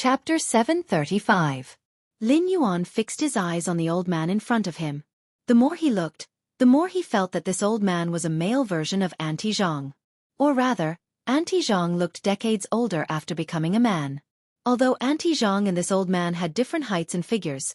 Chapter 735. Lin Yuan fixed his eyes on the old man in front of him. The more he looked, the more he felt that this old man was a male version of Auntie Zhang. Or rather, Auntie Zhang looked decades older after becoming a man. Although Auntie Zhang and this old man had different heights and figures,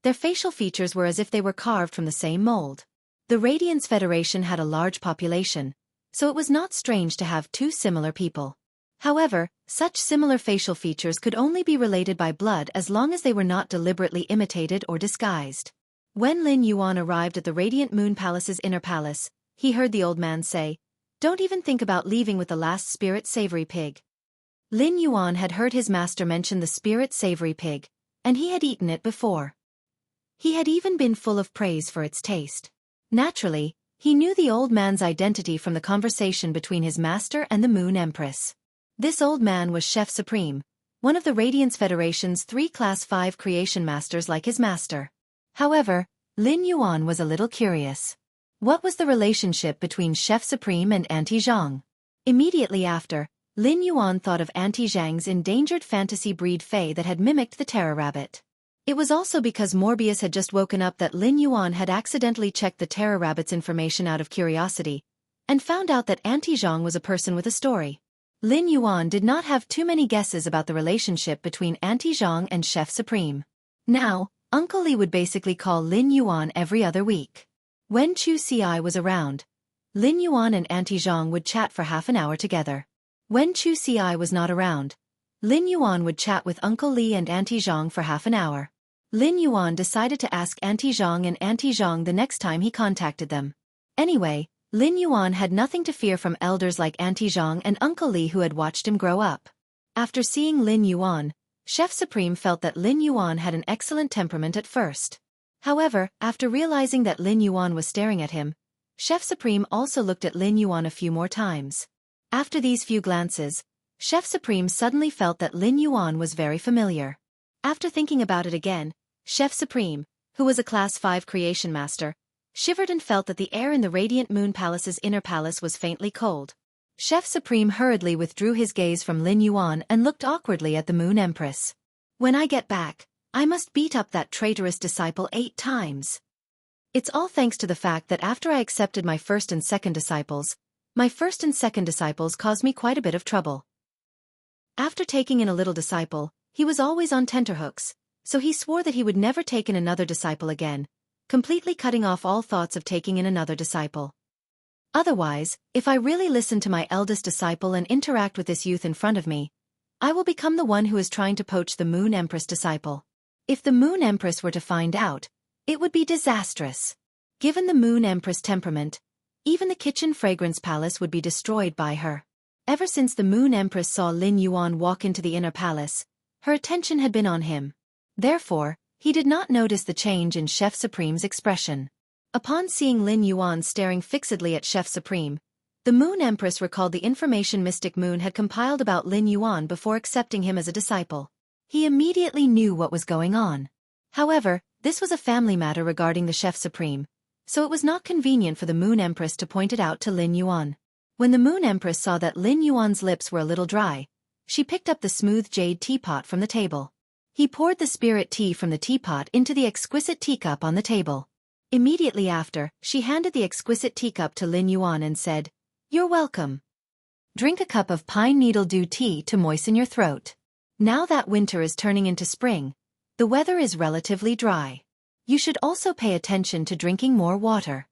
their facial features were as if they were carved from the same mold. The Radiance Federation had a large population, so it was not strange to have two similar people. However, such similar facial features could only be related by blood as long as they were not deliberately imitated or disguised. When Lin Yuan arrived at the Radiant Moon Palace's inner palace, he heard the old man say, "Don't even think about leaving with the last spirit savory pig." Lin Yuan had heard his master mention the spirit savory pig, and he had eaten it before. He had even been full of praise for its taste. Naturally, he knew the old man's identity from the conversation between his master and the Moon Empress. This old man was Chef Supreme, one of the Radiance Federation's 3 Class 5 creation masters like his master. However, Lin Yuan was a little curious. What was the relationship between Chef Supreme and Auntie Zhang? Immediately after, Lin Yuan thought of Auntie Zhang's endangered fantasy breed Fei that had mimicked the Terror Rabbit. It was also because Morbius had just woken up that Lin Yuan had accidentally checked the Terror Rabbit's information out of curiosity, and found out that Auntie Zhang was a person with a story. Lin Yuan did not have too many guesses about the relationship between Auntie Zhang and Chef Supreme. Now, Uncle Li would basically call Lin Yuan every other week. When Xueqi was around, Lin Yuan and Auntie Zhang would chat for half an hour together. When Xueqi was not around, Lin Yuan would chat with Uncle Li and Auntie Zhang for half an hour. Lin Yuan decided to ask Auntie Zhang and Auntie Zhang the next time he contacted them. Anyway, Lin Yuan had nothing to fear from elders like Auntie Zhang and Uncle Li who had watched him grow up. After seeing Lin Yuan, Chef Supreme felt that Lin Yuan had an excellent temperament at first. However, after realizing that Lin Yuan was staring at him, Chef Supreme also looked at Lin Yuan a few more times. After these few glances, Chef Supreme suddenly felt that Lin Yuan was very familiar. After thinking about it again, Chef Supreme, who was a Class 5 creation master, shivered and felt that the air in the Radiant Moon Palace's inner palace was faintly cold. Chef Supreme hurriedly withdrew his gaze from Lin Yuan and looked awkwardly at the Moon Empress. "When I get back, I must beat up that traitorous disciple 8 times. It's all thanks to the fact that after I accepted my first and second disciples caused me quite a bit of trouble." After taking in a little disciple, he was always on tenterhooks, so he swore that he would never take in another disciple again, completely cutting off all thoughts of taking in another disciple. "Otherwise, if I really listen to my eldest disciple and interact with this youth in front of me, I will become the one who is trying to poach the Moon Empress disciple. If the Moon Empress were to find out, it would be disastrous. Given the Moon Empress temperament, even the kitchen fragrance palace would be destroyed by her." Ever since the Moon Empress saw Lin Yuan walk into the inner palace, her attention had been on him. Therefore, he did not notice the change in Chef Supreme's expression. Upon seeing Lin Yuan staring fixedly at Chef Supreme, the Moon Empress recalled the information Mystic Moon had compiled about Lin Yuan before accepting him as a disciple. He immediately knew what was going on. However, this was a family matter regarding the Chef Supreme, so it was not convenient for the Moon Empress to point it out to Lin Yuan. When the Moon Empress saw that Lin Yuan's lips were a little dry, she picked up the smooth jade teapot from the table. He poured the spirit tea from the teapot into the exquisite teacup on the table. Immediately after, she handed the exquisite teacup to Lin Yuan and said, "You're welcome. Drink a cup of pine needle dew tea to moisten your throat. Now that winter is turning into spring, the weather is relatively dry. You should also pay attention to drinking more water."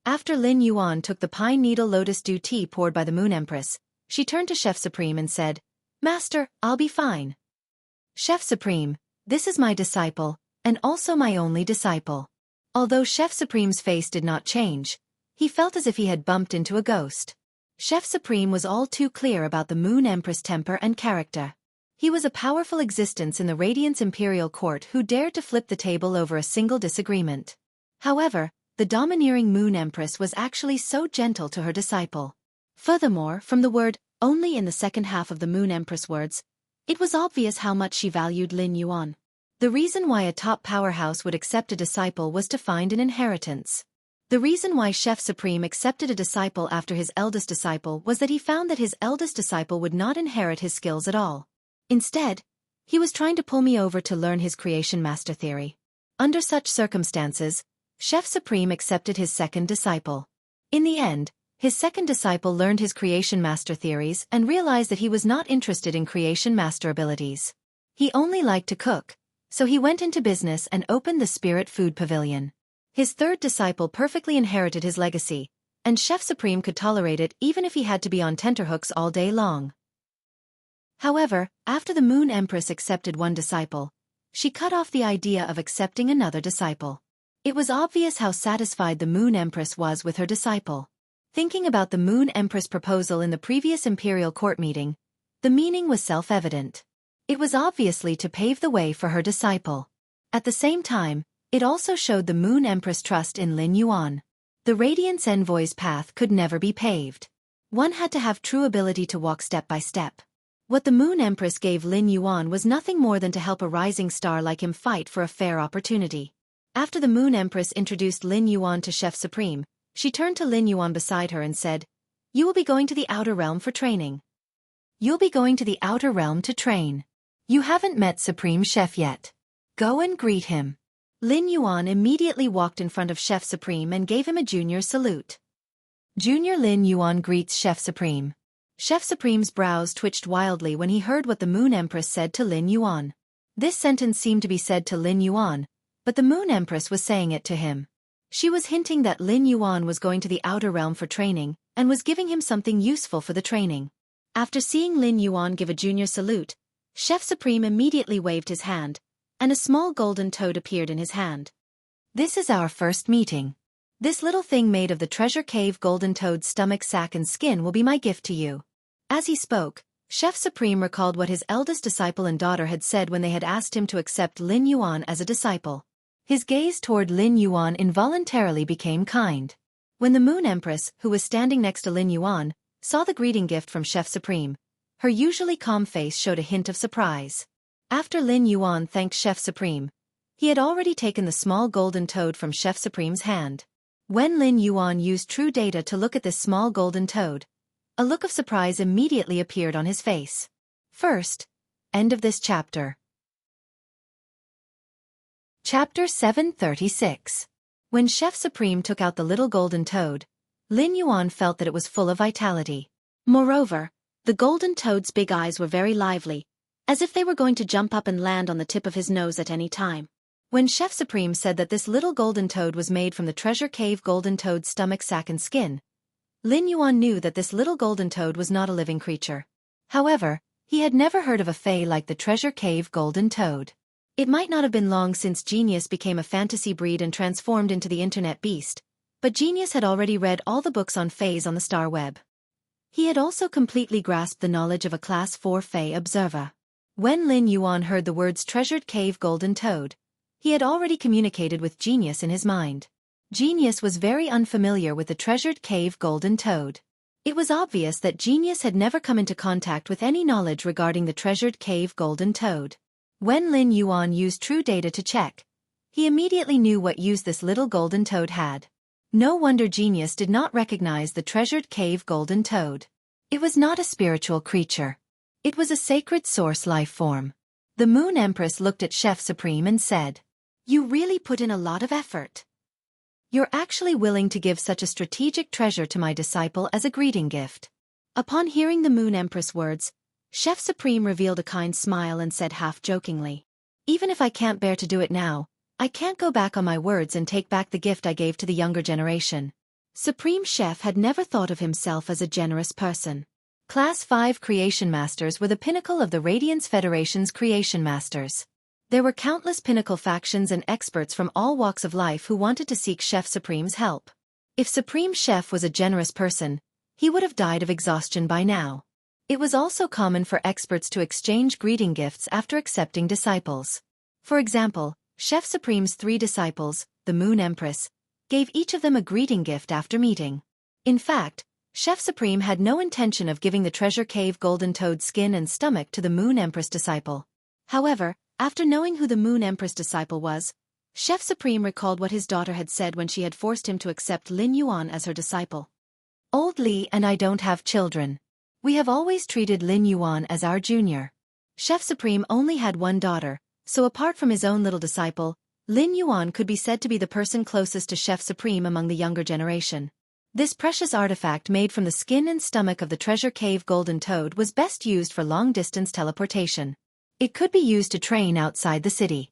After Lin Yuan took the pine needle lotus dew tea poured by the Moon Empress, she turned to Chef Supreme and said, "Master, I'll be fine." "Chef Supreme, this is my disciple, and also my only disciple." Although Chef Supreme's face did not change, he felt as if he had bumped into a ghost. Chef Supreme was all too clear about the Moon Empress' temper and character. He was a powerful existence in the Radiance Imperial Court who dared to flip the table over a single disagreement. However, the domineering Moon Empress was actually so gentle to her disciple. Furthermore, from the word "only" in the second half of the Moon Empress words, it was obvious how much she valued Lin Yuan. The reason why a top powerhouse would accept a disciple was to find an inheritance. The reason why Chef Supreme accepted a disciple after his eldest disciple was that he found that his eldest disciple would not inherit his skills at all. Instead, He was trying to pull me over to learn his creation master theory. Under such circumstances, Chef Supreme accepted his second disciple. In the end, his second disciple learned his creation master theories and realized that he was not interested in creation master abilities. He only liked to cook, so he went into business and opened the Spirit Food Pavilion. His third disciple perfectly inherited his legacy, and Chef Supreme could tolerate it even if he had to be on tenterhooks all day long. However, after the Moon Empress accepted one disciple, she cut off the idea of accepting another disciple. It was obvious how satisfied the Moon Empress was with her disciple. Thinking about the Moon Empress proposal in the previous imperial court meeting, the meaning was self-evident. It was obviously to pave the way for her disciple. At the same time, it also showed the Moon Empress trust in Lin Yuan. The Radiance Envoy's path could never be paved. One had to have true ability to walk step by step. What the Moon Empress gave Lin Yuan was nothing more than to help a rising star like him fight for a fair opportunity. After the Moon Empress introduced Lin Yuan to Chef Supreme, she turned to Lin Yuan beside her and said, "You will be going to the Outer Realm for training. You'll be going to the Outer Realm to train. You haven't met Supreme Chef yet. Go and greet him." Lin Yuan immediately walked in front of Chef Supreme and gave him a junior salute. Junior Lin Yuan greets Chef Supreme. Chef Supreme's brows twitched wildly when he heard what the Moon Empress said to Lin Yuan. This sentence seemed to be said to Lin Yuan, but the Moon Empress was saying it to him. She was hinting that Lin Yuan was going to the Outer Realm for training and was giving him something useful for the training. After seeing Lin Yuan give a junior salute, Chef Supreme immediately waved his hand, and a small golden toad appeared in his hand. "This is our first meeting. This little thing made of the treasure cave golden toad's stomach sac and skin will be my gift to you." As he spoke, Chef Supreme recalled what his eldest disciple and daughter had said when they had asked him to accept Lin Yuan as a disciple. His gaze toward Lin Yuan involuntarily became kind. When the Moon Empress, who was standing next to Lin Yuan, saw the greeting gift from Chef Supreme, her usually calm face showed a hint of surprise. After Lin Yuan thanked Chef Supreme, he had already taken the small golden toad from Chef Supreme's hand. When Lin Yuan used true data to look at this small golden toad, a look of surprise immediately appeared on his face. First, end of this chapter. Chapter 736. When Chef Supreme took out the little golden toad, Lin Yuan felt that it was full of vitality. Moreover, the golden toad's big eyes were very lively, as if they were going to jump up and land on the tip of his nose at any time. When Chef Supreme said that this little golden toad was made from the treasure cave golden toad's stomach sac and skin, Lin Yuan knew that this little golden toad was not a living creature. However, he had never heard of a fae like the treasure cave golden toad. It might not have been long since Genius became a fantasy breed and transformed into the internet beast, but Genius had already read all the books on faes on the star web. He had also completely grasped the knowledge of a Class 4 fae observer. When Lin Yuan heard the words treasured cave golden toad, he had already communicated with Genius in his mind. Genius was very unfamiliar with the treasured cave golden toad. It was obvious that Genius had never come into contact with any knowledge regarding the treasured cave golden toad. When Lin Yuan used true data to check, he immediately knew what use this little golden toad had. No wonder Genius did not recognize the treasured cave golden toad. It was not a spiritual creature. It was a sacred source life form. The Moon Empress looked at Chef Supreme and said, "You really put in a lot of effort. You're actually willing to give such a strategic treasure to my disciple as a greeting gift." Upon hearing the Moon Empress' words, Chef Supreme revealed a kind smile and said half-jokingly, "Even if I can't bear to do it now, I can't go back on my words and take back the gift I gave to the younger generation." Supreme Chef had never thought of himself as a generous person. Class 5 Creation Masters were the pinnacle of the Radiance Federation's Creation Masters. There were countless pinnacle factions and experts from all walks of life who wanted to seek Chef Supreme's help. If Supreme Chef was a generous person, he would have died of exhaustion by now. It was also common for experts to exchange greeting gifts after accepting disciples. For example, Chef Supreme's 3 disciples, the Moon Empress, gave each of them a greeting gift after meeting. In fact, Chef Supreme had no intention of giving the treasure cave golden toad skin and stomach to the Moon Empress disciple. However, after knowing who the Moon Empress disciple was, Chef Supreme recalled what his daughter had said when she had forced him to accept Lin Yuan as her disciple. "Old Li and I don't have children. We have always treated Lin Yuan as our junior. Chef Supreme only had one daughter, so apart from his own little disciple, Lin Yuan could be said to be the person closest to Chef Supreme among the younger generation. This precious artifact made from the skin and stomach of the treasure cave golden toad was best used for long-distance teleportation. It could be used to train outside the city.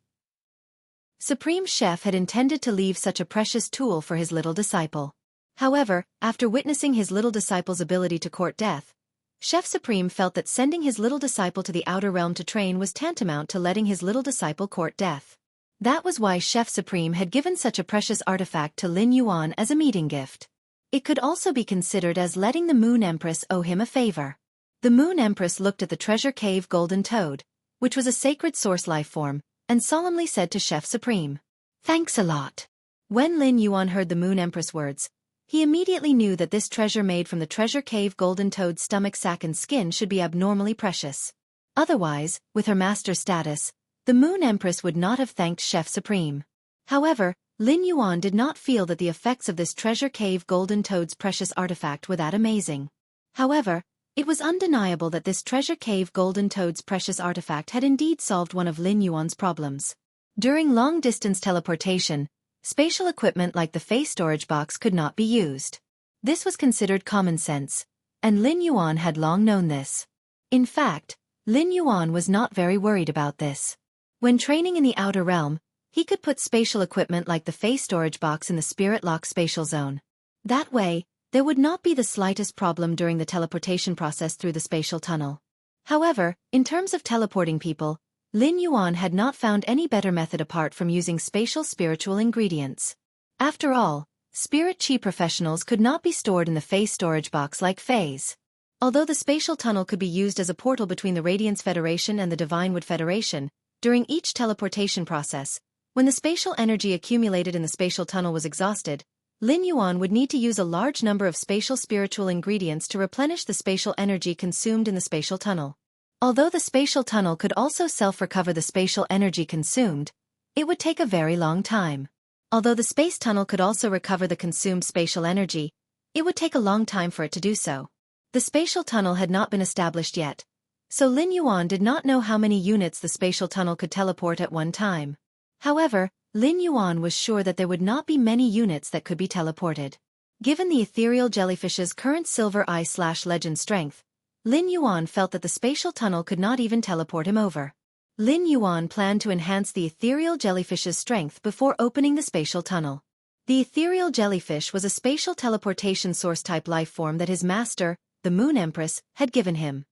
Supreme Chef had intended to leave such a precious tool for his little disciple. However, after witnessing his little disciple's ability to court death, Chef Supreme felt that sending his little disciple to the outer realm to train was tantamount to letting his little disciple court death. That was why Chef Supreme had given such a precious artifact to Lin Yuan as a meeting gift. It could also be considered as letting the Moon Empress owe him a favor. The Moon Empress looked at the treasure cave golden toad, which was a sacred source life form, and solemnly said to Chef Supreme, "Thanks a lot." When Lin Yuan heard the Moon Empress words, he immediately knew that this treasure made from the treasure cave golden toad's stomach sac and skin should be abnormally precious. Otherwise, with her master status, the Moon Empress would not have thanked Chef Supreme. However, Lin Yuan did not feel that the effects of this treasure cave golden toad's precious artifact were that amazing. However, it was undeniable that this treasure cave golden toad's precious artifact had indeed solved one of Lin Yuan's problems. During long-distance teleportation, spatial equipment like the face storage box could not be used. This was considered common sense, and Lin Yuan had long known this. In fact, Lin Yuan was not very worried about this. When training in the outer realm, he could put spatial equipment like the face storage box in the spirit lock spatial zone. That way, there would not be the slightest problem during the teleportation process through the spatial tunnel. However, in terms of teleporting people, Lin Yuan had not found any better method apart from using spatial spiritual ingredients. After all, spirit chi professionals could not be stored in the face storage box like phase. Although the spatial tunnel could be used as a portal between the Radiance Federation and the Divine Wood Federation, during each teleportation process, when the spatial energy accumulated in the spatial tunnel was exhausted, Lin Yuan would need to use a large number of spatial spiritual ingredients to replenish the spatial energy consumed in the spatial tunnel. Although the spatial tunnel could also self-recover the spatial energy consumed, it would take a very long time. Although the space tunnel could also recover the consumed spatial energy, it would take a long time for it to do so. The spatial tunnel had not been established yet, so Lin Yuan did not know how many units the spatial tunnel could teleport at one time. However, Lin Yuan was sure that there would not be many units that could be teleported. Given the ethereal jellyfish's current silver eye/legend strength, Lin Yuan felt that the spatial tunnel could not even teleport him over. Lin Yuan planned to enhance the ethereal jellyfish's strength before opening the spatial tunnel. The ethereal jellyfish was a spatial teleportation source-type life form that his master, the Moon Empress, had given him.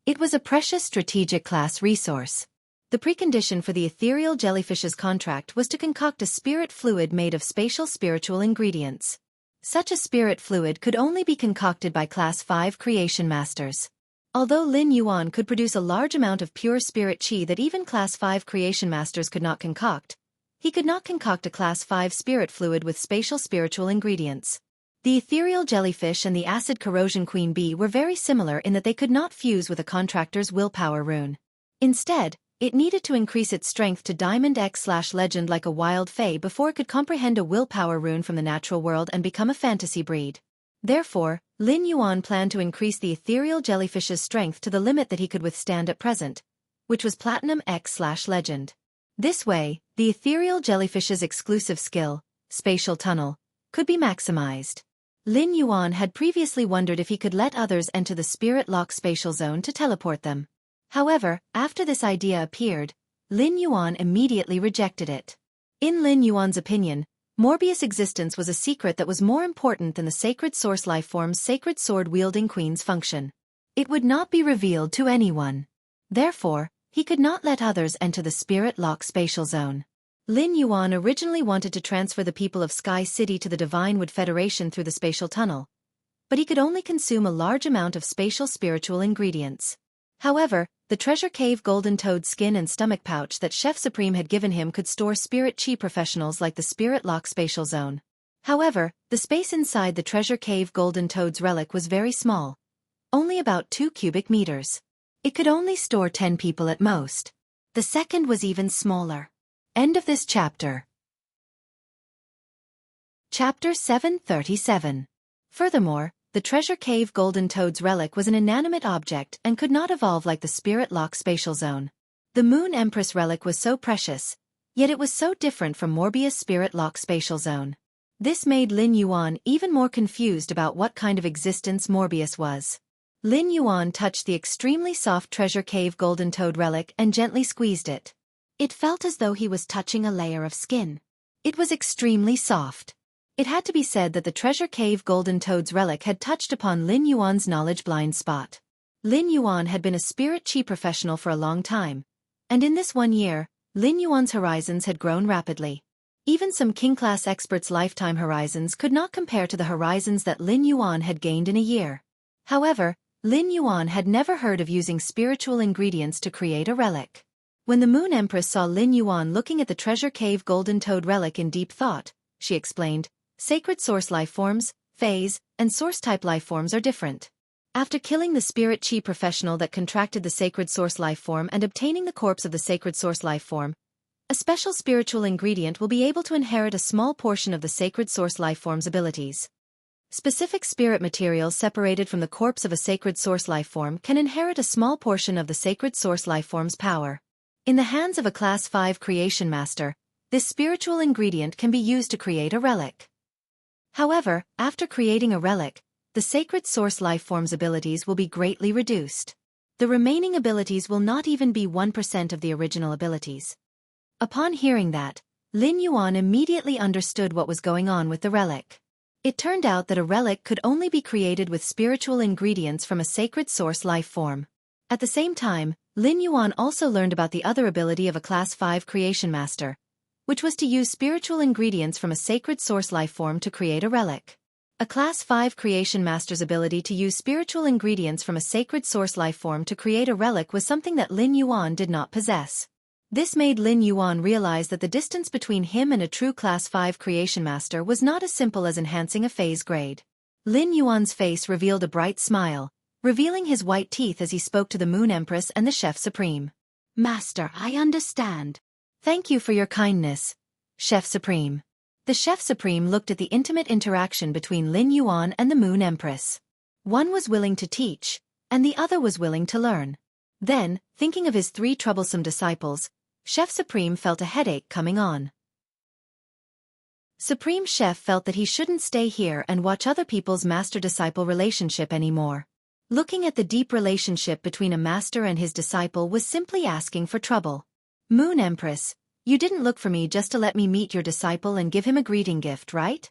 It was a precious strategic class resource. The precondition for the ethereal jellyfish's contract was to concoct a spirit fluid made of spatial spiritual ingredients. Such a spirit fluid could only be concocted by Class 5 creation masters. Although Lin Yuan could produce a large amount of pure spirit chi that even Class 5 creation masters could not concoct, he could not concoct a Class 5 spirit fluid with spatial spiritual ingredients. The ethereal jellyfish and the acid corrosion queen bee were very similar in that they could not fuse with a contractor's willpower rune. Instead, it needed to increase its strength to Diamond X/legend like a wild fae before it could comprehend a willpower rune from the natural world and become a fantasy breed. Therefore, Lin Yuan planned to increase the ethereal jellyfish's strength to the limit that he could withstand at present, which was Platinum X/legend. This way, the ethereal jellyfish's exclusive skill, Spatial Tunnel, could be maximized. Lin Yuan had previously wondered if he could let others enter the Spirit Lock spatial zone to teleport them. However, after this idea appeared, Lin Yuan immediately rejected it. In Lin Yuan's opinion, Morbius' existence was a secret that was more important than the sacred source lifeform's sacred sword-wielding queen's function. It would not be revealed to anyone. Therefore, he could not let others enter the Spirit Lock spatial zone. Lin Yuan originally wanted to transfer the people of Sky City to the Divine Wood Federation through the spatial tunnel, but he could only consume a large amount of spatial spiritual ingredients. However, the treasure cave golden toad skin and stomach pouch that Chef Supreme had given him could store spirit chi professionals like the Spirit Lock spatial zone. However, the space inside the treasure cave golden toad's relic was very small, only about 2 cubic meters. It could only store 10 people at most. The second was even smaller. End of this chapter. Chapter 737. Furthermore, the treasure cave Golden Toad's relic was an inanimate object and could not evolve like the Spirit Lock spatial zone. The Moon Empress relic was so precious, yet it was so different from Morbius' Spirit Lock spatial zone. This made Lin Yuan even more confused about what kind of existence Morbius was. Lin Yuan touched the extremely soft treasure cave Golden Toad relic and gently squeezed it. It felt as though he was touching a layer of skin. It was extremely soft. It had to be said that the treasure cave Golden Toad's relic had touched upon Lin Yuan's knowledge blind spot. Lin Yuan had been a spirit chi professional for a long time, and in this 1 year, Lin Yuan's horizons had grown rapidly. Even some king-class experts' lifetime horizons could not compare to the horizons that Lin Yuan had gained in a year. However, Lin Yuan had never heard of using spiritual ingredients to create a relic. When the Moon Empress saw Lin Yuan looking at the treasure cave Golden Toad relic in deep thought, she explained, "Sacred source lifeforms, phase, and source-type lifeforms are different. After killing the spirit chi professional that contracted the sacred source lifeform and obtaining the corpse of the sacred source lifeform, a special spiritual ingredient will be able to inherit a small portion of the sacred source lifeform's abilities. Specific spirit materials separated from the corpse of a sacred source lifeform can inherit a small portion of the sacred source lifeform's power. In the hands of a Class 5 creation master, this spiritual ingredient can be used to create a relic. However, after creating a relic, the sacred source lifeform's abilities will be greatly reduced. The remaining abilities will not even be 1% of the original abilities." Upon hearing that, Lin Yuan immediately understood what was going on with the relic. It turned out that a relic could only be created with spiritual ingredients from a sacred source lifeform. At the same time, Lin Yuan also learned about the other ability of a Class 5 creation master, which was to use spiritual ingredients from a sacred source lifeform to create a relic. A Class 5 creation master's ability to use spiritual ingredients from a sacred source lifeform to create a relic was something that Lin Yuan did not possess. This made Lin Yuan realize that the distance between him and a true Class 5 creation master was not as simple as enhancing a phase grade. Lin Yuan's face revealed a bright smile, revealing his white teeth as he spoke to the Moon Empress and the Chef Supreme. "Master, I understand. Thank you for your kindness, Chef Supreme." The Chef Supreme looked at the intimate interaction between Lin Yuan and the Moon Empress. One was willing to teach, and the other was willing to learn. Then, thinking of his 3 troublesome disciples, Chef Supreme felt a headache coming on. Supreme Chef felt that he shouldn't stay here and watch other people's master-disciple relationship anymore. Looking at the deep relationship between a master and his disciple was simply asking for trouble. "Moon Empress, you didn't look for me just to let me meet your disciple and give him a greeting gift, right?"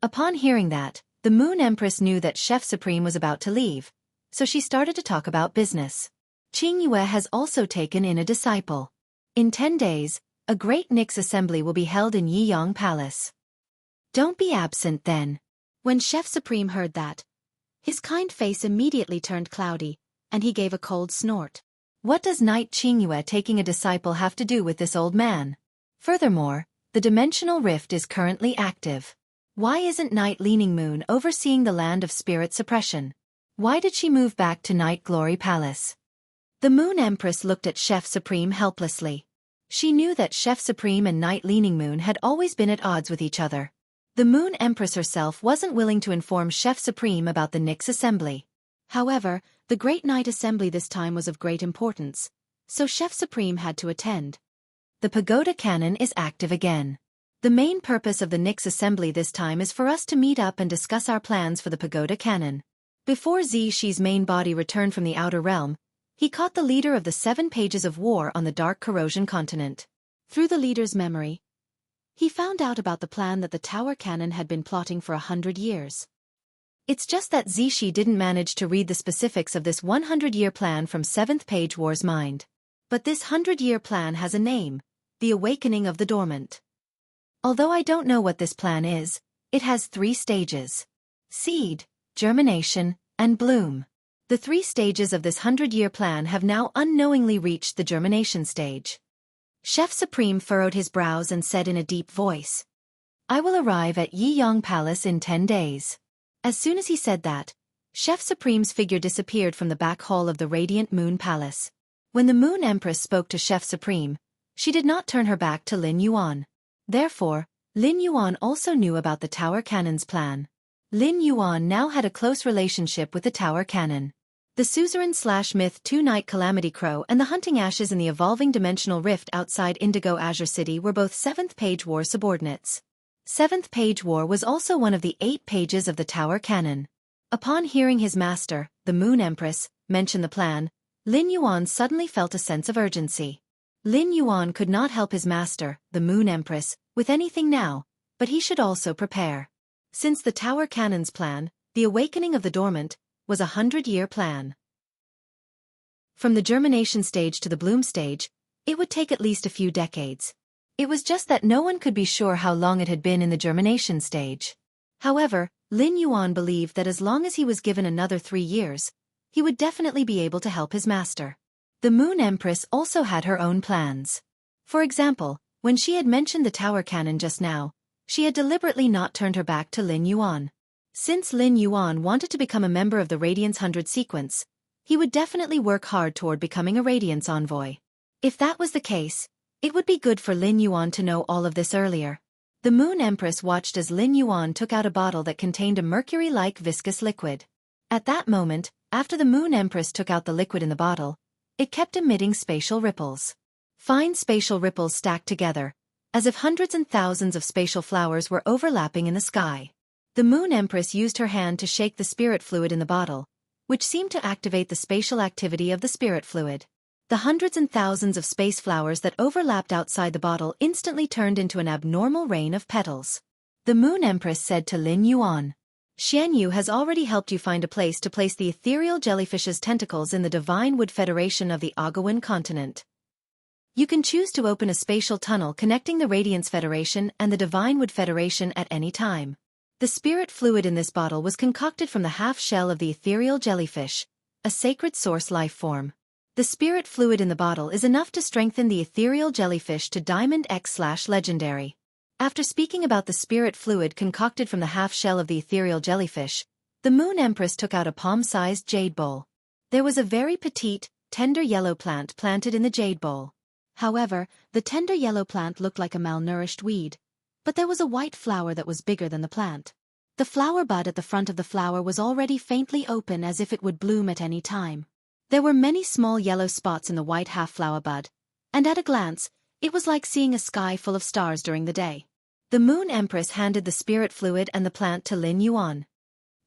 Upon hearing that, the Moon Empress knew that Chef Supreme was about to leave, so she started to talk about business. "Qingyue has also taken in a disciple. In 10 days, a great Nix assembly will be held in Yiyang Palace. Don't be absent then." When Chef Supreme heard that, his kind face immediately turned cloudy, and he gave a cold snort. What does Knight Qingyue taking a disciple have to do with this old man? Furthermore, the dimensional rift is currently active. Why isn't Night Leaning Moon overseeing the land of spirit suppression? Why did she move back to Night Glory Palace? The Moon Empress looked at Chef Supreme helplessly. She knew that Chef Supreme and Night Leaning Moon had always been at odds with each other. The Moon Empress herself wasn't willing to inform Chef Supreme about the Nix assembly. However, the Great Night Assembly this time was of great importance, so Chef Supreme had to attend. The Pagoda Cannon is active again. The main purpose of the Nix assembly this time is for us to meet up and discuss our plans for the Pagoda Cannon. Before Zixi's main body returned from the Outer Realm, he caught the leader of the 7 Pages of War on the Dark Corrosion continent. Through the leader's memory, he found out about the plan that the Tower Cannon had been plotting for 100 years. It's just that Zixi didn't manage to read the specifics of this 100-year plan from 7th Page War's mind. But this 100-year plan has a name: the Awakening of the Dormant. Although I don't know what this plan is, it has 3 stages: seed, germination, and bloom. The 3 stages of this 100-year plan have now unknowingly reached the germination stage. Chef Supreme furrowed his brows and said in a deep voice, "I will arrive at Yiyang Palace in 10 days. As soon as he said that, Chef Supreme's figure disappeared from the back hall of the Radiant Moon Palace. When the Moon Empress spoke to Chef Supreme, she did not turn her back to Lin Yuan. Therefore, Lin Yuan also knew about the Tower Cannon's plan. Lin Yuan now had a close relationship with the Tower Cannon. The suzerain/myth two-night Calamity Crow and the Hunting Ashes in the evolving dimensional rift outside Indigo Azure City were both 7th Page War subordinates. 7th Page War was also one of the 8 pages of the Tower Cannon. Upon hearing his master, the Moon Empress, mention the plan, Lin Yuan suddenly felt a sense of urgency. Lin Yuan could not help his master, the Moon Empress, with anything now, but he should also prepare. Since the Tower Cannon's plan, the awakening of the dormant, was a 100-year plan. From the germination stage to the bloom stage, it would take at least a few decades. It was just that no one could be sure how long it had been in the germination stage. However, Lin Yuan believed that as long as he was given another 3 years, he would definitely be able to help his master. The Moon Empress also had her own plans. For example, when she had mentioned the Tower Cannon just now, she had deliberately not turned her back to Lin Yuan. Since Lin Yuan wanted to become a member of the Radiance 100 sequence, he would definitely work hard toward becoming a Radiance envoy. If that was the case, it would be good for Lin Yuan to know all of this earlier. The Moon Empress watched as Lin Yuan took out a bottle that contained a mercury-like viscous liquid. At that moment, after the Moon Empress took out the liquid in the bottle, it kept emitting spatial ripples. Fine spatial ripples stacked together, as if hundreds and thousands of spatial flowers were overlapping in the sky. The Moon Empress used her hand to shake the spirit fluid in the bottle, which seemed to activate the spatial activity of the spirit fluid. The hundreds and thousands of space flowers that overlapped outside the bottle instantly turned into an abnormal rain of petals. The Moon Empress said to Lin Yuan, "Xian Yu has already helped you find a place to place the ethereal jellyfish's tentacles in the Divine Wood Federation of the Agawan continent. You can choose to open a spatial tunnel connecting the Radiance Federation and the Divine Wood Federation at any time. The spirit fluid in this bottle was concocted from the half-shell of the ethereal jellyfish, a sacred source life form. The spirit fluid in the bottle is enough to strengthen the ethereal jellyfish to Diamond X/Legendary. After speaking about the spirit fluid concocted from the half-shell of the ethereal jellyfish, the Moon Empress took out a palm-sized jade bowl. There was a very petite, tender yellow plant planted in the jade bowl. However, the tender yellow plant looked like a malnourished weed, but there was a white flower that was bigger than the plant. The flower bud at the front of the flower was already faintly open as if it would bloom at any time. There were many small yellow spots in the white half-flower bud, and at a glance, it was like seeing a sky full of stars during the day. The Moon Empress handed the spirit fluid and the plant to Lin Yuan.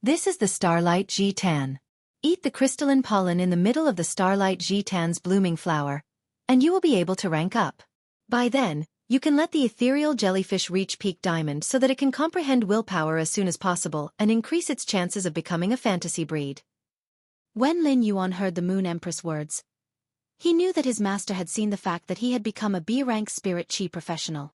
"This is the Starlight Jitan. Eat the crystalline pollen in the middle of the Starlight Jitan's blooming flower, and you will be able to rank up. By then, you can let the ethereal jellyfish reach peak diamond so that it can comprehend willpower as soon as possible and increase its chances of becoming a fantasy breed." When Lin Yuan heard the Moon Empress' words, he knew that his master had seen the fact that he had become a B-rank spirit chi professional.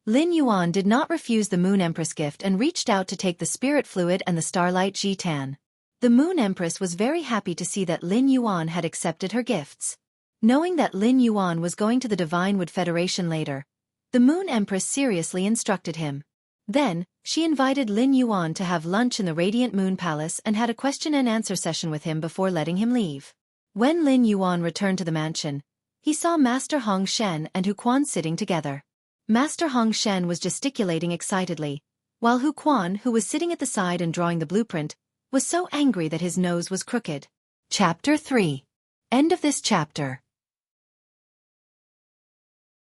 Lin Yuan did not refuse the Moon Empress gift and reached out to take the spirit fluid and the Starlight Jitan. The Moon Empress was very happy to see that Lin Yuan had accepted her gifts. Knowing that Lin Yuan was going to the Divine Wood Federation later, the Moon Empress seriously instructed him. Then, she invited Lin Yuan to have lunch in the Radiant Moon Palace and had a question-and-answer session with him before letting him leave. When Lin Yuan returned to the mansion, he saw Master Hong Shen and Hu Quan sitting together. Master Hong Shen was gesticulating excitedly, while Hu Quan, who was sitting at the side and drawing the blueprint, was so angry that his nose was crooked. Chapter 3. End of this chapter.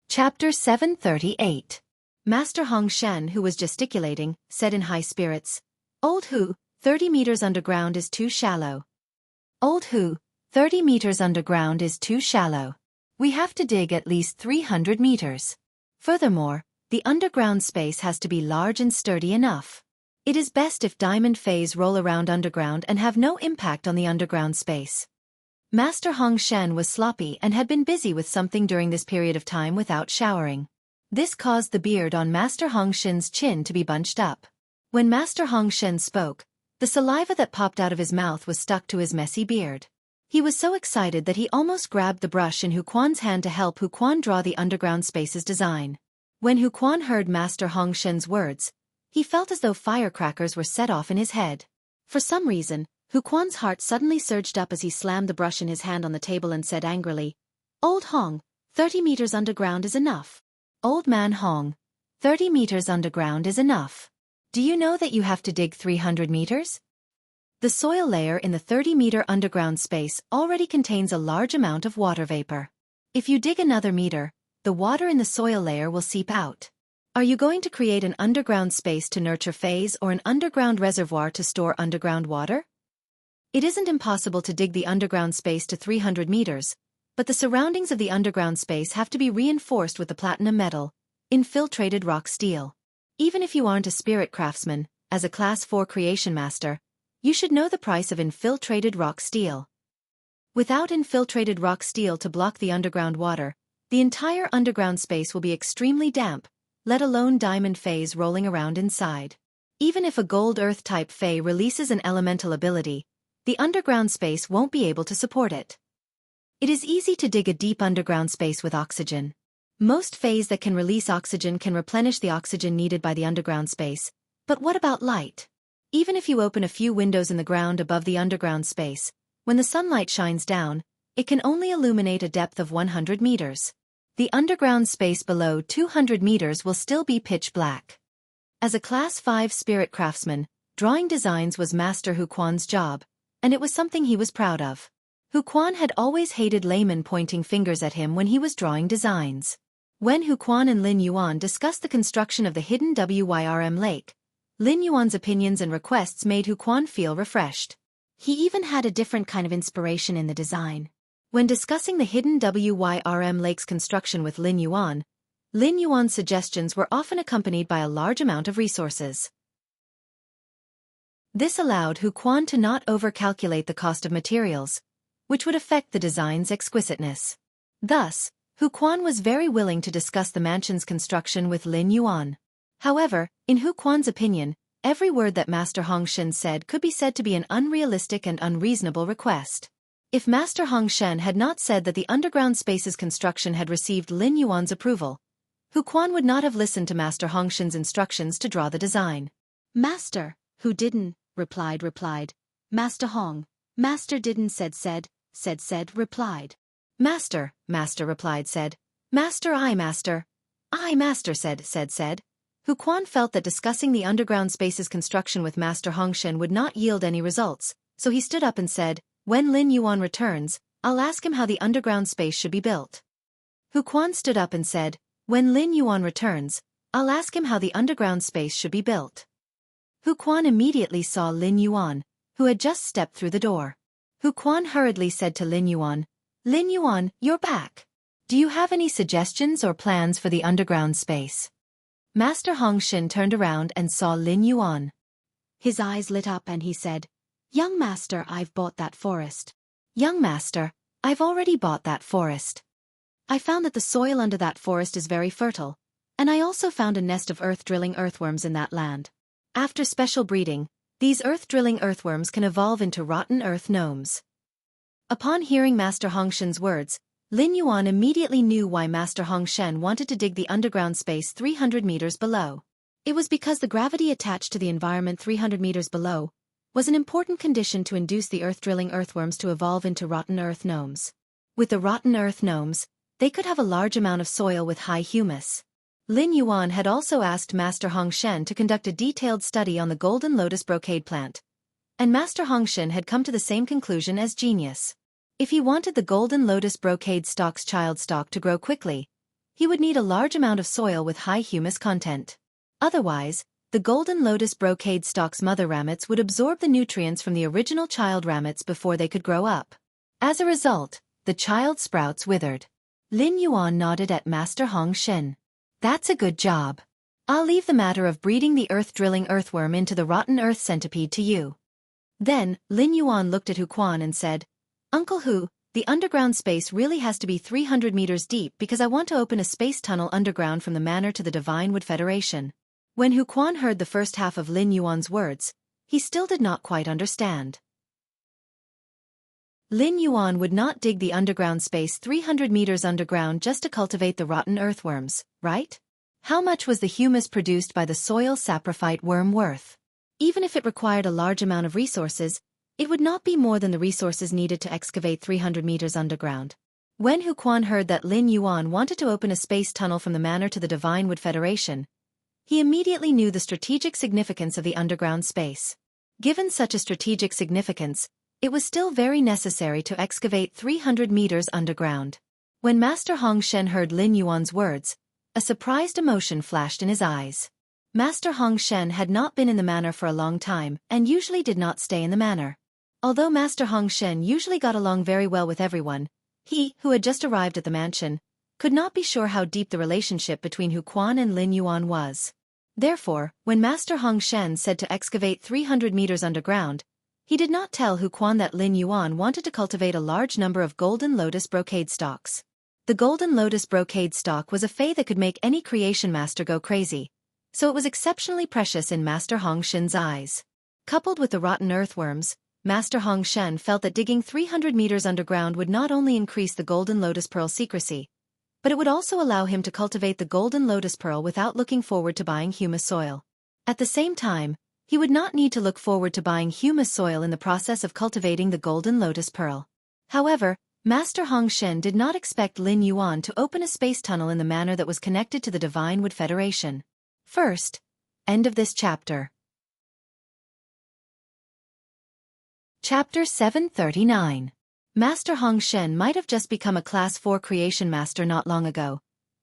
Chapter 738. Master Hong Shen, who was gesticulating, said in high spirits, "Old Hu, 30 meters underground is too shallow. Old Hu, 30 meters underground is too shallow. We have to dig at least 300 meters. Furthermore, the underground space has to be large and sturdy enough. It is best if diamond phase roll around underground and have no impact on the underground space." Master Hong Shen was sloppy and had been busy with something during this period of time without showering. This caused the beard on Master Hong Shen's chin to be bunched up. When Master Hong Shen spoke, the saliva that popped out of his mouth was stuck to his messy beard. He was so excited that he almost grabbed the brush in Hu Quan's hand to help Hu Quan draw the underground space's design. When Hu Quan heard Master Hong Shen's words, he felt as though firecrackers were set off in his head. For some reason, Hu Quan's heart suddenly surged up as he slammed the brush in his hand on the table and said angrily, "Old Hong, 30 meters underground is enough. Old man Hong, 30 meters underground is enough." Do you know that you have to dig 300 meters? The soil layer in the 30-meter underground space already contains a large amount of water vapor. If you dig another meter, the water in the soil layer will seep out. Are you going to create an underground space to nurture phase or an underground reservoir to store underground water? It isn't impossible to dig the underground space to 300 meters, but the surroundings of the underground space have to be reinforced with the platinum metal, infiltrated rock steel. Even if you aren't a spirit craftsman, as a Class 4 creation master, you should know the price of infiltrated rock steel. Without infiltrated rock steel to block the underground water, the entire underground space will be extremely damp, let alone diamond phase rolling around inside. Even if a gold earth type Fae releases an elemental ability, the underground space won't be able to support it. It is easy to dig a deep underground space with oxygen. Most Faes that can release oxygen can replenish the oxygen needed by the underground space, but what about light? Even if you open a few windows in the ground above the underground space, when the sunlight shines down, it can only illuminate a depth of 100 meters. The underground space below 200 meters will still be pitch black. As a Class 5 spirit craftsman, drawing designs was Master Xueqi's job, and it was something he was proud of. Xueqi had always hated laymen pointing fingers at him when he was drawing designs. When Xueqi and Lin Yuan discussed the construction of the hidden Wyrm lake, Lin Yuan's opinions and requests made Xueqi feel refreshed. He even had a different kind of inspiration in the design. When discussing the hidden Wyrm lake's construction with Lin Yuan's suggestions were often accompanied by a large amount of resources. This allowed Xueqi to not overcalculate the cost of materials, which would affect the design's exquisiteness. Thus, Xueqi was very willing to discuss the mansion's construction with Lin Yuan. However, in Xueqi's opinion, every word that Master Hongshen said could be said to be an unrealistic and unreasonable request. If Master Hongshen had not said that the underground space's construction had received Lin Yuan's approval, Xueqi would not have listened to Master Hongshen's instructions to draw the design. Master, who didn't, replied, Master Hong, Master didn't said, replied. Master replied, Master, I Master said. Xueqi felt that discussing the underground space's construction with Master Hongshen would not yield any results, so he stood up and said, when Lin Yuan returns, I'll ask him how the underground space should be built. Xueqi stood up and said, when Lin Yuan returns, I'll ask him how the underground space should be built. Xueqi immediately saw Lin Yuan, who had just stepped through the door. Xueqi hurriedly said to Lin Yuan, you're back. Do you have any suggestions or plans for the underground space? Master Hongshen turned around and saw Lin Yuan. His eyes lit up and he said, Young Master, I've bought that forest. Young Master, I've already bought that forest. I found that the soil under that forest is very fertile, and I also found a nest of earth-drilling earthworms in that land. After special breeding, these earth-drilling earthworms can evolve into rotten earth gnomes. Upon hearing Master Hongshen's words, Lin Yuan immediately knew why Master Hongshen wanted to dig the underground space 300 meters below. It was because the gravity attached to the environment 300 meters below was an important condition to induce the earth-drilling earthworms to evolve into rotten earth gnomes. With the rotten earth gnomes, they could have a large amount of soil with high humus. Lin Yuan had also asked Master Hongshen to conduct a detailed study on the golden lotus brocade plant, and Master Hongshen had come to the same conclusion as Genius. If he wanted the golden lotus brocade stalk's child stalk to grow quickly, he would need a large amount of soil with high humus content. Otherwise, the golden lotus brocade stalk's mother ramets would absorb the nutrients from the original child ramets before they could grow up. As a result, the child sprouts withered. Lin Yuan nodded at Master Hongshen. That's a good job. I'll leave the matter of breeding the earth-drilling earthworm into the rotten earth centipede to you. Then, Lin Yuan looked at Xueqi and said, Uncle Hu, the underground space really has to be 300 meters deep because I want to open a space tunnel underground from the manor to the Divine Wood Federation. When Xueqi heard the first half of Lin Yuan's words, he still did not quite understand. Lin Yuan would not dig the underground space 300 meters underground just to cultivate the rotten earthworms, right? How much was the humus produced by the soil saprophyte worm worth? Even if it required a large amount of resources, it would not be more than the resources needed to excavate 300 meters underground. When Xueqi heard that Lin Yuan wanted to open a space tunnel from the manor to the Divine Wood Federation, He immediately knew the strategic significance of the underground space. Given such a strategic significance, it was still very necessary to excavate 300 meters underground. When Master Hong Shen heard Lin Yuan's words, a surprised emotion flashed in his eyes. Master Hong Shen had not been in the manor for a long time and usually did not stay in the manor. Although Master Hong Shen usually got along very well with everyone, he, who had just arrived at the mansion, could not be sure how deep the relationship between Hu Quan and Lin Yuan was. Therefore, when Master Hong Shen said to excavate 300 meters underground, he did not tell Hu Quan that Lin Yuan wanted to cultivate a large number of golden lotus brocade stalks. The golden lotus brocade stalk was a fei that could make any creation master go crazy, so it was exceptionally precious in Master Hong Shen's eyes. Coupled with the rotten earthworms, Master Hong Shen felt that digging 300 meters underground would not only increase the golden lotus pearl secrecy, but it would also allow him to cultivate the golden lotus pearl without looking forward to buying humus soil. At the same time, he would not need to look forward to buying humus soil in the process of cultivating the golden lotus pearl. However, Master Hong Shen did not expect Lin Yuan to open a space tunnel in the manner that was connected to the Divine Wood Federation. First, end of this chapter. Chapter 739. Master Hong Shen might have just become a Class 4 creation master not long ago,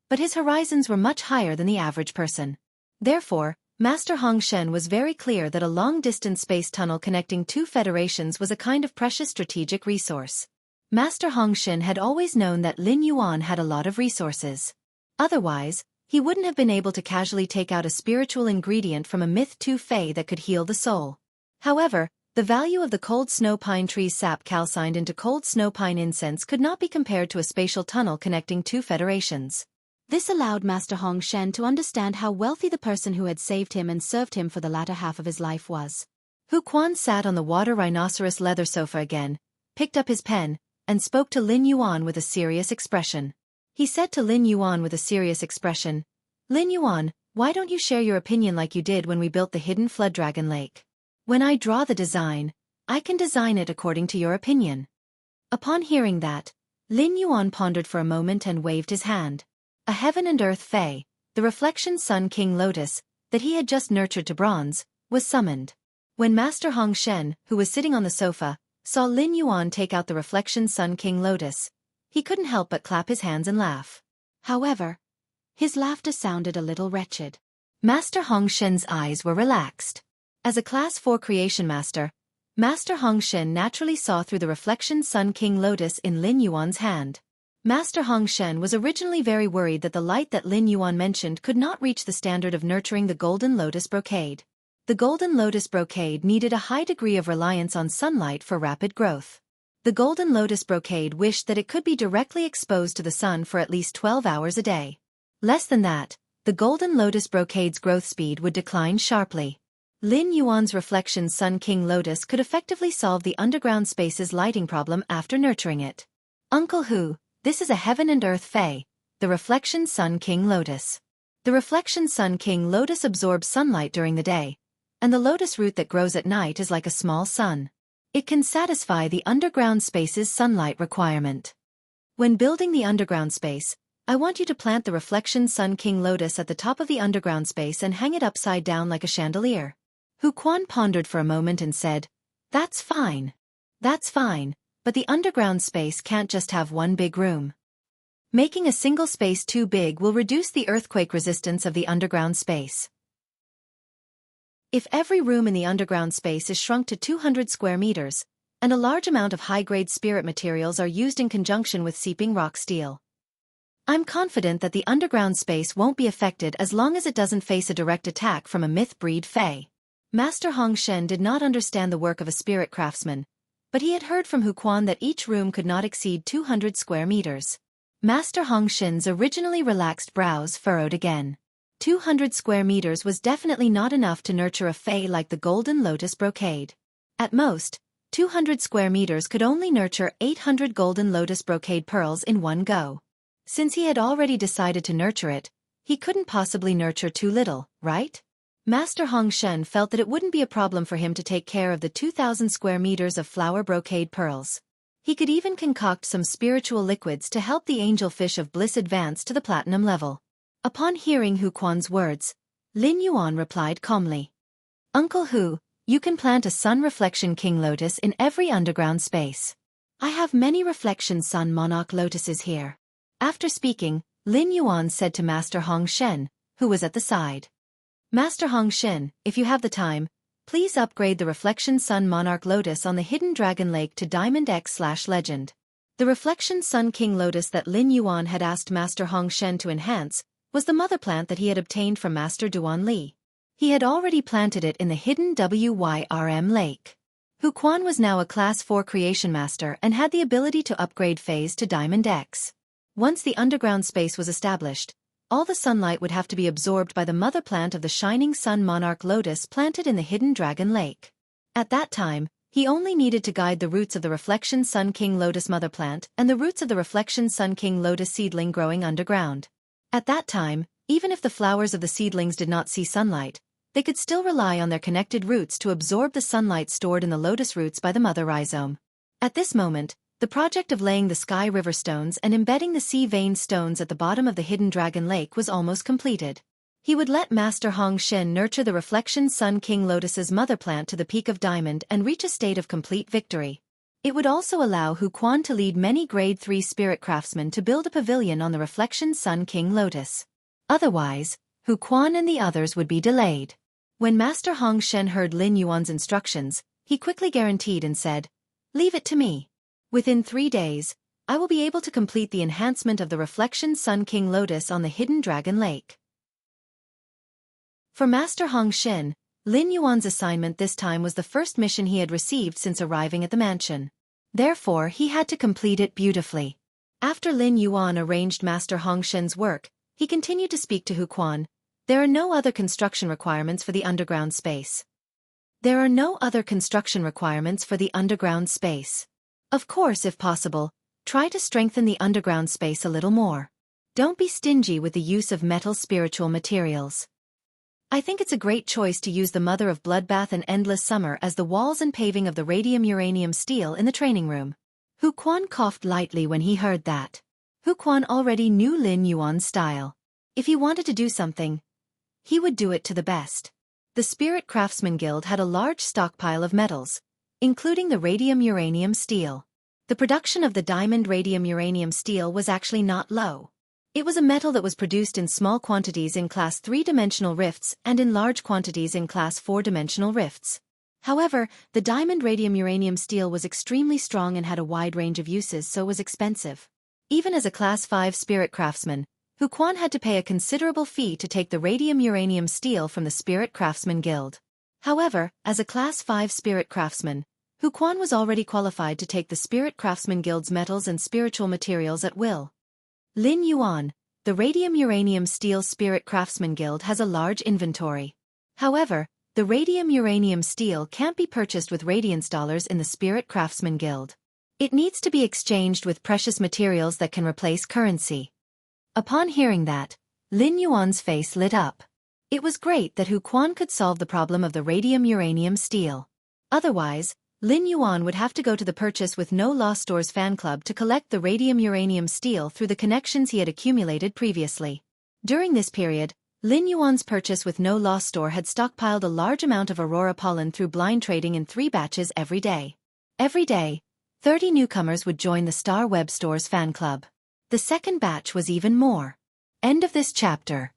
but his horizons were much higher than the average person. Therefore, Master Hong Shen was very clear that a long-distance space tunnel connecting two federations was a kind of precious strategic resource. Master Hong Shen had always known that Lin Yuan had a lot of resources. Otherwise, he wouldn't have been able to casually take out a spiritual ingredient from a Myth 2 fei that could heal the soul. However, the value of the cold snow pine tree's sap calcined into cold snow pine incense could not be compared to a spatial tunnel connecting two federations. This allowed Master Hong Shen to understand how wealthy the person who had saved him and served him for the latter half of his life was. Hu Quan sat on the water rhinoceros leather sofa again, picked up his pen, and spoke to Lin Yuan with a serious expression. He said to Lin Yuan with a serious expression, "Lin Yuan, why don't you share your opinion like you did when we built the hidden flood dragon lake? When I draw the design, I can design it according to your opinion." Upon hearing that, Lin Yuan pondered for a moment and waved his hand. A heaven and earth fei, the reflection sun king lotus, that he had just nurtured to bronze, was summoned. When Master Hong Shen, who was sitting on the sofa, saw Lin Yuan take out the reflection sun king lotus, he couldn't help but clap his hands and laugh. However, his laughter sounded a little wretched. Master Hong Shen's eyes were relaxed. As a Class 4 creation master, Master Hong Shen naturally saw through the reflection sun king lotus in Lin Yuan's hand. Master Hong Shen was originally very worried that the light that Lin Yuan mentioned could not reach the standard of nurturing the golden lotus brocade. The golden lotus brocade needed a high degree of reliance on sunlight for rapid growth. The golden lotus brocade wished that it could be directly exposed to the sun for at least 12 hours a day. Less than that, the golden lotus brocade's growth speed would decline sharply. Lin Yuan's reflection sun king lotus could effectively solve the underground space's lighting problem after nurturing it. Uncle Hu, this is a heaven and earth fei, the reflection sun king lotus. The reflection sun king lotus absorbs sunlight during the day, and the lotus root that grows at night is like a small sun. It can satisfy the underground space's sunlight requirement. When building the underground space, I want you to plant the reflection sun king lotus at the top of the underground space and hang it upside down like a chandelier. Hu Quan pondered for a moment and said, "That's fine. That's fine, but the underground space can't just have one big room. Making a single space too big will reduce the earthquake resistance of the underground space. If every room in the underground space is shrunk to 200 square meters, and a large amount of high-grade spirit materials are used in conjunction with seeping rock steel, I'm confident that the underground space won't be affected as long as it doesn't face a direct attack from a myth breed fei." Master Hong Shen did not understand the work of a spirit craftsman, but he had heard from Hu Quan that each room could not exceed 200 square meters. Master Hong Shen's originally relaxed brows furrowed again. 200 square meters was definitely not enough to nurture a fei like the golden lotus brocade. At most, 200 square meters could only nurture 800 golden lotus brocade pearls in one go. Since he had already decided to nurture it, he couldn't possibly nurture too little, right? Master Hong Shen felt that it wouldn't be a problem for him to take care of the 2,000 square meters of flower brocade pearls. He could even concoct some spiritual liquids to help the angelfish of bliss advance to the platinum level. Upon hearing Hu Quan's words, Lin Yuan replied calmly. Uncle Hu, you can plant a sun reflection king lotus in every underground space. I have many reflection sun monarch lotuses here. After speaking, Lin Yuan said to Master Hong Shen, who was at the side. Master Hong Shen, if you have the time, please upgrade the reflection sun monarch lotus on the hidden dragon lake to Diamond X/Legend. The reflection sun king lotus that Lin Yuan had asked Master Hong Shen to enhance was the mother plant that he had obtained from Master Duan Li. He had already planted it in the hidden Wyrm lake. Hu Quan was now a Class 4 creation master and had the ability to upgrade phase to Diamond X. Once the underground space was established, all the sunlight would have to be absorbed by the mother plant of the shining sun monarch lotus planted in the hidden dragon lake. At that time, he only needed to guide the roots of the reflection sun king lotus mother plant and the roots of the reflection sun king lotus seedling growing underground. At that time, even if the flowers of the seedlings did not see sunlight, they could still rely on their connected roots to absorb the sunlight stored in the lotus roots by the mother rhizome. At this moment, the project of laying the sky river stones and embedding the sea vein stones at the bottom of the hidden dragon lake was almost completed. He would let Master Hong Shen nurture the reflection sun king lotus's mother plant to the peak of diamond and reach a state of complete victory. It would also allow Hu Quan to lead many grade 3 spirit craftsmen to build a pavilion on the reflection sun king lotus. Otherwise, Hu Quan and the others would be delayed. When Master Hong Shen heard Lin Yuan's instructions, he quickly guaranteed and said, "Leave it to me. Within 3 days, I will be able to complete the enhancement of the reflection sun king lotus on the hidden dragon lake." For Master Hong Shen, Lin Yuan's assignment this time was the first mission he had received since arriving at the mansion. Therefore, he had to complete it beautifully. After Lin Yuan arranged Master Hong Shen's work, he continued to speak to Hu Quan. There are no other construction requirements for the underground space. There are no other construction requirements for the underground space. Of course, if possible, try to strengthen the underground space a little more. Don't be stingy with the use of metal spiritual materials. I think it's a great choice to use the Mother of Bloodbath and Endless Summer as the walls and paving of the radium-uranium steel in the training room. Hu Quan coughed lightly when he heard that. Hu Quan already knew Lin Yuan's style. If he wanted to do something, he would do it to the best. The Spirit Craftsman Guild had a large stockpile of metals, including the radium-uranium steel. The production of the diamond radium-uranium steel was actually not low. It was a metal that was produced in small quantities in Class 3-dimensional rifts and in large quantities in Class 4-dimensional rifts. However, the diamond radium-uranium steel was extremely strong and had a wide range of uses, so was expensive. Even as a Class 5 spirit craftsman, Hu Quan had to pay a considerable fee to take the radium-uranium steel from the Spirit Craftsman Guild. However, as a Class 5 spirit craftsman, Hu Quan was already qualified to take the Spirit Craftsman Guild's metals and spiritual materials at will. Lin Yuan, the radium-uranium steel Spirit Craftsman Guild has a large inventory. However, the radium-uranium steel can't be purchased with radiance dollars in the Spirit Craftsman Guild. It needs to be exchanged with precious materials that can replace currency. Upon hearing that, Lin Yuan's face lit up. It was great that Hu Quan could solve the problem of the radium-uranium steel. Otherwise, Lin Yuan would have to go to the Purchase with No Loss Stores fan club to collect the radium-uranium steel through the connections he had accumulated previously. During this period, Lin Yuan's Purchase with No Loss store had stockpiled a large amount of aurora pollen through blind trading in 3 batches every day. Every day, 30 newcomers would join the Star Web Store's fan club. The second batch was even more. End of this chapter.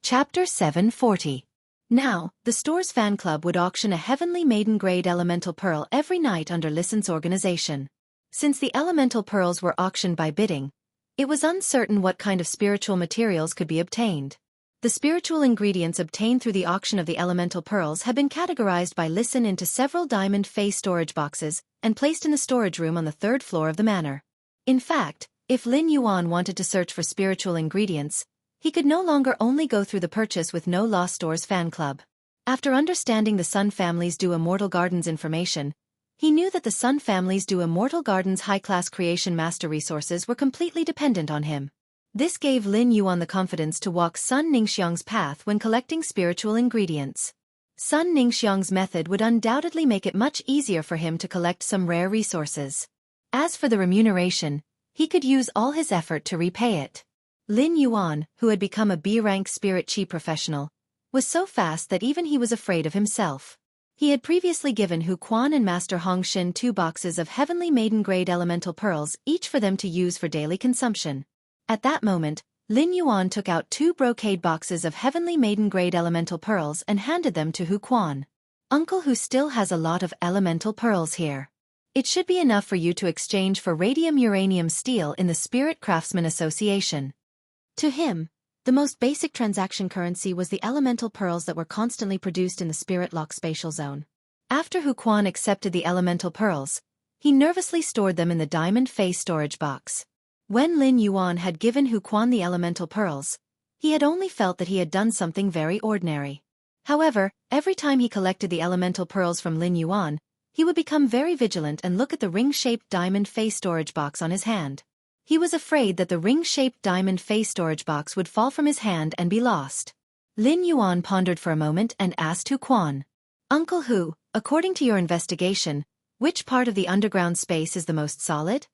Chapter 740. Now, the store's fan club would auction a heavenly maiden-grade elemental pearl every night under license organization. Since the elemental pearls were auctioned by bidding, it was uncertain what kind of spiritual materials could be obtained. The spiritual ingredients obtained through the auction of the elemental pearls had been categorized by Listen into several diamond face storage boxes and placed in the storage room on the 3rd floor of the manor. In fact, if Lin Yuan wanted to search for spiritual ingredients, he could no longer only go through the Purchase with No Loss Stores fan club. After understanding the Sun Family's Do Immortal Gardens information, he knew that the Sun Family's Do Immortal Gardens high-class creation master resources were completely dependent on him. This gave Lin Yuan the confidence to walk Sun Ningxiang's path when collecting spiritual ingredients. Sun Ningxiang's method would undoubtedly make it much easier for him to collect some rare resources. As for the remuneration, he could use all his effort to repay it. Lin Yuan, who had become a B-rank spirit chi professional, was so fast that even he was afraid of himself. He had previously given Hu Quan and Master Hongshen 2 boxes of heavenly maiden-grade elemental pearls, each for them to use for daily consumption. At that moment, Lin Yuan took out 2 brocade boxes of heavenly maiden-grade elemental pearls and handed them to Hu Quan. Uncle Hu still has a lot of elemental pearls here. It should be enough for you to exchange for radium uranium steel in the Spirit Craftsman Association. To him, the most basic transaction currency was the elemental pearls that were constantly produced in the Spirit Lock spatial zone. After Hu Quan accepted the elemental pearls, he nervously stored them in the diamond face storage box. When Lin Yuan had given Hu Quan the elemental pearls, he had only felt that he had done something very ordinary. However, every time he collected the elemental pearls from Lin Yuan, he would become very vigilant and look at the ring-shaped diamond face storage box on his hand. He was afraid that the ring-shaped diamond face storage box would fall from his hand and be lost. Lin Yuan pondered for a moment and asked Hu Quan, "Uncle Hu, according to your investigation, which part of the underground space is the most solid?"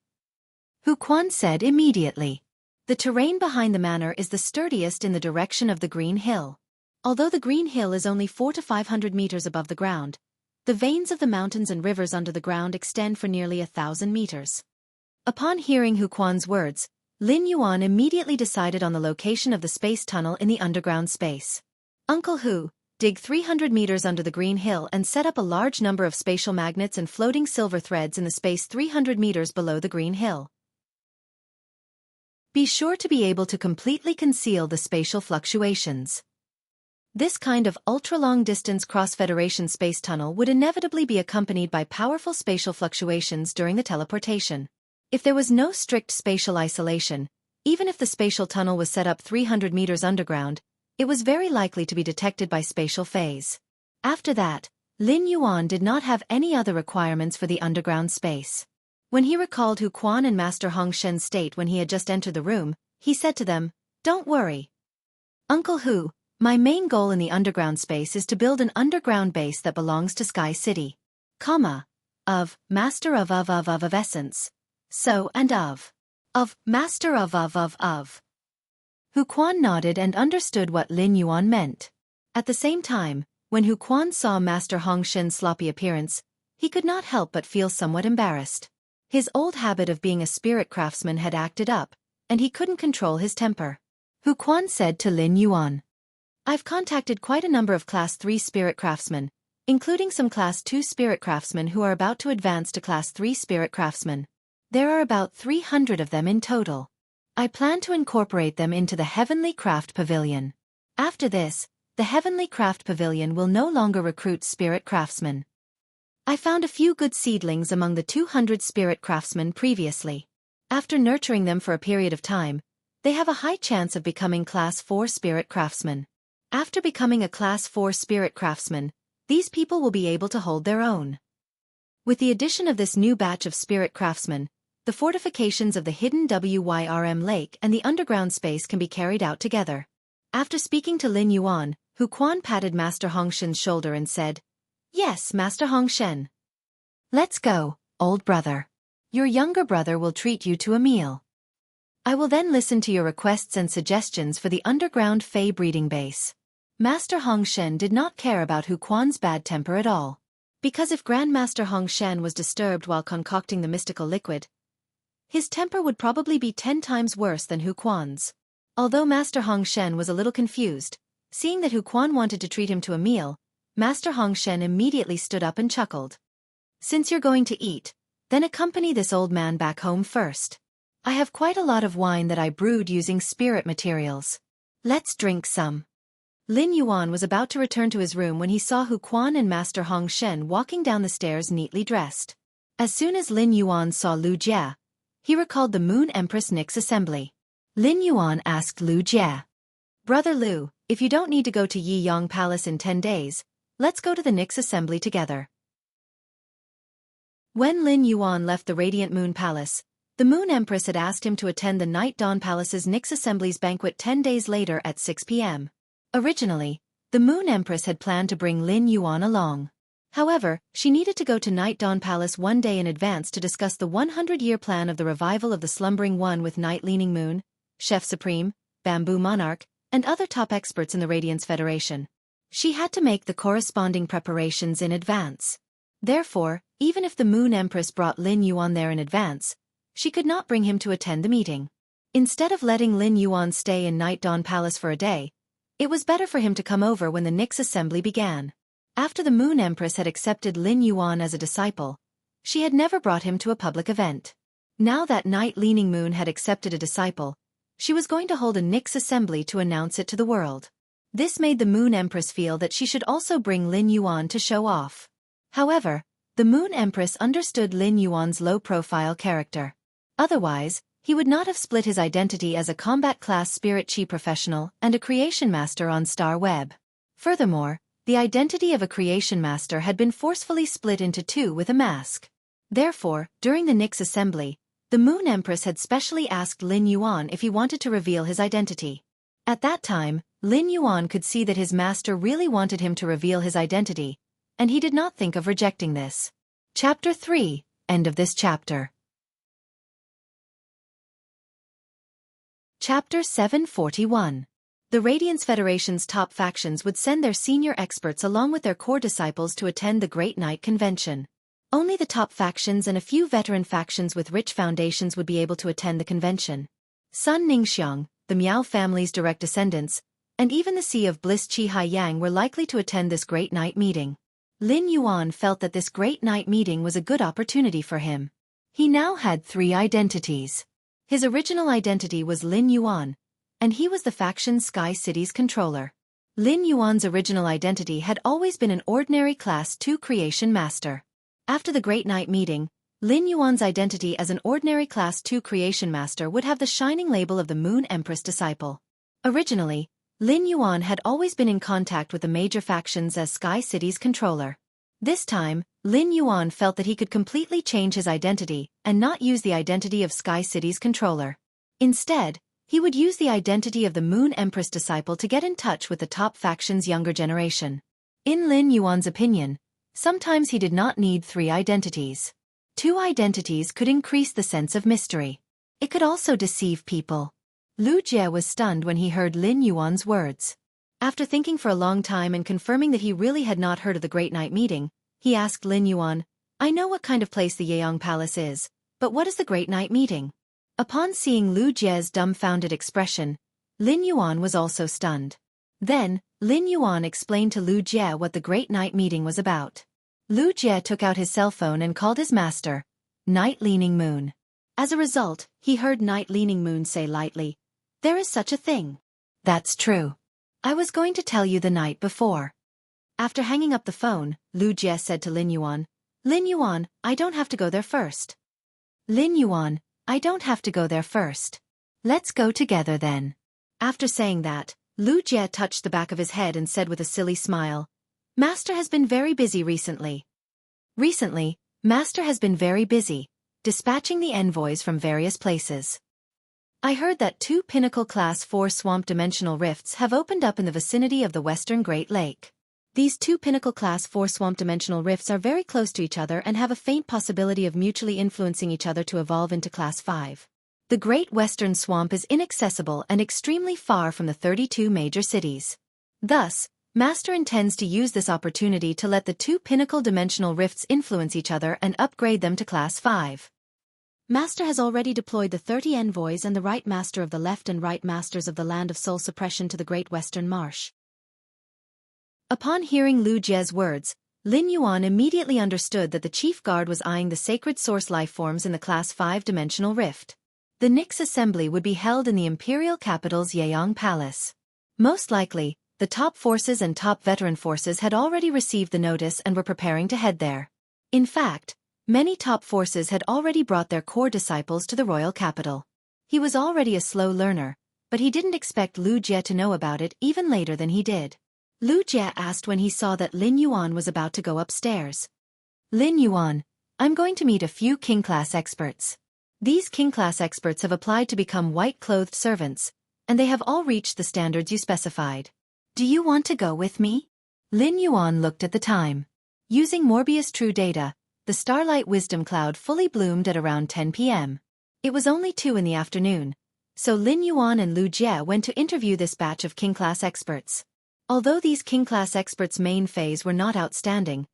Hu Quan said immediately, "The terrain behind the manor is the sturdiest in the direction of the Green Hill. Although the Green Hill is only 400 to 500 meters above the ground, the veins of the mountains and rivers under the ground extend for nearly 1,000 meters. Upon hearing Hu Quan's words, Lin Yuan immediately decided on the location of the space tunnel in the underground space. "Uncle Hu, dig 300 meters under the Green Hill and set up a large number of spatial magnets and floating silver threads in the space 300 meters below the Green Hill. Be sure to be able to completely conceal the spatial fluctuations." This kind of ultra-long-distance cross-federation space tunnel would inevitably be accompanied by powerful spatial fluctuations during the teleportation. If there was no strict spatial isolation, even if the spatial tunnel was set up 300 meters underground, it was very likely to be detected by spatial phase. After that, Lin Yuan did not have any other requirements for the underground space. When he recalled Hu Quan and Master Hongshen's state when he had just entered the room, he said to them, "Don't worry. Uncle Hu, my main goal in the underground space is to build an underground base that belongs to Sky City, of Master of Essence. So and of Master of. Hu Quan nodded and understood what Lin Yuan meant. At the same time, when Hu Quan saw Master Hongshen's sloppy appearance, he could not help but feel somewhat embarrassed. His old habit of being a spirit craftsman had acted up, and he couldn't control his temper. Hu Quan said to Lin Yuan, "I've contacted quite a number of Class 3 spirit craftsmen, including some Class 2 spirit craftsmen who are about to advance to Class 3 spirit craftsmen. There are about 300 of them in total. I plan to incorporate them into the Heavenly Craft Pavilion. After this, the Heavenly Craft Pavilion will no longer recruit spirit craftsmen. I found a few good seedlings among the 200 spirit craftsmen previously. After nurturing them for a period of time, they have a high chance of becoming Class 4 spirit craftsmen. After becoming a Class 4 spirit craftsman, these people will be able to hold their own. With the addition of this new batch of spirit craftsmen, the fortifications of the hidden Wyrm Lake and the underground space can be carried out together." After speaking to Lin Yuan, Hu Quan patted Master Hongshen's shoulder and said, "Yes, Master Hongshen. Let's go, old brother. Your younger brother will treat you to a meal. I will then listen to your requests and suggestions for the underground Fey breeding base." Master Hongshen did not care about Hu Quan's bad temper at all. Because if Grandmaster Hongshen was disturbed while concocting the mystical liquid, his temper would probably be 10 times worse than Hu Quan's. Although Master Hongshen was a little confused, seeing that Hu Quan wanted to treat him to a meal, Master Hongshen immediately stood up and chuckled. "Since you're going to eat, then accompany this old man back home first. I have quite a lot of wine that I brewed using spirit materials. Let's drink some." Lin Yuan was about to return to his room when he saw Hu Quan and Master Hongshen walking down the stairs neatly dressed. As soon as Lin Yuan saw Lu Jia, he recalled the Moon Empress Nyx assembly. Lin Yuan asked Lu Jia, "Brother Lu, if you don't need to go to Yi Yang Palace in 10 days, let's go to the Nyx assembly together." When Lin Yuan left the Radiant Moon Palace, the Moon Empress had asked him to attend the Night Dawn Palace's Nyx Assembly's banquet 10 days later at 6 p.m. Originally, the Moon Empress had planned to bring Lin Yuan along. However, she needed to go to Night Dawn Palace one day in advance to discuss the 100-year plan of the revival of the Slumbering One with Night Leaning Moon, Chef Supreme, Bamboo Monarch, and other top experts in the Radiance Federation. She had to make the corresponding preparations in advance. Therefore, even if the Moon Empress brought Lin Yuan there in advance, she could not bring him to attend the meeting. Instead of letting Lin Yuan stay in Night Dawn Palace for a day, it was better for him to come over when the Nyx assembly began. After the Moon Empress had accepted Lin Yuan as a disciple, she had never brought him to a public event. Now that Night-Leaning Moon had accepted a disciple, she was going to hold a Nyx assembly to announce it to the world. This made the Moon Empress feel that she should also bring Lin Yuan to show off. However, the Moon Empress understood Lin Yuan's low-profile character. Otherwise, he would not have split his identity as a combat-class spirit chi professional and a creation master on Star Web. Furthermore, the identity of a creation master had been forcefully split into two with a mask. Therefore, during the Nyx assembly, the Moon Empress had specially asked Lin Yuan if he wanted to reveal his identity. At that time, Lin Yuan could see that his master really wanted him to reveal his identity, and he did not think of rejecting this. Chapter 3, End of this chapter. Chapter 741. The Radiance Federation's top factions would send their senior experts along with their core disciples to attend the Great Night Convention. Only the top factions and a few veteran factions with rich foundations would be able to attend the convention. Sun Ningxiang, the Miao family's direct descendants, and even the Sea of Bliss Qi Hai Yang were likely to attend this Great Night meeting. Lin Yuan felt that this Great Night meeting was a good opportunity for him. He now had 3 identities. His original identity was Lin Yuan, and he was the faction Sky City's controller. Lin Yuan's original identity had always been an ordinary Class 2 creation master. After the Great Night meeting, Lin Yuan's identity as an ordinary Class 2 creation master would have the shining label of the Moon Empress disciple. Originally, Lin Yuan had always been in contact with the major factions as Sky City's controller. This time, Lin Yuan felt that he could completely change his identity and not use the identity of Sky City's controller. Instead, he would use the identity of the Moon Empress disciple to get in touch with the top faction's younger generation. In Lin Yuan's opinion, sometimes he did not need 3 identities. 2 identities could increase the sense of mystery. It could also deceive people. Lu Jie was stunned when he heard Lin Yuan's words. After thinking for a long time and confirming that he really had not heard of the Great Night meeting, he asked Lin Yuan, "I know what kind of place the Yeong Palace is, but what is the Great Night meeting?" Upon seeing Lu Jie's dumbfounded expression, Lin Yuan was also stunned. Then, Lin Yuan explained to Lu Jie what the Great Night meeting was about. Lu Jie took out his cell phone and called his master, Night-Leaning Moon. As a result, he heard Night-Leaning Moon say lightly, "There is such a thing." "That's true. I was going to tell you the night before." After hanging up the phone, Lu Jie said to Lin Yuan, "Lin Yuan, I don't have to go there first." "Lin Yuan, I don't have to go there first. Let's go together then." After saying that, Lu Jie touched the back of his head and said with a silly smile, "Master has been very busy recently." Recently, Master has been very busy, dispatching the envoys from various places. I heard that 2 Pinnacle Class 4 Swamp Dimensional Rifts have opened up in the vicinity of the Western Great Lake. These 2 Pinnacle Class 4 Swamp Dimensional Rifts are very close to each other and have a faint possibility of mutually influencing each other to evolve into Class 5. The Great Western Swamp is inaccessible and extremely far from the 32 major cities. Thus, Master intends to use this opportunity to let the 2 Pinnacle Dimensional Rifts influence each other and upgrade them to Class 5. Master has already deployed the 30 envoys and the Right Master of the Left and Right Masters of the Land of Soul Suppression to the Great Western Marsh. Upon hearing Lu Jie's words, Lin Yuan immediately understood that the Chief Guard was eyeing the sacred source lifeforms in the Class 5 dimensional rift. The Nyx assembly would be held in the imperial capital's Yeong Palace. Most likely, the top forces and top veteran forces had already received the notice and were preparing to head there. In fact, many top forces had already brought their core disciples to the royal capital. He was already a slow learner, but he didn't expect Lu Jie to know about it even later than he did. Lu Jie asked when he saw that Lin Yuan was about to go upstairs. "Lin Yuan, I'm going to meet a few King-class experts. These King-class experts have applied to become white-clothed servants, and they have all reached the standards you specified. Do you want to go with me?" Lin Yuan looked at the time. Using Morbius True Data, the Starlight Wisdom Cloud fully bloomed at around 10 p.m. It was only 2 in the afternoon, So Lin Yuan and Lu Jie went to interview this batch of king-class experts. Although these king-class experts' main phase were not outstanding,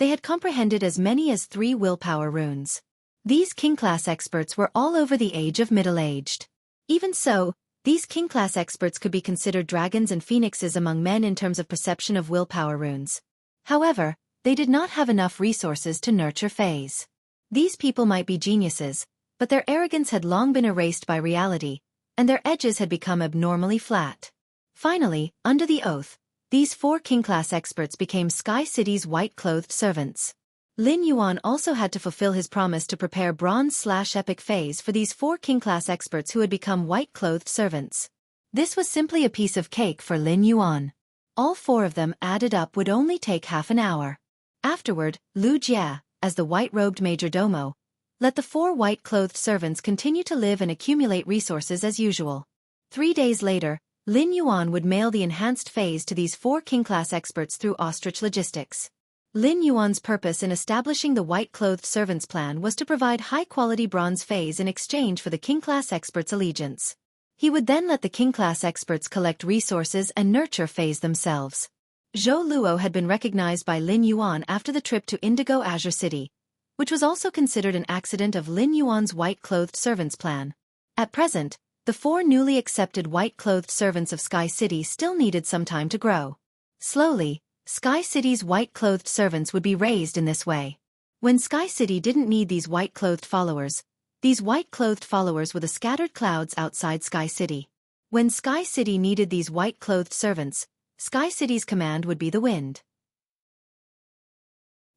they had comprehended as many as 3 willpower runes. These king-class experts were all over the age of middle-aged. Even so, these king-class experts could be considered dragons and phoenixes among men in terms of perception of willpower runes. However, they did not have enough resources to nurture phase. These people might be geniuses, but their arrogance had long been erased by reality, and their edges had become abnormally flat. Finally, under the oath, these 4 king-class experts became Sky City's white-clothed servants. Lin Yuan also had to fulfill his promise to prepare bronze/epic phase for these 4 king-class experts who had become white-clothed servants. This was simply a piece of cake for Lin Yuan. All 4 of them added up would only take half an hour. Afterward, Lu Jie, as the white-robed majordomo, let the 4 white-clothed servants continue to live and accumulate resources as usual. 3 days later, Lin Yuan would mail the enhanced phase to these 4 king-class experts through ostrich logistics. Lin Yuan's purpose in establishing the white-clothed servants plan was to provide high-quality bronze phase in exchange for the king-class experts' allegiance. He would then let the king-class experts collect resources and nurture phase themselves. Zhou Luo had been recognized by Lin Yuan after the trip to Indigo Azure City, which was also considered an accident of Lin Yuan's white-clothed servants plan. At present, the 4 newly accepted white-clothed servants of Sky City still needed some time to grow. Slowly, Sky City's white-clothed servants would be raised in this way. When Sky City didn't need these white-clothed followers, these white-clothed followers were the scattered clouds outside Sky City. When Sky City needed these white-clothed servants, Sky City's command would be the wind.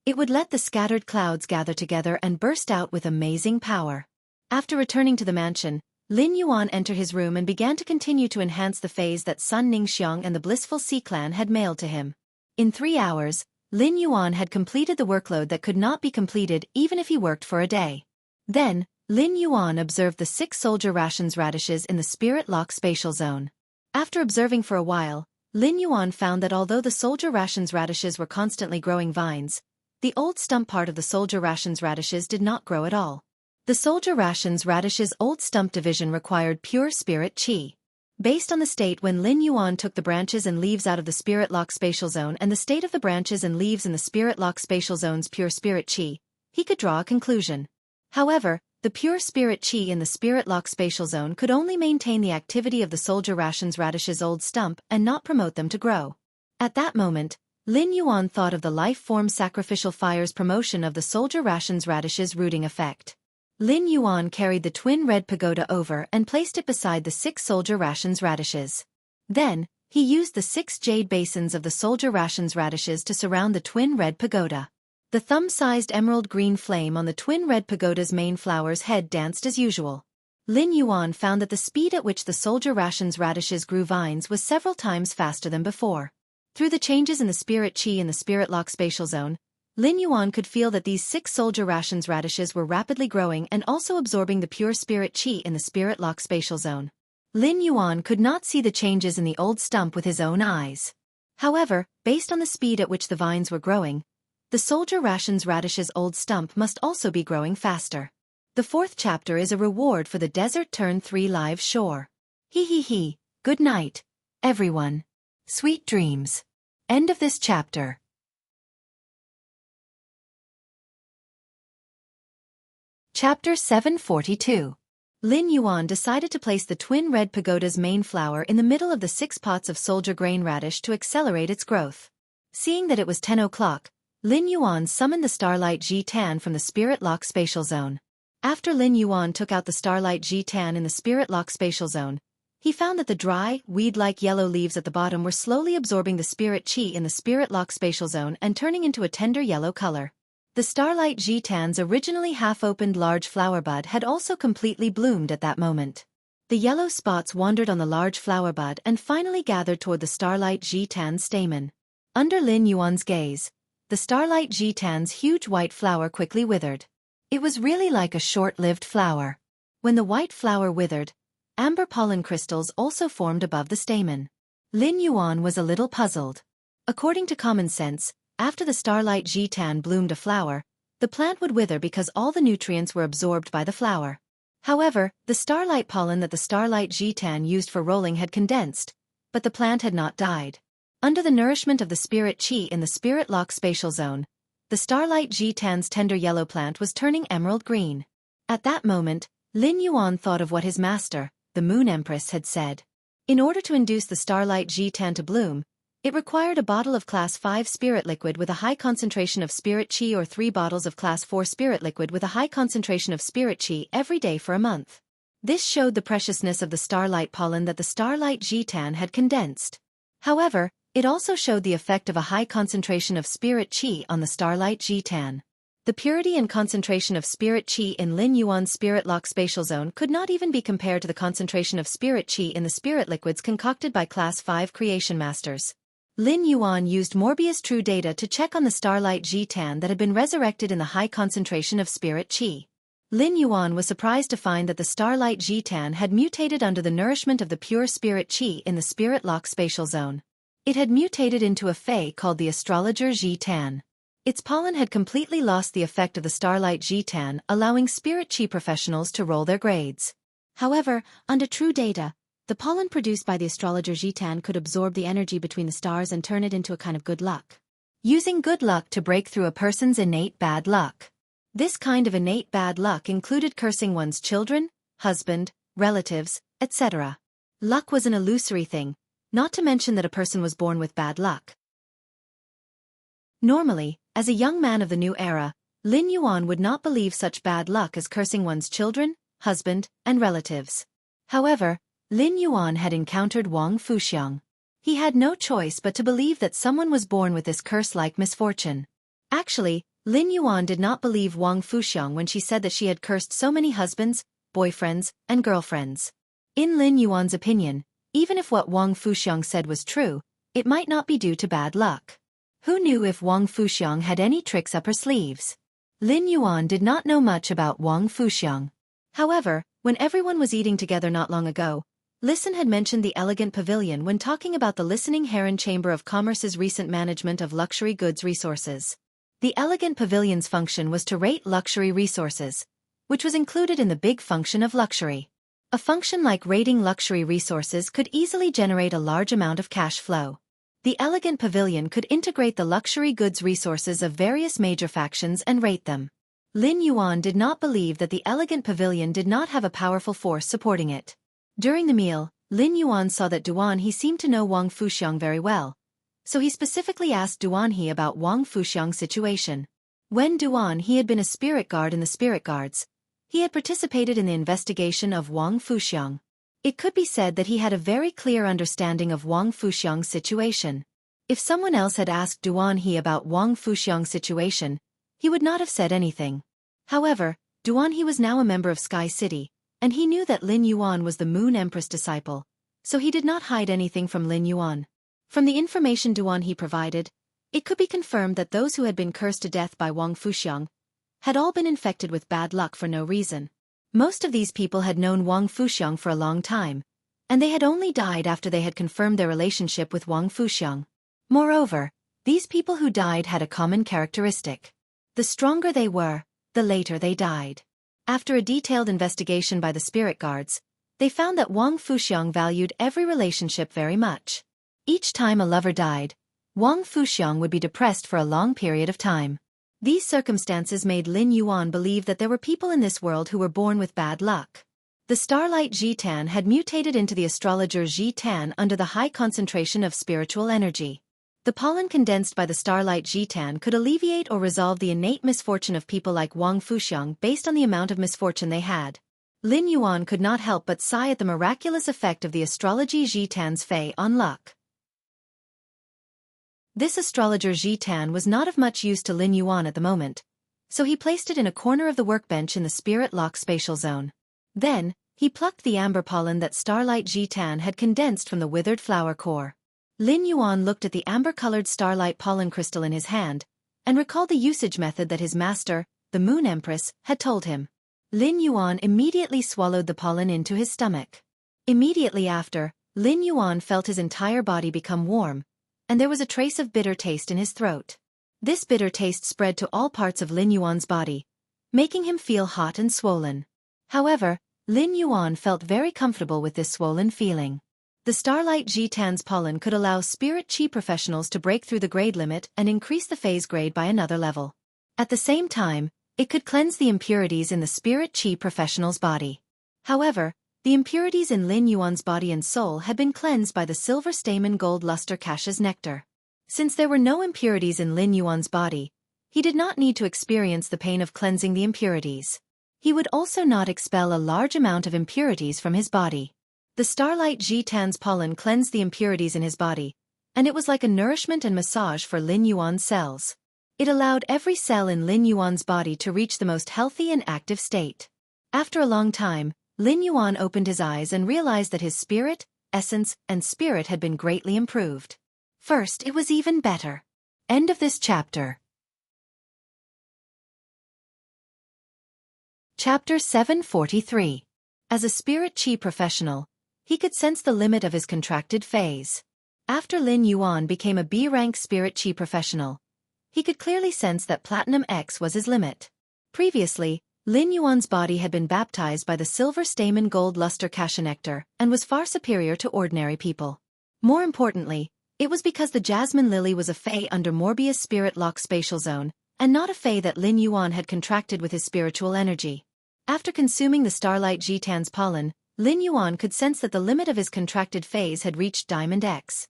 It would let the scattered clouds gather together and burst out with amazing power. After returning to the mansion, Lin Yuan entered his room and began to continue to enhance the phase that Sun Ningxiang and the Blissful Sea Clan had mailed to him. In 3 hours, Lin Yuan had completed the workload that could not be completed even if he worked for a day. Then, Lin Yuan observed the 6 soldier rations radishes in the Spirit Lock spatial zone. After observing for a while, Lin Yuan found that although the soldier rations radishes were constantly growing vines, the old stump part of the soldier rations radishes did not grow at all. The soldier rations radishes old stump division required pure spirit qi. Based on the state when Lin Yuan took the branches and leaves out of the Spirit Lock spatial zone and the state of the branches and leaves in the Spirit Lock spatial zone's pure spirit qi, he could draw a conclusion. However, the pure spirit qi in the Spirit Lock spatial zone could only maintain the activity of the soldier rations radishes old stump and not promote them to grow. At that moment, Lin Yuan thought of the life form sacrificial fire's promotion of the soldier rations radishes rooting effect. Lin Yuan carried the twin red pagoda over and placed it beside the 6 soldier rations radishes. Then, he used the 6 jade basins of the soldier rations radishes to surround the twin red pagoda. The thumb-sized emerald green flame on the twin red pagoda's main flower's head danced as usual. Lin Yuan found that the speed at which the soldier rations radishes grew vines was several times faster than before. Through the changes in the spirit qi in the Spirit Lock spatial zone, Lin Yuan could feel that these 6 soldier rations radishes were rapidly growing and also absorbing the pure spirit qi in the Spirit Lock spatial zone. Lin Yuan could not see the changes in the old stump with his own eyes. However, based on the speed at which the vines were growing, the soldier rations radishes old stump must also be growing faster. The 4th chapter is a reward for the Desert Turn 3 live shore. He. Good night, everyone. Sweet dreams. End of this chapter. Chapter 742. Lin Yuan decided to place the twin red pagoda's main flower in the middle of the 6 pots of soldier grain radish to accelerate its growth. Seeing that it was 10 o'clock, Lin Yuan summoned the Starlight Ji-Tan from the Spirit Lock spatial zone. After Lin Yuan took out the Starlight Ji-Tan in the Spirit Lock spatial zone, he found that the dry, weed-like yellow leaves at the bottom were slowly absorbing the spirit qi in the Spirit Lock spatial zone and turning into a tender yellow color. The Starlight Ji-Tan's originally half-opened large flower bud had also completely bloomed at that moment. The yellow spots wandered on the large flower bud and finally gathered toward the Starlight Ji-Tan's stamen. Under Lin Yuan's gaze, the Starlight Ji-Tan's huge white flower quickly withered. It was really like a short-lived flower. When the white flower withered, amber pollen crystals also formed above the stamen. Lin Yuan was a little puzzled. According to common sense, after the Starlight Ji-Tan bloomed a flower, the plant would wither because all the nutrients were absorbed by the flower. However, the starlight pollen that the starlight Jitan used for rolling had condensed, but the plant had not died. Under the nourishment of the spirit Qi in the spirit lock spatial zone, the starlight Jitan's tender yellow plant was turning emerald green. At that moment, Lin Yuan thought of what his master, the Moon Empress, had said. In order to induce the starlight Jitan to bloom, it required a bottle of Class 5 spirit liquid with a high concentration of spirit Qi or 3 bottles of Class 4 spirit liquid with a high concentration of spirit Qi every day for a month. This showed the preciousness of the starlight pollen that the starlight Jitan had condensed. However, it also showed the effect of a high concentration of spirit Qi on the starlight Jitan. The purity and concentration of spirit Qi in Lin Yuan's spirit lock spatial zone could not even be compared to the concentration of spirit Qi in the spirit liquids concocted by Class 5 creation masters. Lin Yuan used Morbius True Data to check on the starlight Jitan that had been resurrected in the high concentration of spirit Qi. Lin Yuan was surprised to find that the starlight Jitan had mutated under the nourishment of the pure spirit Qi in the spirit lock spatial zone. It had mutated into a fae called the astrologer Jitan. Its pollen had completely lost the effect of the starlight Jitan, allowing spirit Qi professionals to roll their grades. However, under True Data, the pollen produced by the astrologer Jitan could absorb the energy between the stars and turn it into a kind of good luck. Using good luck to break through a person's innate bad luck. This kind of innate bad luck included cursing one's children, husband, relatives, etc. Luck was an illusory thing, not to mention that a person was born with bad luck. Normally, as a young man of the new era, Lin Yuan would not believe such bad luck as cursing one's children, husband, and relatives. However, Lin Yuan had encountered Wang Fuxiang. He had no choice but to believe that someone was born with this curse-like misfortune. Actually, Lin Yuan did not believe Wang Fuxiang when she said that she had cursed so many husbands, boyfriends, and girlfriends. In Lin Yuan's opinion, even if what Wang Fuxiang said was true, it might not be due to bad luck. Who knew if Wang Fuxiang had any tricks up her sleeves? Lin Yuan did not know much about Wang Fuxiang. However, when everyone was eating together not long ago, Listen had mentioned the elegant pavilion when talking about the Listening Heron Chamber of Commerce's recent management of luxury goods resources. The elegant pavilion's function was to rate luxury resources, which was included in the big function of luxury. A function like rating luxury resources could easily generate a large amount of cash flow. The elegant pavilion could integrate the luxury goods resources of various major factions and rate them. Lin Yuan did not believe that the elegant pavilion did not have a powerful force supporting it. During the meal, Lin Yuan saw that Duan He seemed to know Wang Fuxiang very well, so he specifically asked Duan He about Wang Fuxiang's situation. When Duan He had been a spirit guard in the spirit guards, he had participated in the investigation of Wang Fuxiang. It could be said that he had a very clear understanding of Wang Fuxiang's situation. If someone else had asked Duan He about Wang Fuxiang's situation, he would not have said anything. However, Duan He was now a member of Sky City, and he knew that Lin Yuan was the Moon Empress disciple, so he did not hide anything from Lin Yuan. From the information Duan He provided, it could be confirmed that those who had been cursed to death by Wang Fuxiang had all been infected with bad luck for no reason. Most of these people had known Wang Fuxiang for a long time, and they had only died after they had confirmed their relationship with Wang Fuxiang. Moreover, these people who died had a common characteristic. The stronger they were, the later they died. After a detailed investigation by the spirit guards, they found that Wang Fuxiang valued every relationship very much. Each time a lover died, Wang Fuxiang would be depressed for a long period of time. These circumstances made Lin Yuan believe that there were people in this world who were born with bad luck. The starlight Jitan had mutated into the astrologer Jitan under the high concentration of spiritual energy. The pollen condensed by the starlight Jitan could alleviate or resolve the innate misfortune of people like Wang Fuxiang based on the amount of misfortune they had. Lin Yuan could not help but sigh at the miraculous effect of the astrology Jitan's fae on luck. This astrologer Jitan was not of much use to Lin Yuan at the moment, so he placed it in a corner of the workbench in the spirit lock spatial zone. Then, he plucked the amber pollen that starlight Jitan had condensed from the withered flower core. Lin Yuan looked at the amber-colored starlight pollen crystal in his hand, and recalled the usage method that his master, the Moon Empress, had told him. Lin Yuan immediately swallowed the pollen into his stomach. Immediately after, Lin Yuan felt his entire body become warm, and there was a trace of bitter taste in his throat. This bitter taste spread to all parts of Lin Yuan's body, making him feel hot and swollen. However, Lin Yuan felt very comfortable with this swollen feeling. The Starlight Jitan's pollen could allow spirit chi professionals to break through the grade limit and increase the phase grade by another level. At the same time, it could cleanse the impurities in the spirit chi professional's body. However, the impurities in Lin Yuan's body and soul had been cleansed by the silver stamen gold luster cache's nectar. Since there were no impurities in Lin Yuan's body, he did not need to experience the pain of cleansing the impurities. He would also not expel a large amount of impurities from his body. The Starlight Jitan's pollen cleansed the impurities in his body, and it was like a nourishment and massage for Lin Yuan's cells. It allowed every cell in Lin Yuan's body to reach the most healthy and active state. After a long time, Lin Yuan opened his eyes and realized that his spirit, essence, and spirit had been greatly improved. First, it was even better. End of this chapter. Chapter 743. As a spirit chi professional, he could sense the limit of his contracted phase. After Lin Yuan became a B-rank spirit chi professional, he could clearly sense that Platinum X was his limit. Previously, Lin Yuan's body had been baptized by the silver stamen gold luster cache nectar and was far superior to ordinary people. More importantly, it was because the Jasmine Lily was a fae under Morbius Spirit Lock Spatial Zone, and not a fae that Lin Yuan had contracted with his spiritual energy. After consuming the Starlight Jitan's pollen, Lin Yuan could sense that the limit of his contracted phase had reached Diamond X.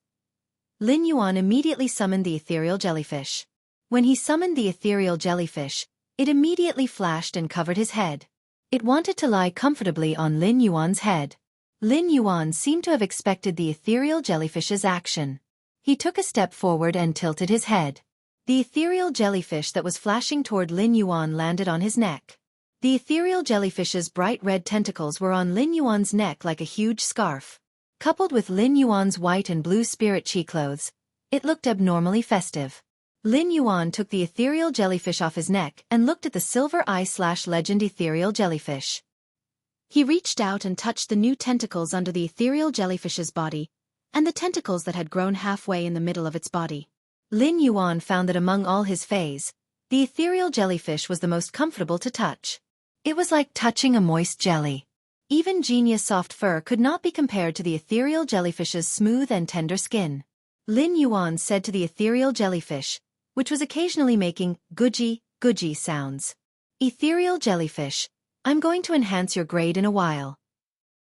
Lin Yuan immediately summoned the ethereal jellyfish. When he summoned the ethereal jellyfish, it immediately flashed and covered his head. It wanted to lie comfortably on Lin Yuan's head. Lin Yuan seemed to have expected the ethereal jellyfish's action. He took a step forward and tilted his head. The ethereal jellyfish that was flashing toward Lin Yuan landed on his neck. The ethereal jellyfish's bright red tentacles were on Lin Yuan's neck like a huge scarf. Coupled with Lin Yuan's white and blue spirit chi clothes, it looked abnormally festive. Lin Yuan took the ethereal jellyfish off his neck and looked at the silver eye/legend ethereal jellyfish. He reached out and touched the new tentacles under the ethereal jellyfish's body, and the tentacles that had grown halfway in the middle of its body. Lin Yuan found that among all his fays, the ethereal jellyfish was the most comfortable to touch. It was like touching a moist jelly. Even Genius soft fur could not be compared to the ethereal jellyfish's smooth and tender skin. Lin Yuan said to the ethereal jellyfish, which was occasionally making guji, guji sounds. Ethereal jellyfish, I'm going to enhance your grade in a while.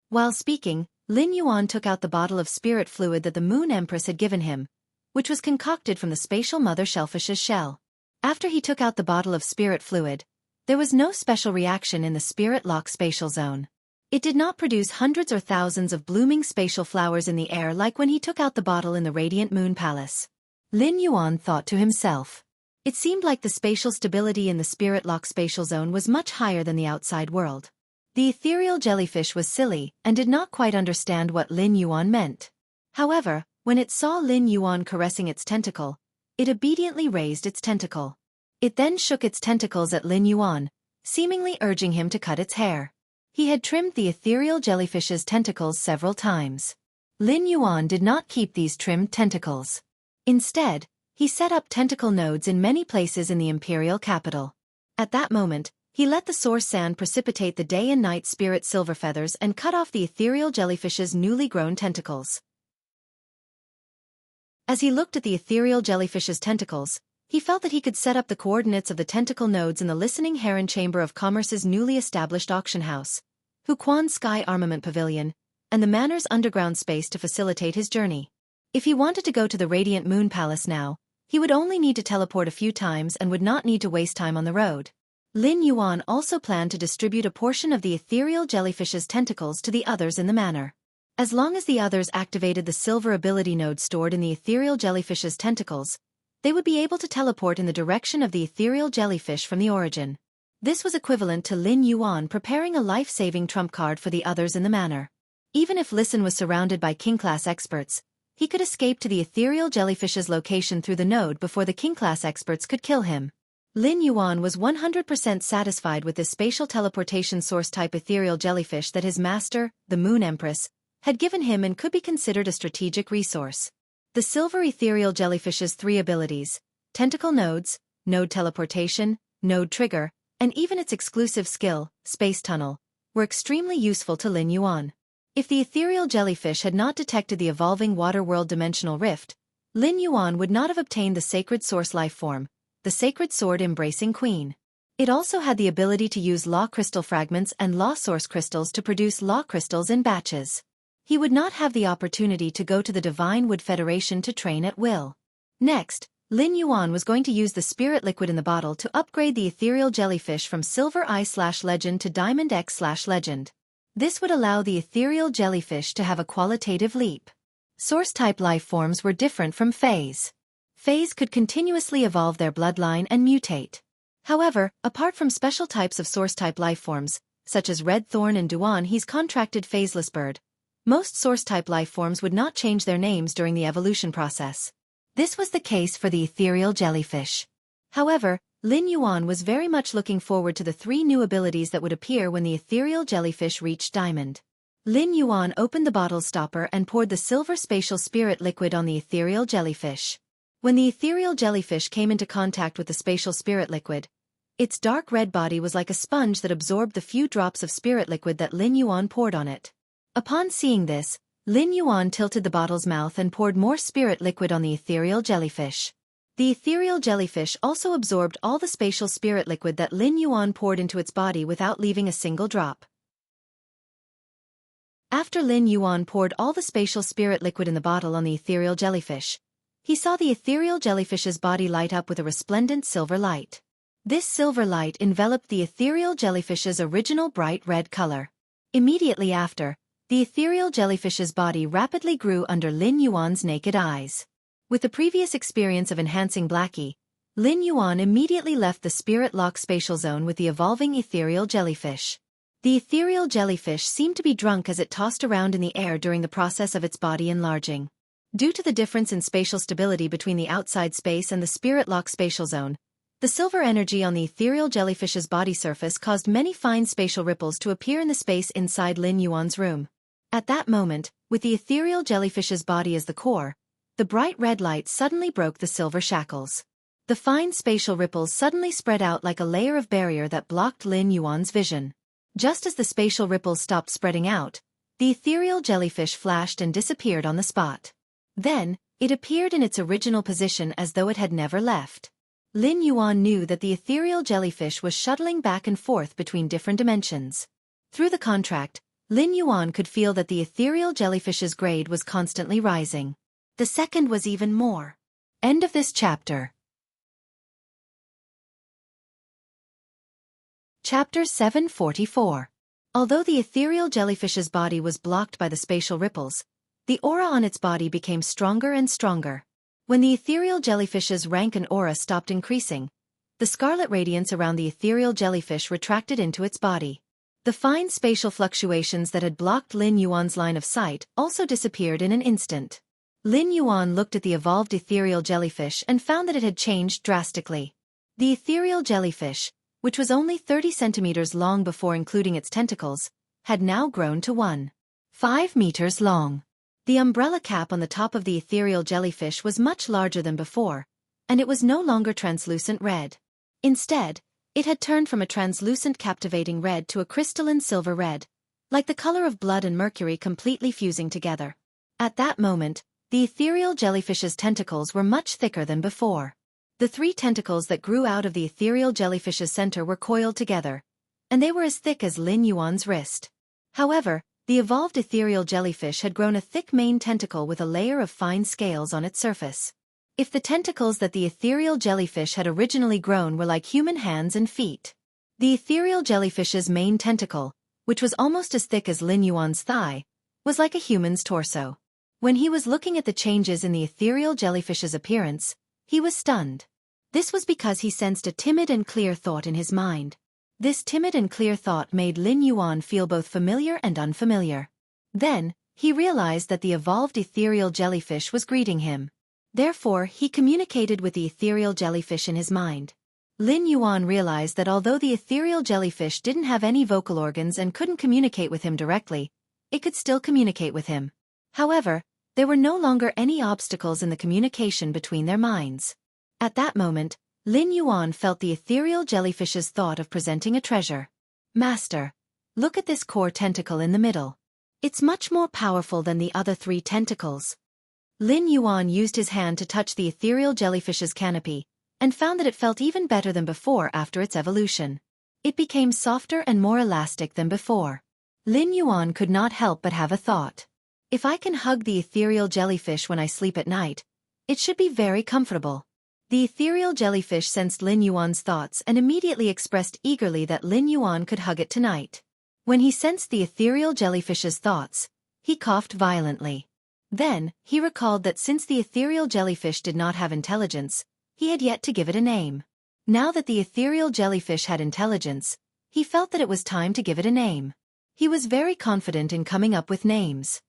While speaking, Lin Yuan took out the bottle of spirit fluid that the Moon Empress had given him, which was concocted from the spatial mother shellfish's shell. After he took out the bottle of spirit fluid, there was no special reaction in the spirit lock spatial zone. It did not produce hundreds or thousands of blooming spatial flowers in the air like when he took out the bottle in the Radiant Moon Palace. Lin Yuan thought to himself. It seemed like the spatial stability in the spirit lock spatial zone was much higher than the outside world. The ethereal jellyfish was silly and did not quite understand what Lin Yuan meant. However, when it saw Lin Yuan caressing its tentacle, it obediently raised its tentacle. It then shook its tentacles at Lin Yuan, seemingly urging him to cut its hair. He had trimmed the ethereal jellyfish's tentacles several times. Lin Yuan did not keep these trimmed tentacles. Instead, he set up tentacle nodes in many places in the imperial capital. At that moment, he let the source sand precipitate the day and night spirit silver feathers and cut off the ethereal jellyfish's newly grown tentacles. As he looked at the ethereal jellyfish's tentacles, he felt that he could set up the coordinates of the tentacle nodes in the listening heron chamber of commerce's newly established auction house, Huquan Sky Armament Pavilion, and the manor's underground space to facilitate his journey. If he wanted to go to the Radiant Moon Palace now, he would only need to teleport a few times and would not need to waste time on the road. Lin Yuan also planned to distribute a portion of the ethereal jellyfish's tentacles to the others in the manor. As long as the others activated the silver ability node stored in the ethereal jellyfish's tentacles, they would be able to teleport in the direction of the ethereal jellyfish from the origin. This was equivalent to Lin Yuan preparing a life-saving trump card for the others in the manor. Even if Listen was surrounded by king-class experts, he could escape to the ethereal jellyfish's location through the node before the king-class experts could kill him. Lin Yuan was 100% satisfied with this spatial teleportation source-type ethereal jellyfish that his master, the Moon Empress, had given him and could be considered a strategic resource. The silver ethereal jellyfish's 3 abilities, tentacle nodes, node teleportation, node trigger, and even its exclusive skill, space tunnel, were extremely useful to Lin Yuan. If the ethereal jellyfish had not detected the evolving water world dimensional rift, Lin Yuan would not have obtained the sacred source life form, the sacred sword embracing queen. It also had the ability to use law crystal fragments and law source crystals to produce law crystals in batches. He would not have the opportunity to go to the Divine Wood Federation to train at will. Next, Lin Yuan was going to use the spirit liquid in the bottle to upgrade the ethereal jellyfish from Silver I/Legend to Diamond X/Legend. This would allow the ethereal jellyfish to have a qualitative leap. Source-type life forms were different from phase. Phase could continuously evolve their bloodline and mutate. However, apart from special types of source-type life forms, such as Red Thorn and Duan He's contracted phaseless bird, most source-type life forms would not change their names during the evolution process. This was the case for the ethereal jellyfish. However, Lin Yuan was very much looking forward to the 3 new abilities that would appear when the ethereal jellyfish reached Diamond. Lin Yuan opened the bottle stopper and poured the silver spatial spirit liquid on the ethereal jellyfish. When the ethereal jellyfish came into contact with the spatial spirit liquid, its dark red body was like a sponge that absorbed the few drops of spirit liquid that Lin Yuan poured on it. Upon seeing this, Lin Yuan tilted the bottle's mouth and poured more spirit liquid on the ethereal jellyfish. The ethereal jellyfish also absorbed all the spatial spirit liquid that Lin Yuan poured into its body without leaving a single drop. After Lin Yuan poured all the spatial spirit liquid in the bottle on the ethereal jellyfish, he saw the ethereal jellyfish's body light up with a resplendent silver light. This silver light enveloped the ethereal jellyfish's original bright red color. Immediately after, the ethereal jellyfish's body rapidly grew under Lin Yuan's naked eyes. With the previous experience of enhancing Blackie, Lin Yuan immediately left the spirit lock spatial zone with the evolving ethereal jellyfish. The ethereal jellyfish seemed to be drunk as it tossed around in the air during the process of its body enlarging. Due to the difference in spatial stability between the outside space and the spirit lock spatial zone, the silver energy on the ethereal jellyfish's body surface caused many fine spatial ripples to appear in the space inside Lin Yuan's room. At that moment, with the ethereal jellyfish's body as the core, the bright red light suddenly broke the silver shackles. The fine spatial ripples suddenly spread out like a layer of barrier that blocked Lin Yuan's vision. Just as the spatial ripples stopped spreading out, the ethereal jellyfish flashed and disappeared on the spot. Then, it appeared in its original position as though it had never left. Lin Yuan knew that the ethereal jellyfish was shuttling back and forth between different dimensions. Through the contract, Lin Yuan could feel that the ethereal jellyfish's grade was constantly rising. The second was even more. End of this chapter. Chapter 744. Although the ethereal jellyfish's body was blocked by the spatial ripples, the aura on its body became stronger and stronger. When the ethereal jellyfish's rank and aura stopped increasing, the scarlet radiance around the ethereal jellyfish retracted into its body. The fine spatial fluctuations that had blocked Lin Yuan's line of sight also disappeared in an instant. Lin Yuan looked at the evolved ethereal jellyfish and found that it had changed drastically. The ethereal jellyfish, which was only 30 centimeters long before including its tentacles, had now grown to 1.5 meters long. The umbrella cap on the top of the ethereal jellyfish was much larger than before, and it was no longer translucent red. Instead, it had turned from a translucent captivating red to a crystalline silver red, like the color of blood and mercury completely fusing together. At that moment, the ethereal jellyfish's tentacles were much thicker than before. The 3 tentacles that grew out of the ethereal jellyfish's center were coiled together, and they were as thick as Lin Yuan's wrist. However, the evolved ethereal jellyfish had grown a thick main tentacle with a layer of fine scales on its surface. If the tentacles that the ethereal jellyfish had originally grown were like human hands and feet, the ethereal jellyfish's main tentacle, which was almost as thick as Lin Yuan's thigh, was like a human's torso. When he was looking at the changes in the ethereal jellyfish's appearance, he was stunned. This was because he sensed a timid and clear thought in his mind. This timid and clear thought made Lin Yuan feel both familiar and unfamiliar. Then, he realized that the evolved ethereal jellyfish was greeting him. Therefore, he communicated with the ethereal jellyfish in his mind. Lin Yuan realized that although the ethereal jellyfish didn't have any vocal organs and couldn't communicate with him directly, it could still communicate with him. However, there were no longer any obstacles in the communication between their minds. At that moment, Lin Yuan felt the ethereal jellyfish's thought of presenting a treasure. "Master, Look at this core tentacle in the middle. It's much more powerful than the other 3 tentacles. Lin Yuan used his hand to touch the ethereal jellyfish's canopy, and found that it felt even better than before after its evolution. It became softer and more elastic than before. Lin Yuan could not help but have a thought. If I can hug the ethereal jellyfish when I sleep at night, it should be very comfortable. The ethereal jellyfish sensed Lin Yuan's thoughts and immediately expressed eagerly that Lin Yuan could hug it tonight. When he sensed the ethereal jellyfish's thoughts, he coughed violently. Then, he recalled that since the ethereal jellyfish did not have intelligence, he had yet to give it a name. Now that the ethereal jellyfish had intelligence, he felt that it was time to give it a name. He was very confident in coming up with names.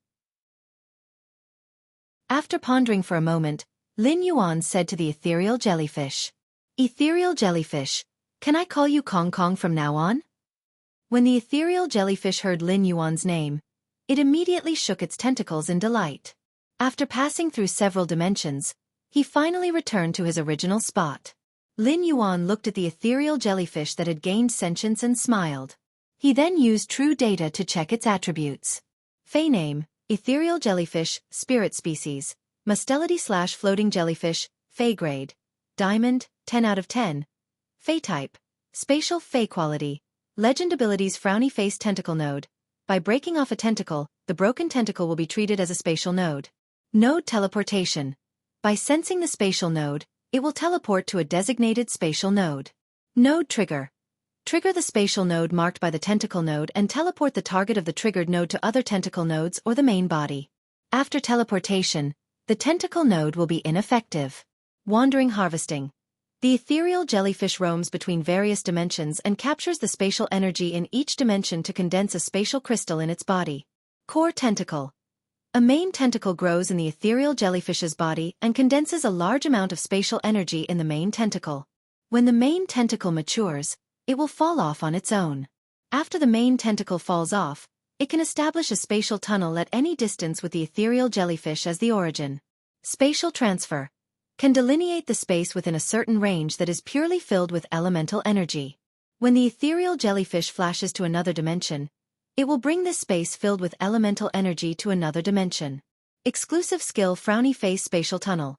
After pondering for a moment, Lin Yuan said to the ethereal jellyfish, "Ethereal jellyfish, can I call you Kong Kong from now on?" When the ethereal jellyfish heard Lin Yuan's name, it immediately shook its tentacles in delight. After passing through several dimensions, he finally returned to his original spot. Lin Yuan looked at the ethereal jellyfish that had gained sentience and smiled. He then used true data to check its attributes. Fey name, ethereal jellyfish, spirit species, mustelity/floating jellyfish, Fey grade, diamond, 10 out of 10. Fey type, spatial Fey quality, legend abilities frowny face tentacle node. By breaking off a tentacle, the broken tentacle will be treated as a spatial node. Node teleportation. By sensing the spatial node, it will teleport to a designated spatial node. Node trigger. Trigger the spatial node marked by the tentacle node and teleport the target of the triggered node to other tentacle nodes or the main body. After teleportation, the tentacle node will be ineffective. Wandering harvesting. The ethereal jellyfish roams between various dimensions and captures the spatial energy in each dimension to condense a spatial crystal in its body. Core tentacle. A main tentacle grows in the ethereal jellyfish's body and condenses a large amount of spatial energy in the main tentacle. When the main tentacle matures, it will fall off on its own. After the main tentacle falls off, it can establish a spatial tunnel at any distance with the ethereal jellyfish as the origin. Spatial transfer. Can delineate the space within a certain range that is purely filled with elemental energy. When the ethereal jellyfish flashes to another dimension, it will bring this space filled with elemental energy to another dimension. Exclusive skill frowny face spatial tunnel.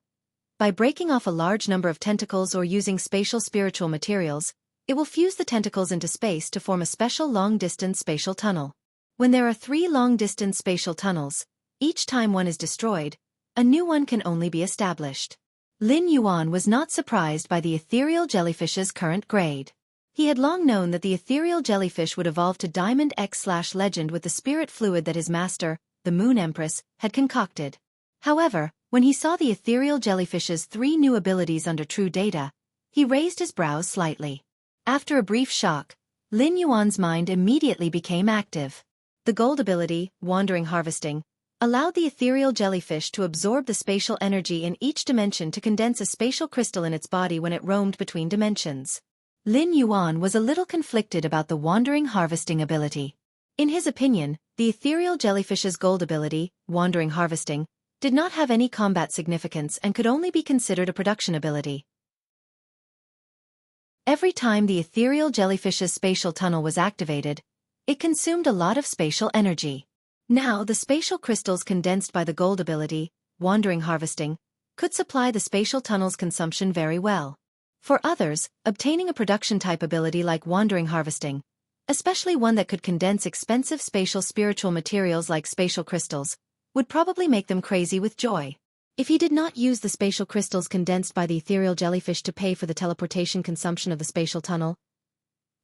By breaking off a large number of tentacles or using spatial spiritual materials, it will fuse the tentacles into space to form a special long-distance spatial tunnel. When there are 3 long-distance spatial tunnels, each time one is destroyed, a new one can only be established. Lin Yuan was not surprised by the ethereal jellyfish's current grade. He had long known that the ethereal jellyfish would evolve to Diamond X/Legend with the spirit fluid that his master, the Moon Empress, had concocted. However, when he saw the ethereal jellyfish's 3 new abilities under true data, he raised his brows slightly. After a brief shock, Lin Yuan's mind immediately became active. The gold ability, Wandering Harvesting, allowed the ethereal jellyfish to absorb the spatial energy in each dimension to condense a spatial crystal in its body when it roamed between dimensions. Lin Yuan was a little conflicted about the Wandering Harvesting ability. In his opinion, the ethereal jellyfish's gold ability, Wandering Harvesting, did not have any combat significance and could only be considered a production ability. Every time the ethereal jellyfish's spatial tunnel was activated, it consumed a lot of spatial energy. Now the spatial crystals condensed by the gold ability, Wandering Harvesting, could supply the spatial tunnel's consumption very well. For others, obtaining a production-type ability like Wandering Harvesting, especially one that could condense expensive spatial spiritual materials like spatial crystals, would probably make them crazy with joy. If he did not use the spatial crystals condensed by the ethereal jellyfish to pay for the teleportation consumption of the spatial tunnel,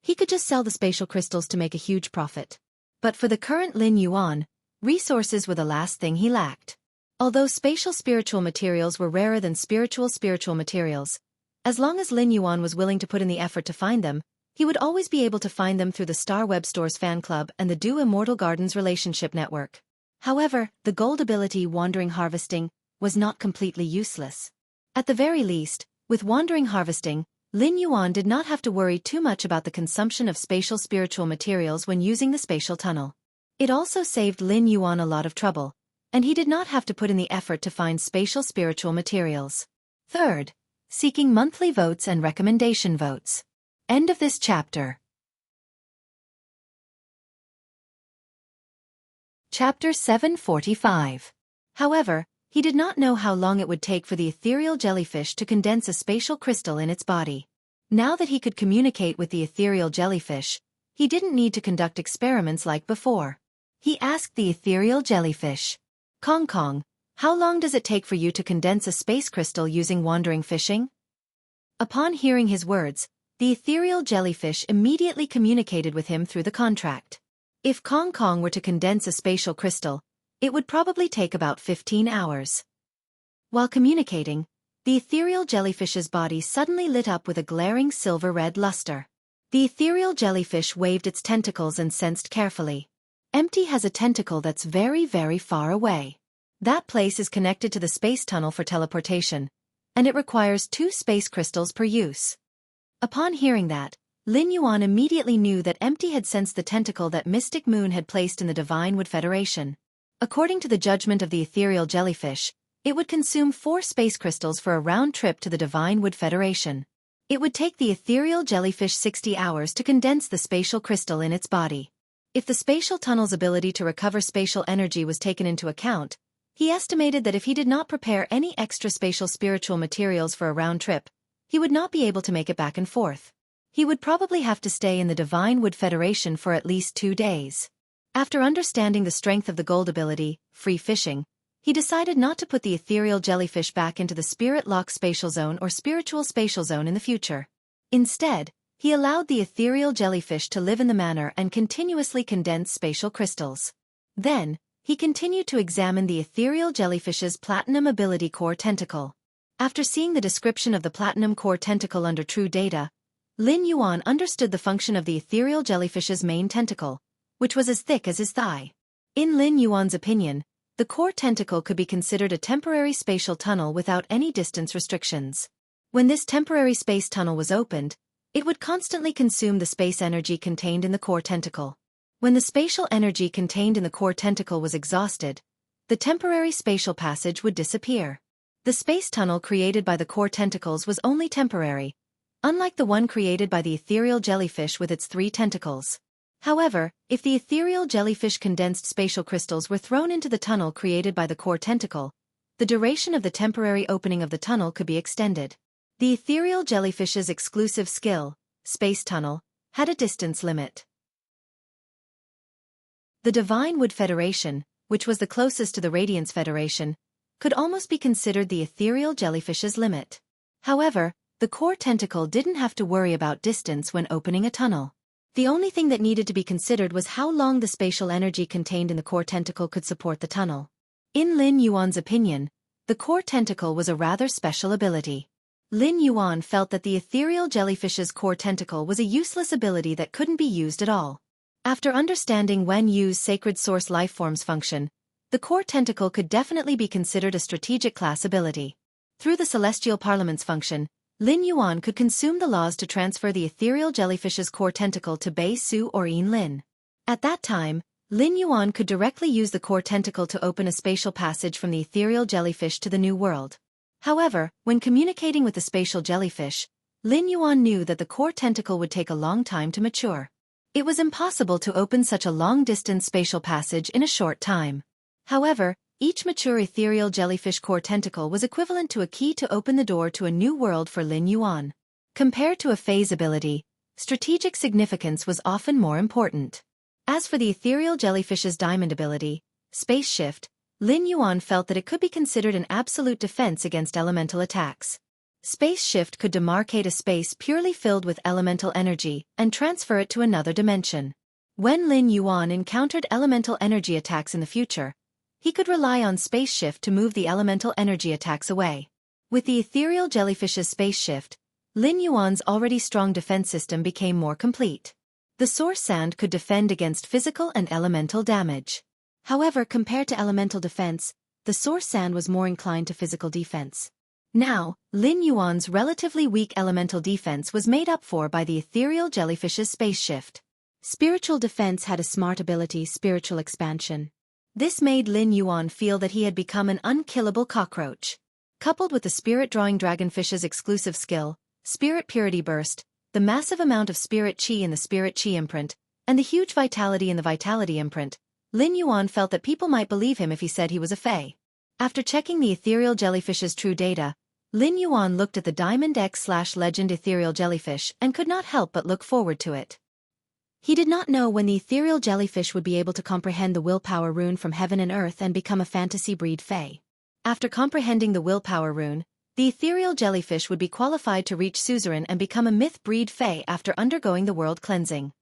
he could just sell the spatial crystals to make a huge profit. But for the current Lin Yuan, resources were the last thing he lacked. Although spatial spiritual materials were rarer than spiritual materials, as long as Lin Yuan was willing to put in the effort to find them, he would always be able to find them through the Star Web Store's fan club and the Do Immortal Gardens relationship network. However, the gold ability Wandering Harvesting was not completely useless. At the very least, with Wandering Harvesting, Lin Yuan did not have to worry too much about the consumption of spatial spiritual materials when using the spatial tunnel. It also saved Lin Yuan a lot of trouble, and he did not have to put in the effort to find spatial spiritual materials. Third, seeking monthly votes and recommendation votes. End of this chapter. Chapter 745. However, he did not know how long it would take for the ethereal jellyfish to condense a spatial crystal in its body. Now that he could communicate with the ethereal jellyfish, he didn't need to conduct experiments like before. He asked the ethereal jellyfish, "Kong Kong, how long does it take for you to condense a space crystal using wandering fishing?" Upon hearing his words, the ethereal jellyfish immediately communicated with him through the contract. If Kong Kong were to condense a spatial crystal, it would probably take about 15 hours. While communicating, the ethereal jellyfish's body suddenly lit up with a glaring silver-red luster. The ethereal jellyfish waved its tentacles and sensed carefully. Empty has a tentacle that's very, very far away. That place is connected to the space tunnel for teleportation, and it requires 2 space crystals per use. Upon hearing that, Lin Yuan immediately knew that Empty had sensed the tentacle that Mystic Moon had placed in the Divine Wood Federation. According to the judgment of the ethereal jellyfish, it would consume 4 space crystals for a round trip to the Divine Wood Federation. It would take the ethereal jellyfish 60 hours to condense the spatial crystal in its body. If the spatial tunnel's ability to recover spatial energy was taken into account, he estimated that if he did not prepare any extra spatial spiritual materials for a round trip, he would not be able to make it back and forth. He would probably have to stay in the Divine Wood Federation for at least 2 days. After understanding the strength of the gold ability, free fishing, he decided not to put the ethereal jellyfish back into the Spirit Lock Spatial Zone or Spiritual Spatial Zone in the future. Instead, he allowed the ethereal jellyfish to live in the manor and continuously condense spatial crystals. Then, he continued to examine the ethereal jellyfish's Platinum Ability Core Tentacle. After seeing the description of the Platinum Core Tentacle under True Data, Lin Yuan understood the function of the ethereal jellyfish's main tentacle, which was as thick as his thigh. In Lin Yuan's opinion, the core tentacle could be considered a temporary spatial tunnel without any distance restrictions. When this temporary space tunnel was opened, it would constantly consume the space energy contained in the core tentacle. When the spatial energy contained in the core tentacle was exhausted, the temporary spatial passage would disappear. The space tunnel created by the core tentacles was only temporary, unlike the one created by the ethereal jellyfish with its 3 tentacles. However, if the ethereal jellyfish condensed spatial crystals were thrown into the tunnel created by the core tentacle, the duration of the temporary opening of the tunnel could be extended. The ethereal jellyfish's exclusive skill, Space Tunnel, had a distance limit. The Divine Wood Federation, which was the closest to the Radiance Federation, could almost be considered the ethereal jellyfish's limit. However, the core tentacle didn't have to worry about distance when opening a tunnel. The only thing that needed to be considered was how long the spatial energy contained in the core tentacle could support the tunnel. In Lin Yuan's opinion, the core tentacle was a rather special ability. Lin Yuan felt that the ethereal jellyfish's core tentacle was a useless ability that couldn't be used at all. After understanding Wen Yu's sacred source lifeform's function, the core tentacle could definitely be considered a strategic class ability. Through the Celestial Parliament's function, Lin Yuan could consume the laws to transfer the ethereal jellyfish's core tentacle to Bei Su or Yin Lin. At that time, Lin Yuan could directly use the core tentacle to open a spatial passage from the ethereal jellyfish to the new world. However, when communicating with the spatial jellyfish, Lin Yuan knew that the core tentacle would take a long time to mature. It was impossible to open such a long-distance spatial passage in a short time. However, each mature ethereal jellyfish core tentacle was equivalent to a key to open the door to a new world for Lin Yuan. Compared to a phase ability, strategic significance was often more important. As for the ethereal jellyfish's diamond ability, Space Shift, Lin Yuan felt that it could be considered an absolute defense against elemental attacks. Space Shift could demarcate a space purely filled with elemental energy and transfer it to another dimension. When Lin Yuan encountered elemental energy attacks in the future, he could rely on Space Shift to move the elemental energy attacks away. With the ethereal jellyfish's Space Shift, Lin Yuan's already strong defense system became more complete. The Source Sand could defend against physical and elemental damage. However, compared to elemental defense, the Source Sand was more inclined to physical defense. Now, Lin Yuan's relatively weak elemental defense was made up for by the ethereal jellyfish's Space Shift. Spiritual defense had a smart ability, Spiritual Expansion. This made Lin Yuan feel that he had become an unkillable cockroach. Coupled with the spirit-drawing dragonfish's exclusive skill, Spirit Purity Burst, the massive amount of Spirit Chi in the Spirit Chi imprint, and the huge vitality in the Vitality imprint, Lin Yuan felt that people might believe him if he said he was a fae. After checking the ethereal jellyfish's true data, Lin Yuan looked at the Diamond X/Legend ethereal jellyfish and could not help but look forward to it. He did not know when the ethereal jellyfish would be able to comprehend the willpower rune from heaven and earth and become a fantasy breed fae. After comprehending the willpower rune, the ethereal jellyfish would be qualified to reach suzerain and become a myth breed fae after undergoing the world cleansing.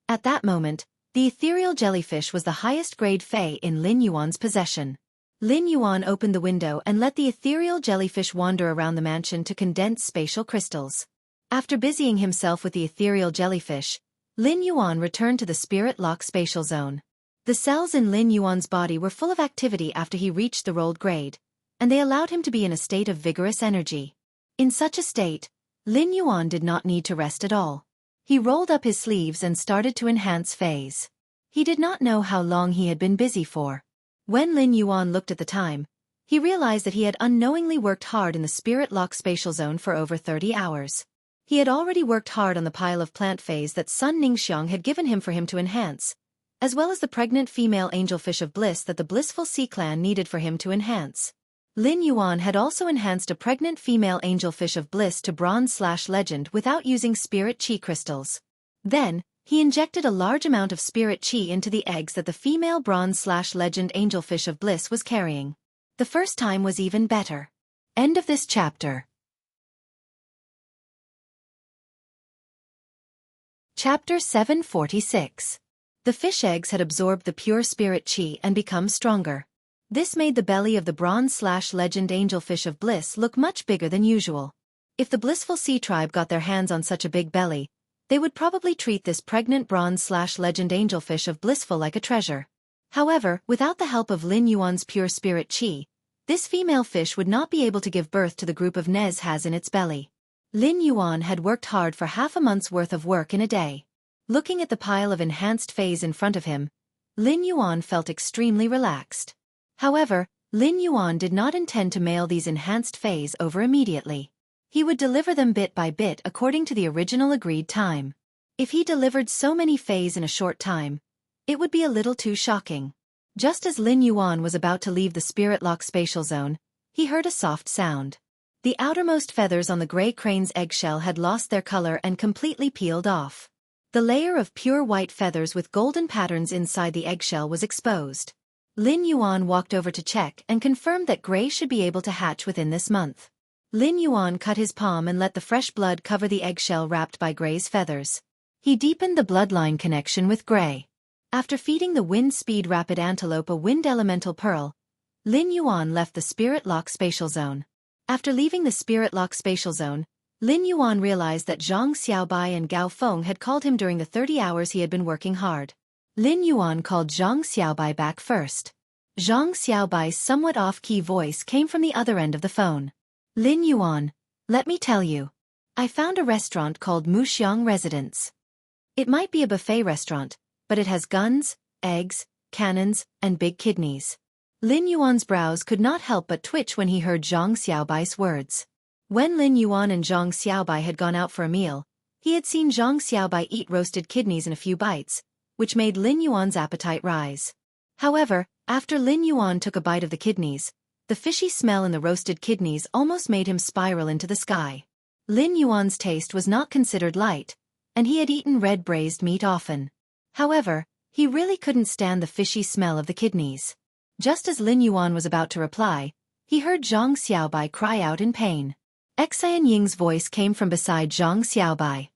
At that moment, the ethereal jellyfish was the highest grade fae in Lin Yuan's possession. Lin Yuan opened the window and let the ethereal jellyfish wander around the mansion to condense spatial crystals. After busying himself with the ethereal jellyfish, Lin Yuan returned to the spirit lock spatial zone. The cells in Lin Yuan's body were full of activity after he reached the rolled grade, and they allowed him to be in a state of vigorous energy. In such a state, Lin Yuan did not need to rest at all. He rolled up his sleeves and started to enhance phase. He did not know how long he had been busy for. When Lin Yuan looked at the time, he realized that he had unknowingly worked hard in the spirit lock spatial zone for over 30 hours. He had already worked hard on the pile of plant phase that Sun Ningxiang had given him for him to enhance, as well as the pregnant female angelfish of bliss that the blissful sea clan needed for him to enhance. Lin Yuan had also enhanced a pregnant female angelfish of bliss to bronze/legend without using spirit chi crystals. Then, he injected a large amount of spirit chi into the eggs that the female bronze/legend angelfish of bliss was carrying. The first time was even better. End of this chapter. Chapter 746. The fish eggs had absorbed the pure spirit chi and become stronger. This made the belly of the bronze/legend angelfish of bliss look much bigger than usual. If the blissful sea tribe got their hands on such a big belly, they would probably treat this pregnant bronze/legend angelfish of blissful like a treasure. However, without the help of Lin Yuan's pure spirit chi, this female fish would not be able to give birth to the group of Nez has in its belly. Lin Yuan had worked hard for half a month's worth of work in a day. Looking at the pile of enhanced phase in front of him, Lin Yuan felt extremely relaxed. However, Lin Yuan did not intend to mail these enhanced phase over immediately. He would deliver them bit by bit according to the original agreed time. If he delivered so many phase in a short time, it would be a little too shocking. Just as Lin Yuan was about to leave the spirit lock spatial zone, he heard a soft sound. The outermost feathers on the gray crane's eggshell had lost their color and completely peeled off. The layer of pure white feathers with golden patterns inside the eggshell was exposed. Lin Yuan walked over to check and confirmed that Gray should be able to hatch within this month. Lin Yuan cut his palm and let the fresh blood cover the eggshell wrapped by Gray's feathers. He deepened the bloodline connection with Gray. After feeding the wind-speed rapid antelope a wind elemental pearl, Lin Yuan left the spirit lock spatial zone. After leaving the spirit lock spatial zone, Lin Yuan realized that Zhang Xiaobai and Gao Feng had called him during the 30 hours he had been working hard. Lin Yuan called Zhang Xiaobai back first. Zhang Xiaobai's somewhat off-key voice came from the other end of the phone. Lin Yuan, let me tell you. I found a restaurant called Muxiang Residence. It might be a buffet restaurant, but it has guns, eggs, cannons, and big kidneys. Lin Yuan's brows could not help but twitch when he heard Zhang Xiaobai's words. When Lin Yuan and Zhang Xiaobai had gone out for a meal, he had seen Zhang Xiaobai eat roasted kidneys in a few bites, which made Lin Yuan's appetite rise. However, after Lin Yuan took a bite of the kidneys, the fishy smell in the roasted kidneys almost made him spiral into the sky. Lin Yuan's taste was not considered light, and he had eaten red braised meat often. However, he really couldn't stand the fishy smell of the kidneys. Just as Lin Yuan was about to reply, he heard Zhang Xiaobai cry out in pain. Xian Ying's voice came from beside Zhang Xiaobai.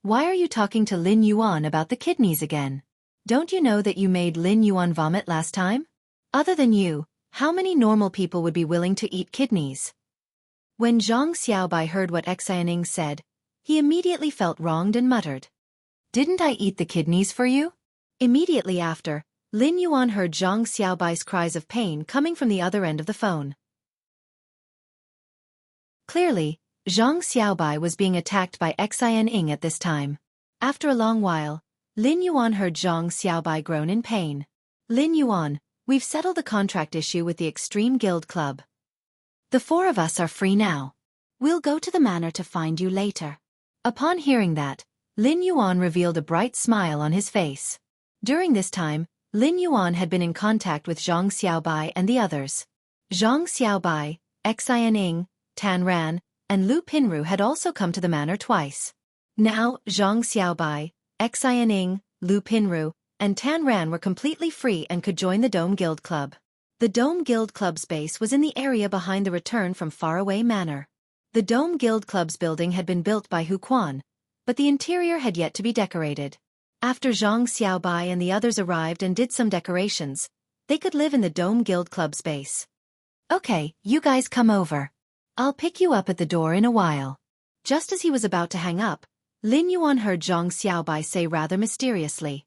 Why are you talking to Lin Yuan about the kidneys again? Don't you know that you made Lin Yuan vomit last time? Other than you, how many normal people would be willing to eat kidneys? When Zhang Xiaobai heard what Xian Ying said, he immediately felt wronged and muttered. Didn't I eat the kidneys for you? Immediately after, Lin Yuan heard Zhang Xiaobai's cries of pain coming from the other end of the phone. Clearly, Zhang Xiaobai was being attacked by Xian Ying at this time. After a long while, Lin Yuan heard Zhang Xiaobai groan in pain. Lin Yuan, we've settled the contract issue with the Extreme Guild Club. The four of us are free now. We'll go to the manor to find you later. Upon hearing that, Lin Yuan revealed a bright smile on his face. During this time, Lin Yuan had been in contact with Zhang Xiaobai and the others. Zhang Xiaobai, Xian Ying, Tan Ran, and Lu Pinru had also come to the manor twice. Now, Zhang Xiaobai, Xian Ying, Lu Pinru, and Tan Ran were completely free and could join the Dome Guild Club. The Dome Guild Club's base was in the area behind the return from faraway manor. The Dome Guild Club's building had been built by Hu Quan, but the interior had yet to be decorated. After Zhang Xiaobai and the others arrived and did some decorations, they could live in the Dome Guild Club's base. Okay, you guys come over. I'll pick you up at the door in a while. Just as he was about to hang up, Lin Yuan heard Zhang Xiaobai say rather mysteriously,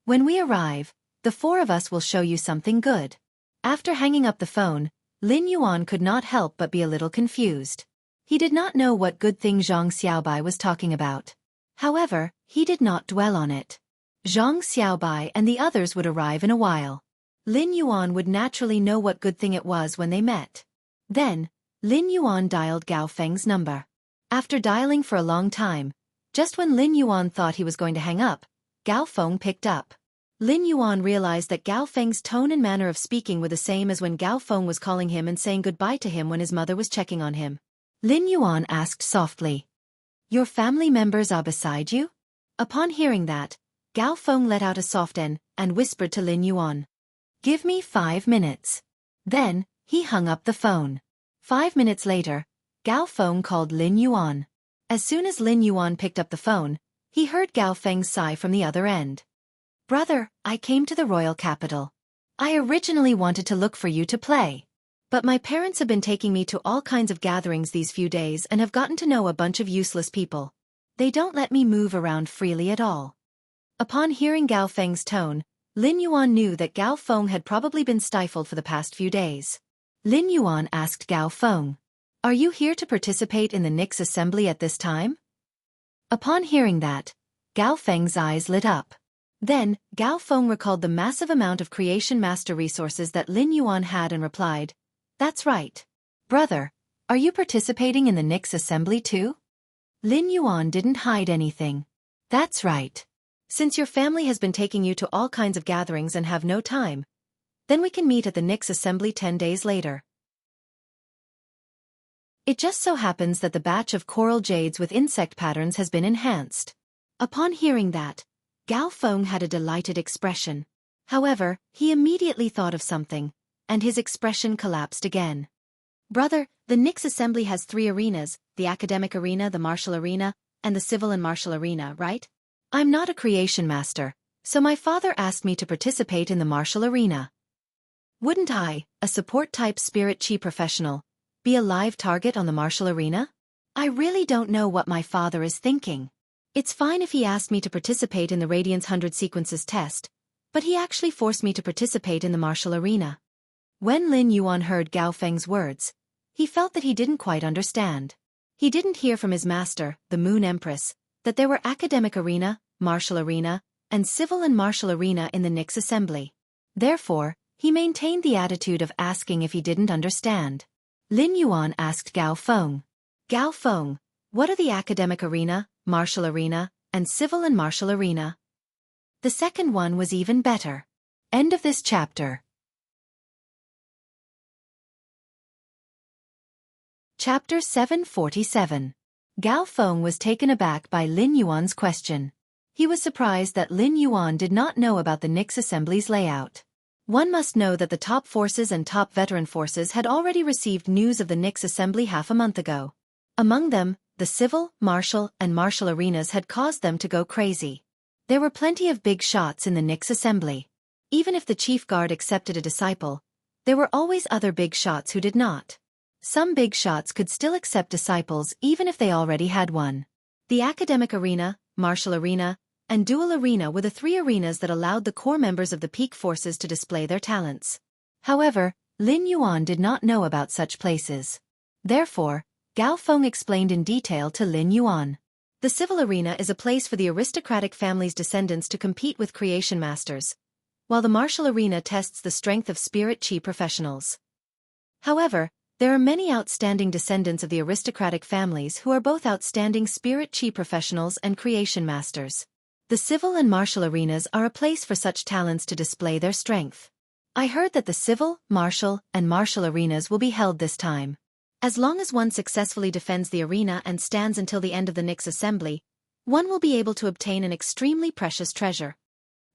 "When we arrive, the four of us will show you something good." After hanging up the phone, Lin Yuan could not help but be a little confused. He did not know what good thing Zhang Xiaobai was talking about. However, he did not dwell on it. Zhang Xiaobai and the others would arrive in a while. Lin Yuan would naturally know what good thing it was when they met. Then, Lin Yuan dialed Gao Feng's number. After dialing for a long time, just when Lin Yuan thought he was going to hang up, Gao Feng picked up. Lin Yuan realized that Gao Feng's tone and manner of speaking were the same as when Gao Feng was calling him and saying goodbye to him when his mother was checking on him. Lin Yuan asked softly, "Your family members are beside you?" Upon hearing that, Gao Feng let out a soft "n" and whispered to Lin Yuan, "Give me 5 minutes." Then, he hung up the phone. 5 minutes later, Gao Feng called Lin Yuan. As soon as Lin Yuan picked up the phone, he heard Gao Feng's sigh from the other end. "Brother, I came to the royal capital. I originally wanted to look for you to play. But my parents have been taking me to all kinds of gatherings these few days and have gotten to know a bunch of useless people. They don't let me move around freely at all." Upon hearing Gao Feng's tone, Lin Yuan knew that Gao Feng had probably been stifled for the past few days. Lin Yuan asked Gao Feng, "Are you here to participate in the Nix assembly at this time?" Upon hearing that, Gao Feng's eyes lit up. Then, Gao Feng recalled the massive amount of Creation Master resources that Lin Yuan had and replied, "That's right. Brother, are you participating in the Nix assembly too?" Lin Yuan didn't hide anything. "That's right. Since your family has been taking you to all kinds of gatherings and have no time, then we can meet at the Nix assembly 10 days later. It just so happens that the batch of coral jades with insect patterns has been enhanced." Upon hearing that, Gao Feng had a delighted expression. However, he immediately thought of something, and his expression collapsed again. "Brother, the Nix assembly has 3 arenas, the academic arena, the martial arena, and the civil and martial arena, right? I'm not a creation master, so my father asked me to participate in the martial arena. Wouldn't I, a support-type spirit chi professional, be a live target on the martial arena? I really don't know what my father is thinking. It's fine if he asked me to participate in the Radiance 100 Sequences test, but he actually forced me to participate in the martial arena." When Lin Yuan heard Gao Feng's words, he felt that he didn't quite understand. He didn't hear from his master, the Moon Empress, that there were academic arena, martial arena, and civil and martial arena in the Nix assembly. Therefore, he maintained the attitude of asking if he didn't understand. Lin Yuan asked Gao Feng, "Gao Feng, what are the academic arena, martial arena, and civil and martial arena?" The second one was even better. End of this chapter. Chapter 747. Gao Feng was taken aback by Lin Yuan's question. He was surprised that Lin Yuan did not know about the Nix assembly's layout. One must know that the top forces and top veteran forces had already received news of the Nix assembly half a month ago. Among them, the civil, martial, and martial arenas had caused them to go crazy. There were plenty of big shots in the Nix assembly. Even if the chief guard accepted a disciple, there were always other big shots who did not. Some big shots could still accept disciples even if they already had one. The academic arena, martial arena, and dual arena were the 3 arenas that allowed the core members of the peak forces to display their talents. However, Lin Yuan did not know about such places. Therefore, Gao Feng explained in detail to Lin Yuan. The civil arena is a place for the aristocratic family's descendants to compete with creation masters, while the martial arena tests the strength of spirit chi professionals. However, there are many outstanding descendants of the aristocratic families who are both outstanding spirit chi professionals and creation masters. The civil and martial arenas are a place for such talents to display their strength. I heard that the civil, martial, and martial arenas will be held this time. As long as one successfully defends the arena and stands until the end of the Nyx assembly, one will be able to obtain an extremely precious treasure.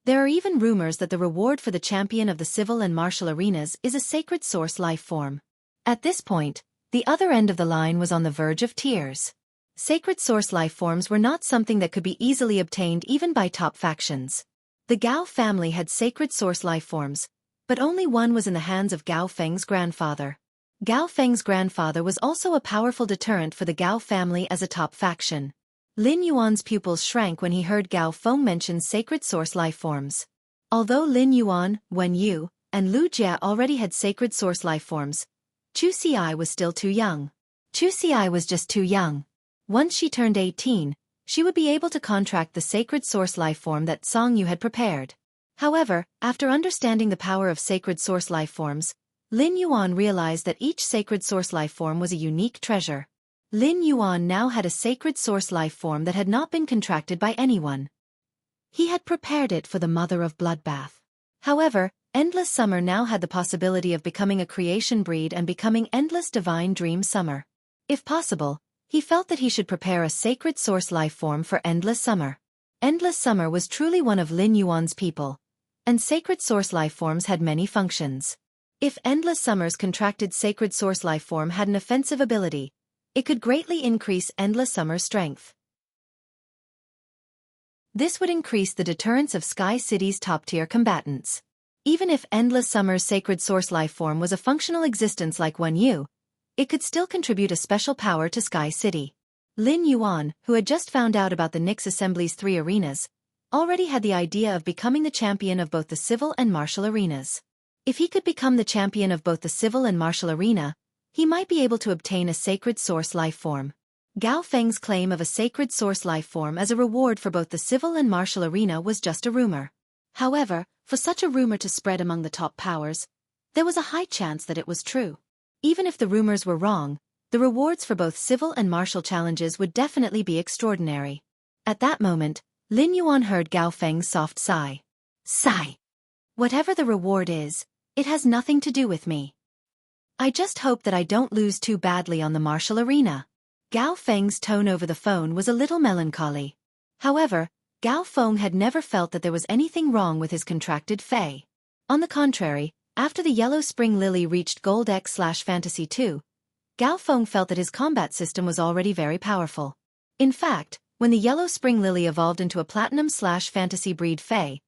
There are even rumors that the reward for the champion of the civil and martial arenas is a sacred source life form. At this point, the other end of the line was on the verge of tears. Sacred source life forms were not something that could be easily obtained even by top factions. The Gao family had sacred source life forms, but only one was in the hands of Gao Feng's grandfather. Gao Feng's grandfather was also a powerful deterrent for the Gao family as a top faction. Lin Yuan's pupils shrank when he heard Gao Feng mention sacred source life forms. Although Lin Yuan, Wen Yu, and Lu Jie already had sacred source life forms, Xueqi was still too young. Xueqi was just too young. Once she turned 18, she would be able to contract the sacred source life form that Song Yu had prepared. However, after understanding the power of sacred source life forms, Lin Yuan realized that each sacred source life form was a unique treasure. Lin Yuan now had a sacred source life form that had not been contracted by anyone. He had prepared it for the mother of bloodbath. However, Endless Summer now had the possibility of becoming a creation breed and becoming Endless Divine Dream Summer. If possible, he felt that he should prepare a sacred source life form for Endless Summer. Endless Summer was truly one of Lin Yuan's people, and sacred source life forms had many functions. If Endless Summer's contracted sacred source life form had an offensive ability, it could greatly increase Endless Summer's strength. This would increase the deterrence of Sky City's top-tier combatants. Even if Endless Summer's sacred source life form was a functional existence like Wen Yu, it could still contribute a special power to Sky City. Lin Yuan, who had just found out about the Nyx Assembly's 3 arenas, already had the idea of becoming the champion of both the civil and martial arenas. If he could become the champion of both the civil and martial arena, he might be able to obtain a sacred source life form. Gao Feng's claim of a sacred source life form as a reward for both the civil and martial arena was just a rumor. However, for such a rumor to spread among the top powers, there was a high chance that it was true. Even if the rumors were wrong, the rewards for both civil and martial challenges would definitely be extraordinary. At that moment, Lin Yuan heard Gao Feng's soft sigh. Sigh. Whatever the reward is, it has nothing to do with me. I just hope that I don't lose too badly on the martial arena. Gao Feng's tone over the phone was a little melancholy. However, Gao Feng had never felt that there was anything wrong with his contracted fei. On the contrary, after the Yellow Spring Lily reached Gold X/Fantasy 2, Gao Feng felt that his combat system was already very powerful. In fact, when the Yellow Spring Lily evolved into a Platinum/Fantasy breed fei,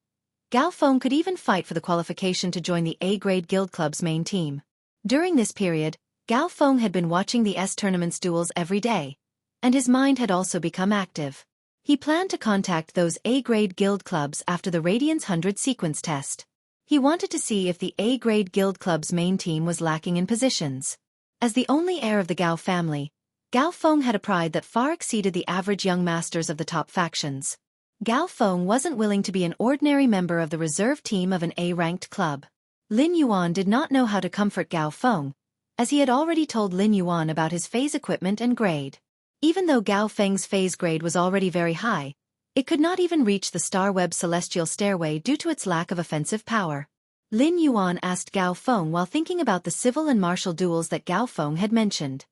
Gao Feng could even fight for the qualification to join the A-grade Guild Club's main team. During this period, Gao Feng had been watching the S-Tournament's duels every day, and his mind had also become active. He planned to contact those A-grade Guild Clubs after the Radiance 100 sequence test. He wanted to see if the A-grade Guild Club's main team was lacking in positions. As the only heir of the Gao family, Gao Feng had a pride that far exceeded the average young masters of the top factions. Gao Feng wasn't willing to be an ordinary member of the reserve team of an A-ranked club. Lin Yuan did not know how to comfort Gao Feng, as he had already told Lin Yuan about his phase equipment and grade. Even though Gao Feng's phase grade was already very high, it could not even reach the Star Web Celestial Stairway due to its lack of offensive power. Lin Yuan asked Gao Feng while thinking about the civil and martial duels that Gao Feng had mentioned.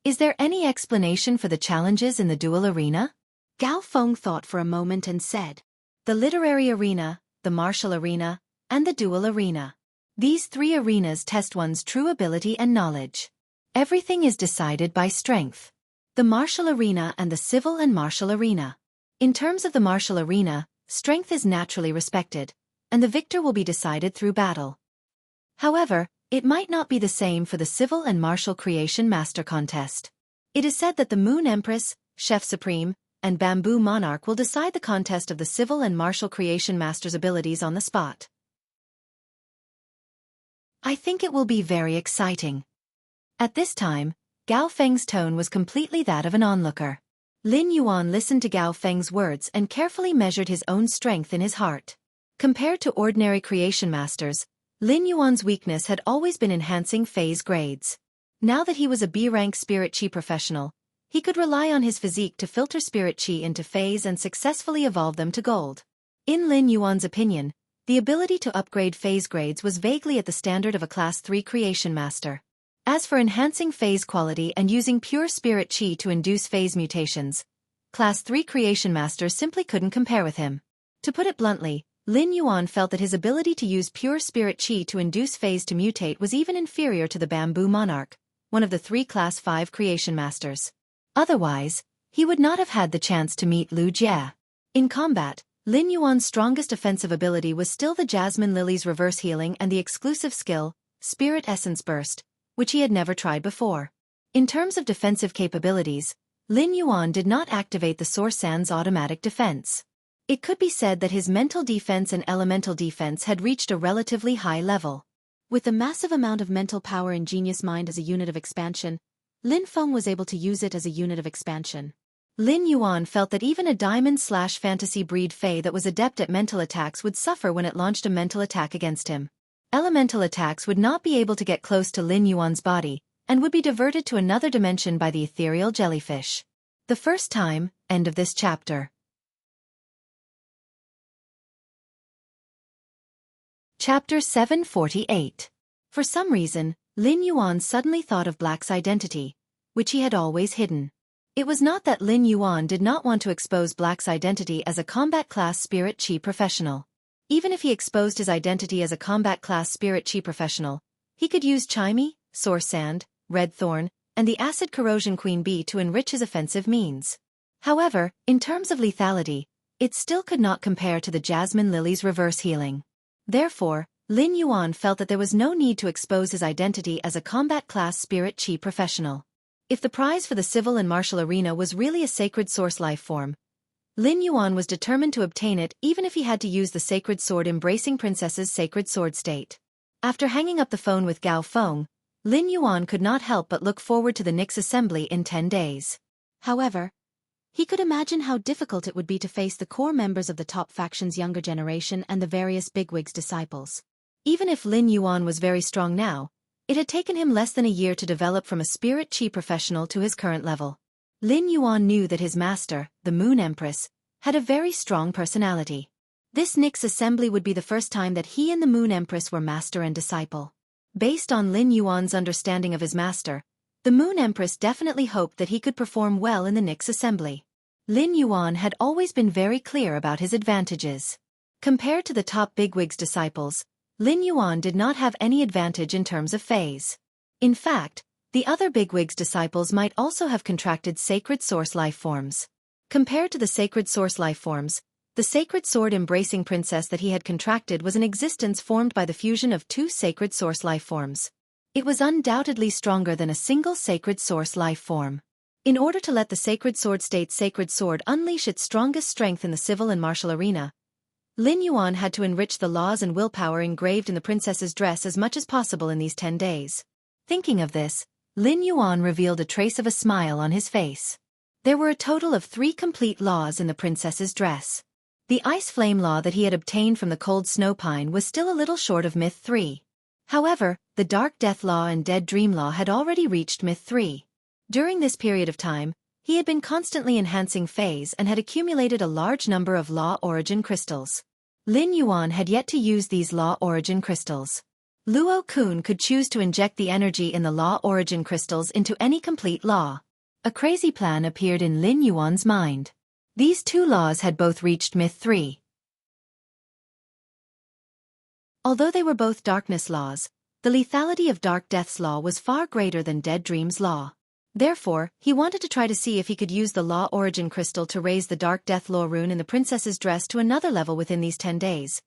Is there any explanation for the challenges in the duel arena? Gao Feng thought for a moment and said, the literary arena, the martial arena, and the duel arena. These 3 arenas test one's true ability and knowledge. Everything is decided by strength. The martial arena and the civil and martial arena. In terms of the martial arena, strength is naturally respected, and the victor will be decided through battle. However, it might not be the same for the civil and martial creation master contest. It is said that the Moon Empress, Chef Supreme, and Bamboo Monarch will decide the contest of the civil and martial creation master's abilities on the spot. I think it will be very exciting. At this time, Gao Feng's tone was completely that of an onlooker. Lin Yuan listened to Gao Feng's words and carefully measured his own strength in his heart. Compared to ordinary creation masters, Lin Yuan's weakness had always been enhancing phase grades. Now that he was a B-rank spirit chi professional, He could rely on his physique to filter spirit qi into phase and successfully evolve them to gold. In Lin Yuan's opinion, the ability to upgrade phase grades was vaguely at the standard of a Class 3 creation master. As for enhancing phase quality and using pure spirit qi to induce phase mutations, Class 3 creation masters simply couldn't compare with him. To put it bluntly, Lin Yuan felt that his ability to use pure spirit qi to induce phase to mutate was even inferior to the Bamboo Monarch, one of the 3 Class 5 creation masters. Otherwise, he would not have had the chance to meet Lu Jie. In combat, Lin Yuan's strongest offensive ability was still the Jasmine Lily's reverse healing and the exclusive skill, Spirit Essence Burst, which he had never tried before. In terms of defensive capabilities, Lin Yuan did not activate the Source Sand's automatic defense. It could be said that his mental defense and elemental defense had reached a relatively high level. With a massive amount of mental power in Genius Mind as a unit of expansion, Lin Feng was able to use it as a unit of expansion. Lin Yuan felt that even a diamond/fantasy breed Fae that was adept at mental attacks would suffer when it launched a mental attack against him. Elemental attacks would not be able to get close to Lin Yuan's body, and would be diverted to another dimension by the ethereal jellyfish. The first time, end of this chapter. Chapter 748. For some reason, Lin Yuan suddenly thought of Black's identity, which he had always hidden. It was not that Lin Yuan did not want to expose Black's identity as a combat class spirit qi professional. Even if he exposed his identity as a combat class spirit qi professional, he could use Chimey, Source Sand, Red Thorn, and the Acid Corrosion Queen Bee to enrich his offensive means. However, in terms of lethality, it still could not compare to the Jasmine Lily's reverse healing. Therefore, Lin Yuan felt that there was no need to expose his identity as a combat class spirit qi professional. If the prize for the civil and martial arena was really a sacred source life form, Lin Yuan was determined to obtain it even if he had to use the sacred sword embracing Princess's sacred sword state. After hanging up the phone with Gao Feng, Lin Yuan could not help but look forward to the Nyx assembly in 10 days. However, he could imagine how difficult it would be to face the core members of the top faction's younger generation and the various bigwigs' disciples. Even if Lin Yuan was very strong now, it had taken him less than a year to develop from a spirit qi professional to his current level. Lin Yuan knew that his master, the Moon Empress, had a very strong personality. This Nyx assembly would be the first time that he and the Moon Empress were master and disciple. Based on Lin Yuan's understanding of his master, the Moon Empress definitely hoped that he could perform well in the Nyx assembly. Lin Yuan had always been very clear about his advantages. Compared to the top bigwigs' disciples, Lin Yuan did not have any advantage in terms of phase. In fact, the other bigwigs' disciples might also have contracted sacred source life forms. Compared to the sacred source life forms, the sacred sword embracing princess that he had contracted was an existence formed by the fusion of 2 sacred source life forms. It was undoubtedly stronger than a single sacred source life form. In order to let the sacred sword state's sacred sword unleash its strongest strength in the civil and martial arena, Lin Yuan had to enrich the laws and willpower engraved in the princess's dress as much as possible in these 10 days. Thinking of this, Lin Yuan revealed a trace of a smile on his face. There were a total of 3 complete laws in the princess's dress. The Ice Flame Law that he had obtained from the Cold Snow Pine was still a little short of Myth 3. However, the Dark Death Law and Dead Dream Law had already reached Myth 3. During this period of time, he had been constantly enhancing phase and had accumulated a large number of Law Origin crystals. Lin Yuan had yet to use these Law Origin crystals. Luo Kun could choose to inject the energy in the Law Origin crystals into any complete law. A crazy plan appeared in Lin Yuan's mind. These 2 laws had both reached Myth 3. Although they were both darkness laws, the lethality of Dark Death's law was far greater than Dead Dream's law. Therefore, he wanted to try to see if he could use the Law Origin crystal to raise the Dark Death Law rune in the princess's dress to another level within these 10 days,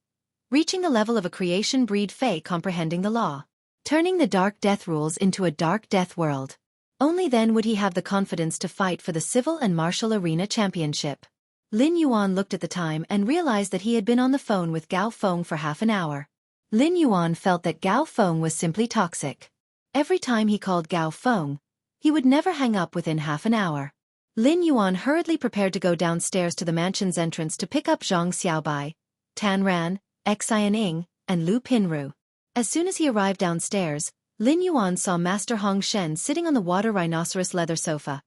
reaching the level of a creation breed Fae comprehending the law, turning the Dark Death rules into a Dark Death world. Only then would he have the confidence to fight for the civil and martial arena championship. Lin Yuan looked at the time and realized that he had been on the phone with Gao Feng for half an hour. Lin Yuan felt that Gao Feng was simply toxic. Every time he called Gao Feng, he would never hang up within half an hour. Lin Yuan hurriedly prepared to go downstairs to the mansion's entrance to pick up Zhang Xiaobai, Tan Ran, Xian Ying, and Lu Pinru. As soon as he arrived downstairs, Lin Yuan saw Master Hong Shen sitting on the water rhinoceros leather sofa,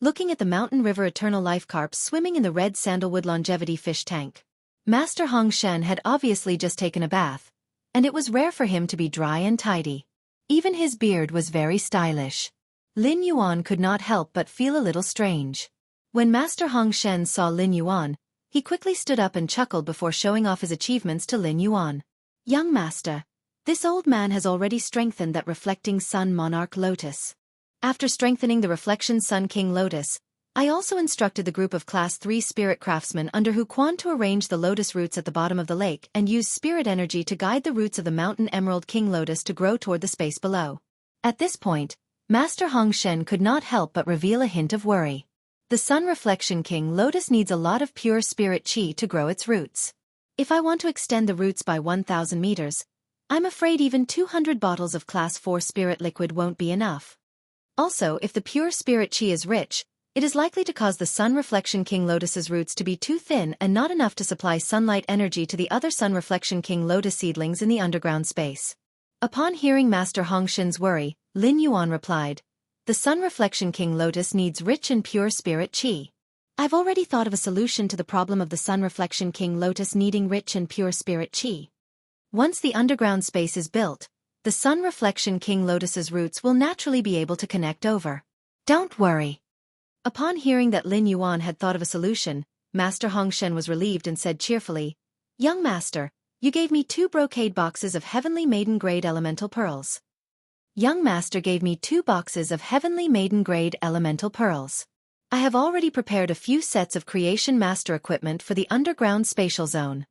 looking at the mountain river eternal life carps swimming in the red sandalwood longevity fish tank. Master Hong Shen had obviously just taken a bath, and it was rare for him to be dry and tidy. Even his beard was very stylish. Lin Yuan could not help but feel a little strange. When Master Hong Shen saw Lin Yuan, he quickly stood up and chuckled before showing off his achievements to Lin Yuan. Young master, this old man has already strengthened that reflecting sun monarch lotus. After strengthening the reflection sun king lotus, I also instructed the group of class 3 spirit craftsmen under Xueqi to arrange the lotus roots at the bottom of the lake and use spirit energy to guide the roots of the mountain emerald king lotus to grow toward the space below. At this point, Master Hong Shen could not help but reveal a hint of worry. The sun reflection king lotus needs a lot of pure spirit chi to grow its roots. If I want to extend the roots by 1,000 meters, I'm afraid even 200 bottles of class 4 spirit liquid won't be enough. Also, if the pure spirit chi is rich, it is likely to cause the sun reflection king lotus's roots to be too thin and not enough to supply sunlight energy to the other sun reflection king lotus seedlings in the underground space. Upon hearing Master Hong Shen's worry, Lin Yuan replied, "The sun reflection king lotus needs rich and pure spirit chi. I've already thought of a solution to the problem of the sun reflection king lotus needing rich and pure spirit chi. Once the underground space is built, the sun reflection king lotus's roots will naturally be able to connect over. Don't worry." Upon hearing that Lin Yuan had thought of a solution, Master Hong Shen was relieved and said cheerfully, "Young master, you gave me 2 brocade boxes of heavenly maiden grade elemental pearls." Young master gave me 2 boxes of heavenly maiden grade elemental pearls. I have already prepared a few sets of creation master equipment for the underground spatial zone.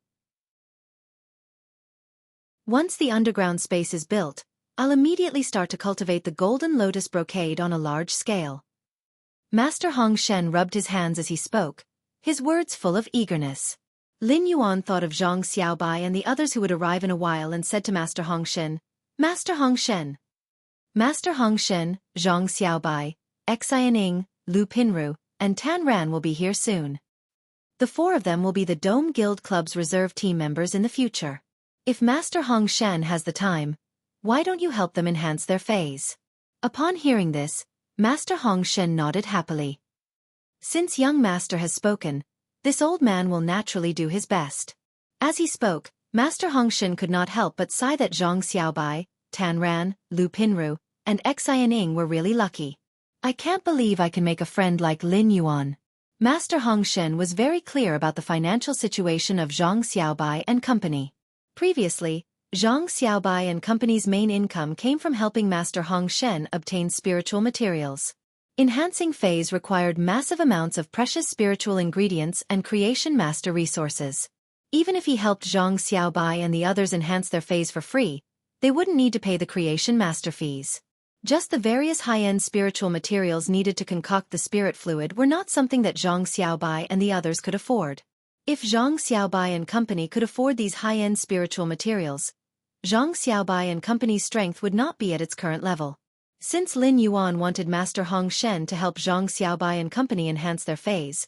Once the underground space is built, I'll immediately start to cultivate the golden lotus brocade on a large scale. Master Hong Shen rubbed his hands as he spoke, his words full of eagerness. Lin Yuan thought of Zhang Xiaobai and the others who would arrive in a while and said to Master Hong Shen, "Master Hong Shen." Master Hong Shen, Zhang Xiaobai, Xianing, Lu Pinru, and Tan Ran will be here soon. The 4 of them will be the Dome Guild Club's reserve team members in the future. If Master Hong Shen has the time, why don't you help them enhance their phase? Upon hearing this, Master Hong Shen nodded happily. Since young master has spoken, this old man will naturally do his best. As he spoke, Master Hong Shen could not help but sigh that Zhang Xiaobai, Tan Ran, Lu Pinru, and Xianing were really lucky. I can't believe I can make a friend like Lin Yuan. Master Hong Shen was very clear about the financial situation of Zhang Xiaobai and company. Previously, Zhang Xiaobai and company's main income came from helping Master Hong Shen obtain spiritual materials. Enhancing phase required massive amounts of precious spiritual ingredients and creation master resources. Even if he helped Zhang Xiaobai and the others enhance their phase for free, they wouldn't need to pay the creation master fees. Just the various high-end spiritual materials needed to concoct the spirit fluid were not something that Zhang Xiaobai and the others could afford. If Zhang Xiaobai and company could afford these high-end spiritual materials, Zhang Xiaobai and company's strength would not be at its current level. Since Lin Yuan wanted Master Hong Shen to help Zhang Xiaobai and company enhance their phase,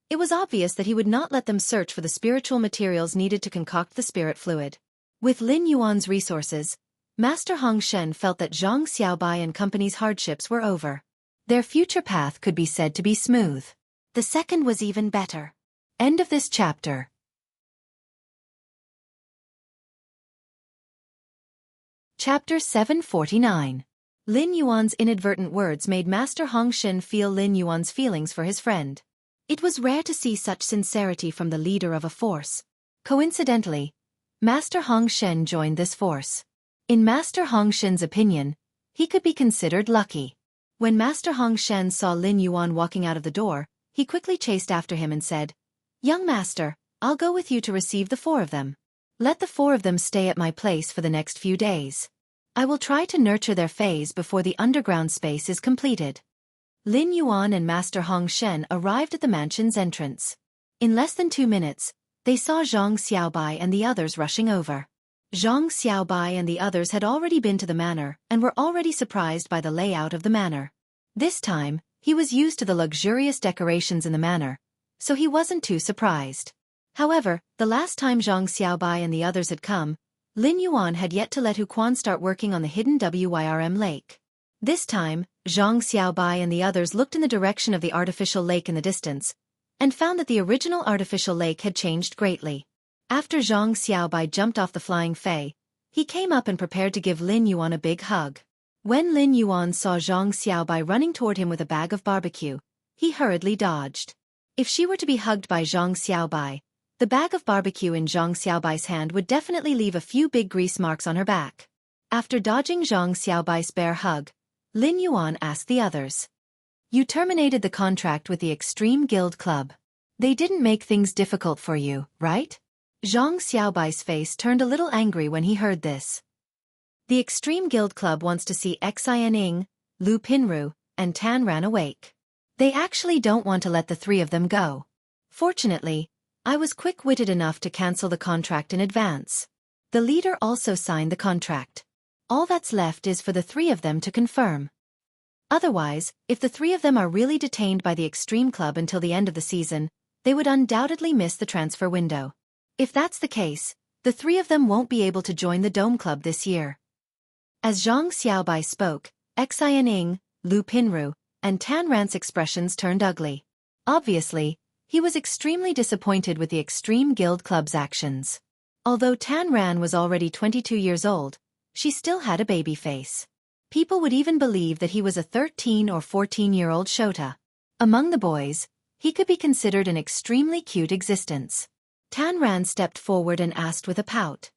it was obvious that he would not let them search for the spiritual materials needed to concoct the spirit fluid. With Lin Yuan's resources, Master Hong Shen felt that Zhang Xiaobai and company's hardships were over. Their future path could be said to be smooth. The second was even better. End of this chapter. Chapter 749. Lin Yuan's inadvertent words made Master Hong Shen feel Lin Yuan's feelings for his friend. It was rare to see such sincerity from the leader of a force. Coincidentally, Master Hong Shen joined this force. In Master Hong Shen's opinion, he could be considered lucky. When Master Hong Shen saw Lin Yuan walking out of the door, he quickly chased after him and said, "Young master, I'll go with you to receive the 4 of them. Let the 4 of them stay at my place for the next few days. I will try to nurture their phase before the underground space is completed." Lin Yuan and Master Hong Shen arrived at the mansion's entrance. In less than 2 minutes, they saw Zhang Xiaobai and the others rushing over. Zhang Xiaobai and the others had already been to the manor and were already surprised by the layout of the manor. This time, he was used to the luxurious decorations in the manor, so he wasn't too surprised. However, the last time Zhang Xiaobai and the others had come, Lin Yuan had yet to let Xueqi start working on the hidden Wyrm lake. This time, Zhang Xiaobai and the others looked in the direction of the artificial lake in the distance, and found that the original artificial lake had changed greatly. After Zhang Xiaobai jumped off the flying Fei, he came up and prepared to give Lin Yuan a big hug. When Lin Yuan saw Zhang Xiaobai running toward him with a bag of barbecue, he hurriedly dodged. If she were to be hugged by Zhang Xiaobai, the bag of barbecue in Zhang Xiaobai's hand would definitely leave a few big grease marks on her back. After dodging Zhang Xiaobai's bear hug, Lin Yuan asked the others. You terminated the contract with the Extreme Guild Club. They didn't make things difficult for you, right? Zhang Xiaobai's face turned a little angry when he heard this. The Extreme Guild Club wants to see Xianing, Lu Pinru, and Tan Ran awake. They actually don't want to let the three of them go. Fortunately, I was quick-witted enough to cancel the contract in advance. The leader also signed the contract. All that's left is for the three of them to confirm. Otherwise, if the three of them are really detained by the Extreme Club until the end of the season, they would undoubtedly miss the transfer window. If that's the case, the three of them won't be able to join the Dome Club this year. As Zhang Xiaobai spoke, Xianing, Lu Pinru, and Tan Ran's expressions turned ugly. Obviously, he was extremely disappointed with the Extreme Guild Club's actions. Although Tan Ran was already 22 years old, she still had a baby face. People would even believe that he was a 13 or 14-year-old Shota. Among the boys, he could be considered an extremely cute existence. Tan Ran stepped forward and asked with a pout.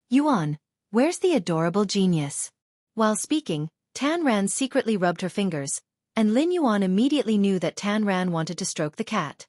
Yuan, where's the adorable genius? While speaking, Tan Ran secretly rubbed her fingers, and Lin Yuan immediately knew that Tan Ran wanted to stroke the cat.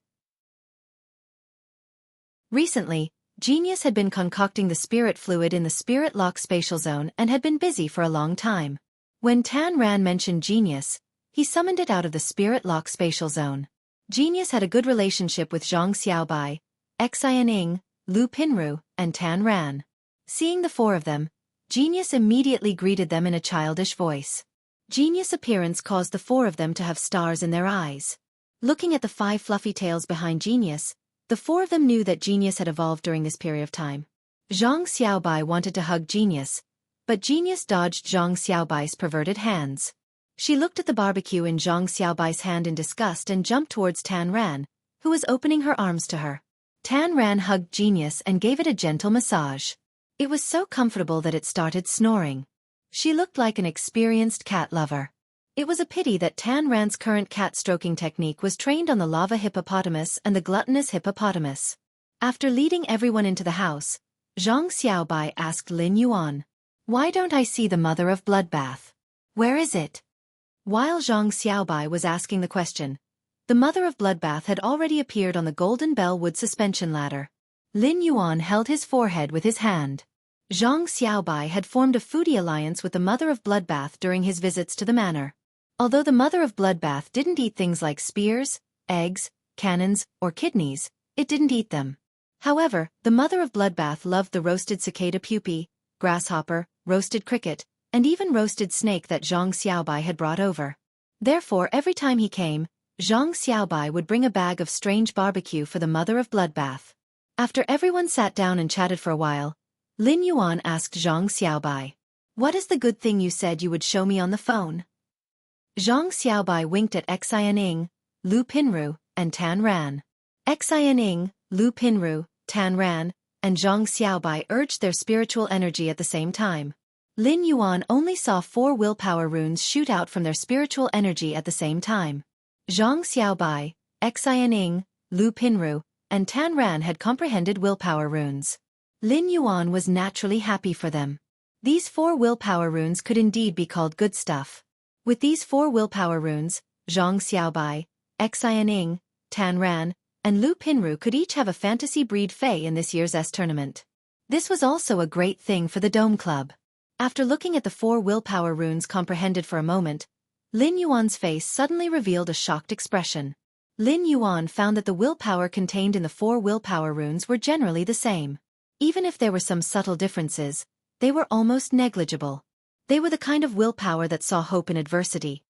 Recently, Genius had been concocting the spirit fluid in the Spirit Lock spatial zone and had been busy for a long time. When Tan Ran mentioned Genius, he summoned it out of the Spirit Lock spatial zone. Genius had a good relationship with Zhang Xiaobai, Xianing, Lu Pinru, and Tan Ran. Seeing the four of them, Genius immediately greeted them in a childish voice. Genius' appearance caused the four of them to have stars in their eyes. Looking at the 5 fluffy tails behind Genius, the four of them knew that Genius had evolved during this period of time. Zhang Xiaobai wanted to hug Genius, but Genius dodged Zhang Xiaobai's perverted hands. She looked at the barbecue in Zhang Xiaobai's hand in disgust and jumped towards Tan Ran, who was opening her arms to her. Tan Ran hugged Genius and gave it a gentle massage. It was so comfortable that it started snoring. She looked like an experienced cat lover. It was a pity that Tan Ran's current cat stroking technique was trained on the lava hippopotamus and the gluttonous hippopotamus. After leading everyone into the house, Zhang Xiaobai asked Lin Yuan, "Why don't I see the mother of bloodbath? Where is it?" While Zhang Xiaobai was asking the question, the mother of bloodbath had already appeared on the Golden Bell wood suspension ladder. Lin Yuan held his forehead with his hand. Zhang Xiaobai had formed a foodie alliance with the mother of bloodbath during his visits to the manor. Although the mother of bloodbath didn't eat things like spears, eggs, cannons, or kidneys, it didn't eat them. However, the mother of bloodbath loved the roasted cicada pupae, grasshopper, roasted cricket, and even roasted snake that Zhang Xiaobai had brought over. Therefore, every time he came, Zhang Xiaobai would bring a bag of strange barbecue for the mother of bloodbath. After everyone sat down and chatted for a while, Lin Yuan asked Zhang Xiaobai, "What is the good thing you said you would show me on the phone?" Zhang Xiaobai winked at Xianing, Lu Pinru, and Tan Ran. Xianing, Lu Pinru, Tan Ran, and Zhang Xiaobai urged their spiritual energy at the same time. Lin Yuan only saw 4 willpower runes shoot out from their spiritual energy at the same time. Zhang Xiaobai, Xianing, Lu Pinru, and Tan Ran had comprehended willpower runes. Lin Yuan was naturally happy for them. These 4 willpower runes could indeed be called good stuff. With these 4 willpower runes, Zhang Xiaobai, Xianing, Tan Ran, and Lu Pinru could each have a fantasy breed Fey in this year's S tournament. This was also a great thing for the Dome Club. After looking at the 4 willpower runes comprehended for a moment, Lin Yuan's face suddenly revealed a shocked expression. Lin Yuan found that the willpower contained in the 4 willpower runes were generally the same. Even if there were some subtle differences, they were almost negligible. They were the kind of willpower that saw hope in adversity.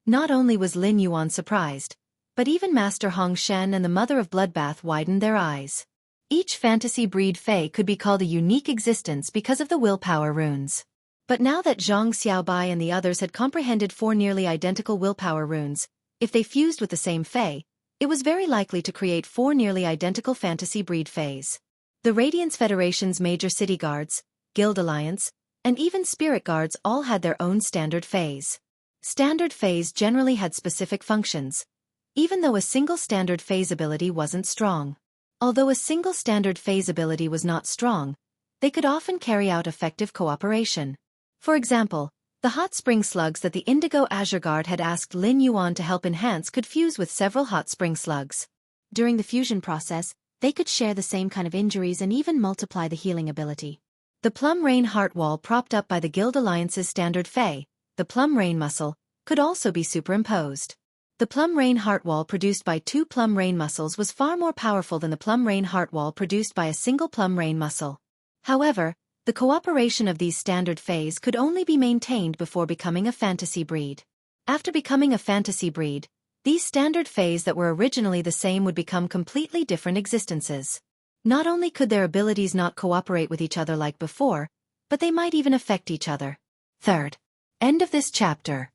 Not only was Lin Yuan surprised, but even Master Hong Shen and the Mother of Bloodbath widened their eyes. Each fantasy breed Fey could be called a unique existence because of the willpower runes. But now that Zhang Xiaobai and the others had comprehended 4 nearly identical willpower runes, if they fused with the same Fae, it was very likely to create 4 nearly identical fantasy breed Faes. The Radiance Federation's major city guards, Guild Alliance, and even Spirit Guards all had their own standard Faes. Standard Faes generally had specific functions, even though a single standard phase ability wasn't strong. Although a single standard phase ability was not strong, they could often carry out effective cooperation. For example, the hot spring slugs that the Indigo Azure Guard had asked Lin Yuan to help enhance could fuse with several hot spring slugs. During the fusion process, they could share the same kind of injuries and even multiply the healing ability. The Plum Rain Heart Wall propped up by the Guild Alliance's standard Fae, the Plum Rain Muscle, could also be superimposed. The Plum Rain Heart Wall produced by 2 Plum Rain muscles was far more powerful than the Plum Rain Heart Wall produced by a single Plum Rain muscle. However, the cooperation of these standard Faes could only be maintained before becoming a fantasy breed. After becoming a fantasy breed, these standard Faes that were originally the same would become completely different existences. Not only could their abilities not cooperate with each other like before, but they might even affect each other. Third. End of this chapter.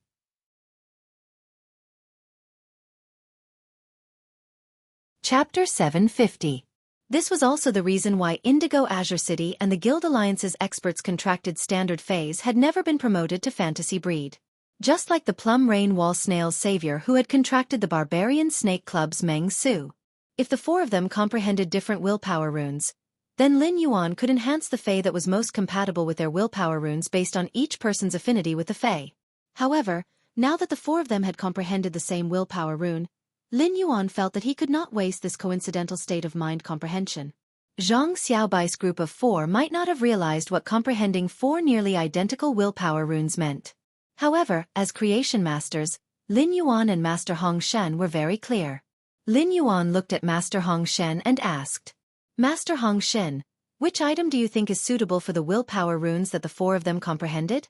Chapter 750. This was also the reason why Indigo Azure City and the Guild Alliance's experts contracted standard Faes had never been promoted to fantasy breed. Just like the Plum Rain Wall Snail's savior who had contracted the Barbarian Snake Club's Meng Su. If the 4 of them comprehended different willpower runes, then Lin Yuan could enhance the Fae that was most compatible with their willpower runes based on each person's affinity with the Fae. However, now that the 4 of them had comprehended the same willpower rune, Lin Yuan felt that he could not waste this coincidental state of mind comprehension. Zhang Xiaobai's group of 4 might not have realized what comprehending 4 nearly identical willpower runes meant. However, as creation masters, Lin Yuan and Master Hong Shen were very clear. Lin Yuan looked at Master Hong Shen and asked, "Master Hong Shen, which item do you think is suitable for the willpower runes that the 4 of them comprehended?"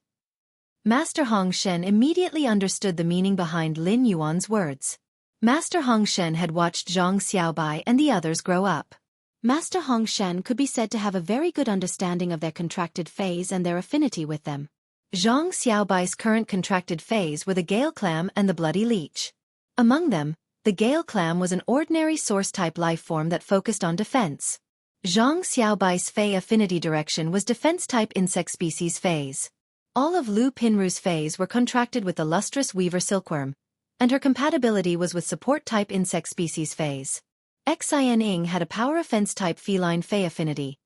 Master Hong Shen immediately understood the meaning behind Lin Yuan's words. Master Hong Shen had watched Zhang Xiaobai and the others grow up. Master Hong Shen could be said to have a very good understanding of their contracted Faes and their affinity with them. Zhang Xiaobai's current contracted Faes were the Gale Clam and the Bloody Leech. Among them, the Gale Clam was an ordinary source-type lifeform that focused on defense. Zhang Xiaobai's Fae affinity direction was defense-type insect species Faes. All of Lu Pinru's Faes were contracted with the lustrous Weaver Silkworm, and her compatibility was with support-type insect species Faes. Xin Ying had a power offense-type feline Fae affinity,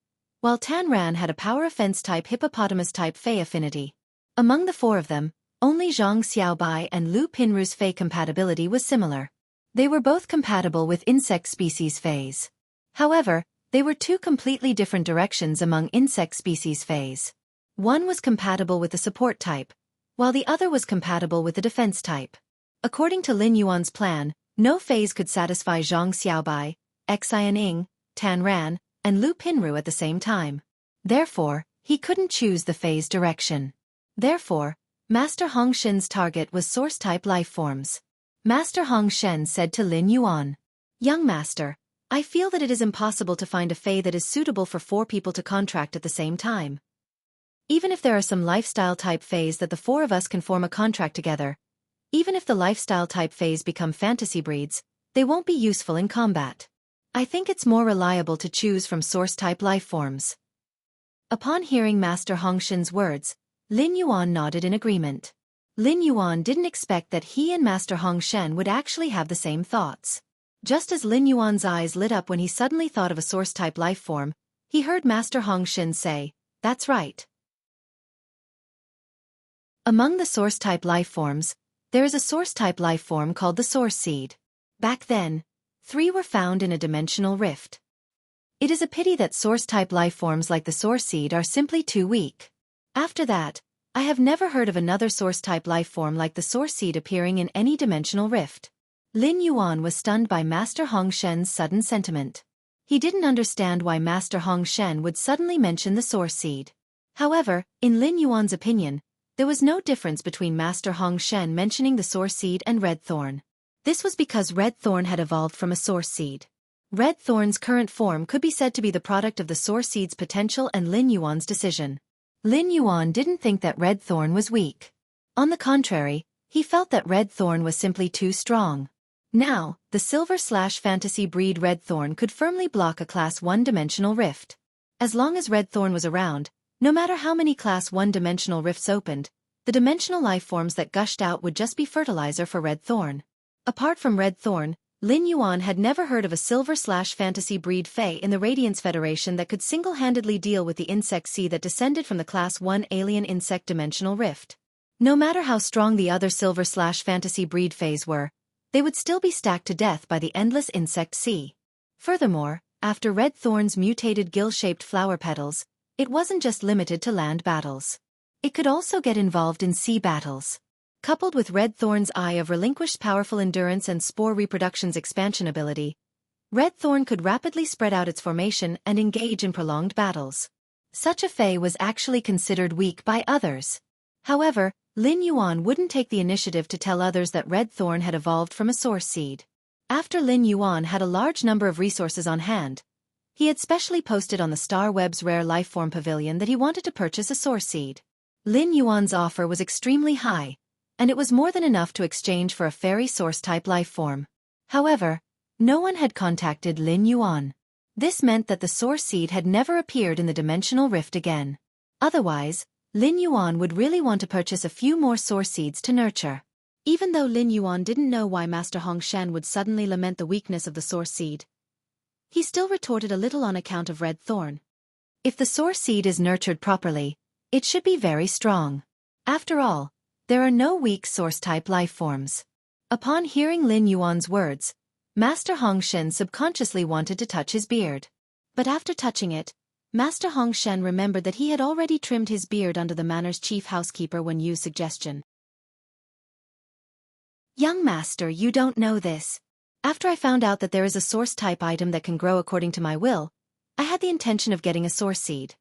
while Tan Ran had a power offense-type hippopotamus-type Fae affinity. Among the 4 of them, only Zhang Xiaobai and Lu Pinru's Fae compatibility was similar. They were both compatible with insect species Faes. However, they were 2 completely different directions among insect species Faes. One was compatible with the support type, while the other was compatible with the defense type. According to Lin Yuan's plan, no Faes could satisfy Zhang Xiaobai, Xin Ying, Tan Ran, and Lu Pinru at the same time. Therefore, he couldn't choose the Faes direction. Therefore, Master Hong Shen's target was source-type lifeforms. Master Hong Shen said to Lin Yuan, "Young master, I feel that it is impossible to find a Fae that is suitable for 4 people to contract at the same time. Even if there are some lifestyle-type Faes that the 4 of us can form a contract together, even if the lifestyle-type Faes become fantasy breeds, they won't be useful in combat. I think it's more reliable to choose from source-type lifeforms." Upon hearing Master Hong Shen's words, Lin Yuan nodded in agreement. Lin Yuan didn't expect that he and Master Hong Shen would actually have the same thoughts. Just as Lin Yuan's eyes lit up when he suddenly thought of a source-type lifeform, he heard Master Hong Shen say, "That's right." Among the source-type lifeforms, there is a source-type lifeform called the Source Seed. Back then, 3 were found in a dimensional rift. It is a pity that source-type lifeforms like the Source Seed are simply too weak. After that, I have never heard of another source-type lifeform like the Source Seed appearing in any dimensional rift. Lin Yuan was stunned by Master Hong Shen's sudden sentiment. He didn't understand why Master Hong Shen would suddenly mention the Source Seed. However, in Lin Yuan's opinion, there was no difference between Master Hong Shen mentioning the Source Seed and Red Thorn. This was because Red Thorn had evolved from a Source Seed. Red Thorn's current form could be said to be the product of the Source Seed's potential and Lin Yuan's decision. Lin Yuan didn't think that red thorn was weak. On the contrary, he felt that red thorn was simply too strong. Now, the silver/fantasy breed red thorn could firmly block a class 1 dimensional rift. As long as red thorn was around, no matter how many class 1 dimensional rifts opened, the dimensional life forms that gushed out would just be fertilizer for red thorn. Apart from red thorn, Lin Yuan had never heard of a silver/fantasy breed fae in the Radiance Federation that could single-handedly deal with the insect sea that descended from the class 1 alien insect dimensional rift. No matter how strong the other silver/fantasy breed faes were, they would still be stacked to death by the endless insect sea. Furthermore, after red thorn's mutated gill-shaped flower petals, it wasn't just limited to land battles. It could also get involved in sea battles. Coupled with red thorn's eye of relinquished powerful endurance and spore reproduction's expansion ability, red thorn could rapidly spread out its formation and engage in prolonged battles. Such a fae was actually considered weak by others. However, Lin Yuan wouldn't take the initiative to tell others that red thorn had evolved from a source seed. After Lin Yuan had a large number of resources on hand, he had specially posted on the Star Web's Rare Lifeform Pavilion that he wanted to purchase a source seed. Lin Yuan's offer was extremely high, and it was more than enough to exchange for a fairy source-type lifeform. However, no one had contacted Lin Yuan. This meant that the source seed had never appeared in the dimensional rift again. Otherwise, Lin Yuan would really want to purchase a few more source seeds to nurture. Even though Lin Yuan didn't know why Master Hong Shen would suddenly lament the weakness of the source seed, he still retorted a little on account of red thorn. If the source seed is nurtured properly, it should be very strong. After all, there are no weak source-type lifeforms. Upon hearing Lin Yuan's words, Master Hong Shen subconsciously wanted to touch his beard. But after touching it, Master Hong Shen remembered that he had already trimmed his beard under the manor's chief housekeeper when Yu's suggestion. Young master, you don't know this. After I found out that there is a source-type item that can grow according to my will, I had the intention of getting a source seed.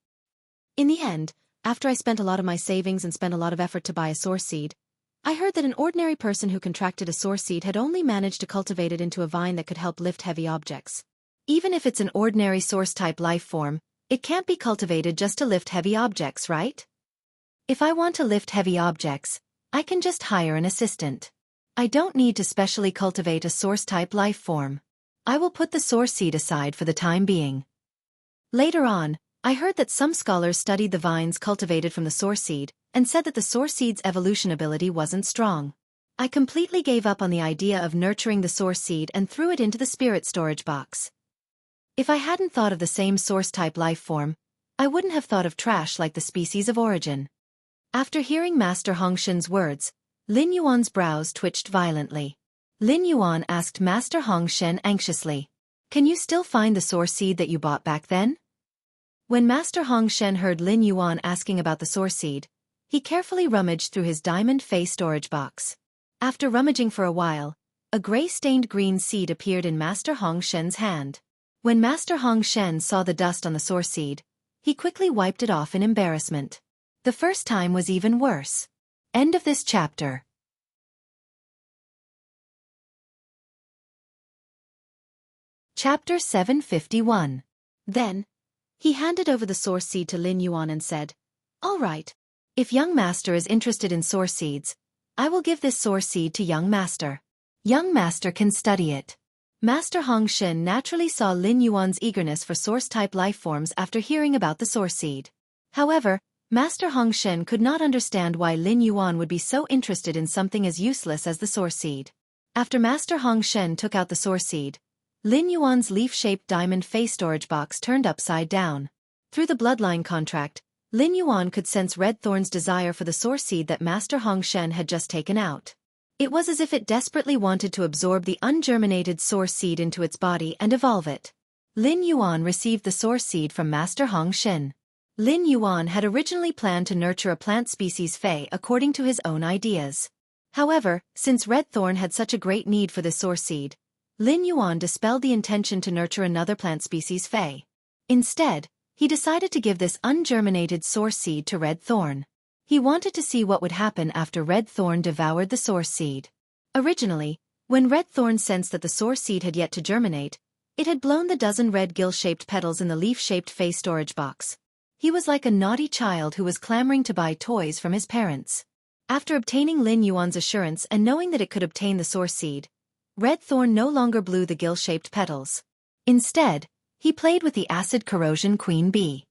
In the end, after I spent a lot of my savings and spent a lot of effort to buy a source seed, I heard that an ordinary person who contracted a source seed had only managed to cultivate it into a vine that could help lift heavy objects. Even if it's an ordinary source-type life form, it can't be cultivated just to lift heavy objects, right? If I want to lift heavy objects, I can just hire an assistant. I don't need to specially cultivate a source-type life form. I will put the source seed aside for the time being. Later on, I heard that some scholars studied the vines cultivated from the source seed and said that the source seed's evolution ability wasn't strong. I completely gave up on the idea of nurturing the source seed and threw it into the spirit storage box. If I hadn't thought of the same source-type life form, I wouldn't have thought of trash like the species of origin. After hearing Master Hong Shen's words, Lin Yuan's brows twitched violently. Lin Yuan asked Master Hong Shen anxiously, "Can you still find the source seed that you bought back then?" When Master Hong Shen heard Lin Yuan asking about the source seed, he carefully rummaged through his diamond face storage box. After rummaging for a while, a gray-stained green seed appeared in Master Hong Shen's hand. When Master Hong Shen saw the dust on the source seed, he quickly wiped it off in embarrassment. The first time was even worse. End of this chapter. Chapter 751. Then, he handed over the source seed to Lin Yuan and said, "All right. If young master is interested in source seeds, I will give this source seed to young master. Young master can study it." Master Hong Shen naturally saw Lin Yuan's eagerness for source-type life forms after hearing about the source seed. However, Master Hong Shen could not understand why Lin Yuan would be so interested in something as useless as the source seed. After Master Hong Shen took out the source seed, Lin Yuan's leaf-shaped diamond face storage box turned upside down. Through the bloodline contract, Lin Yuan could sense Red Thorn's desire for the source seed that Master Hong Shen had just taken out. It was as if it desperately wanted to absorb the ungerminated source seed into its body and evolve it. Lin Yuan received the source seed from Master Hong Shen. Lin Yuan had originally planned to nurture a plant species Fei according to his own ideas. However, since Red Thorn had such a great need for this source seed, Lin Yuan dispelled the intention to nurture another plant species Fei. Instead, he decided to give this ungerminated source seed to Red Thorn. He wanted to see what would happen after Red Thorn devoured the source seed. Originally, when Red Thorn sensed that the source seed had yet to germinate, it had blown the dozen red gill-shaped petals in the leaf-shaped face storage box. He was like a naughty child who was clamoring to buy toys from his parents. After obtaining Lin Yuan's assurance and knowing that it could obtain the source seed, Red Thorn no longer blew the gill-shaped petals. Instead, he played with the acid corrosion queen bee.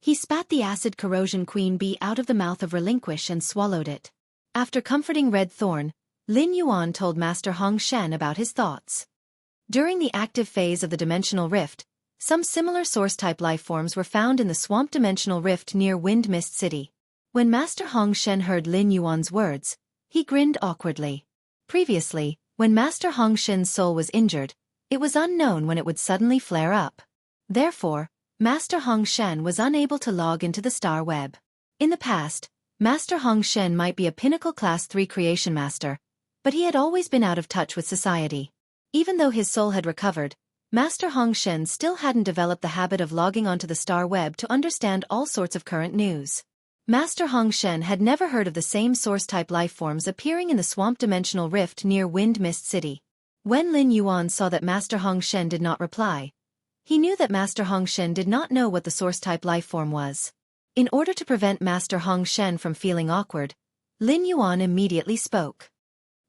He spat the acid corrosion queen bee out of the mouth of Relinquish and swallowed it. After comforting Red Thorn, Lin Yuan told Master Hong Shen about his thoughts. During the active phase of the dimensional rift, some similar source-type lifeforms were found in the swamp dimensional rift near Wind Mist City. When Master Hong Shen heard Lin Yuan's words, he grinned awkwardly. Previously, when Master Hong Shen's soul was injured, it was unknown when it would suddenly flare up. Therefore, Master Hong Shen was unable to log into the star web. In the past, Master Hong Shen might be a pinnacle class 3 creation master, but he had always been out of touch with society. Even though his soul had recovered, Master Hong Shen still hadn't developed the habit of logging onto the star web to understand all sorts of current news. Master Hong Shen had never heard of the same source-type lifeforms appearing in the swamp dimensional rift near Wind Mist City. When Lin Yuan saw that Master Hong Shen did not reply, he knew that Master Hong Shen did not know what the source-type lifeform was. In order to prevent Master Hong Shen from feeling awkward, Lin Yuan immediately spoke.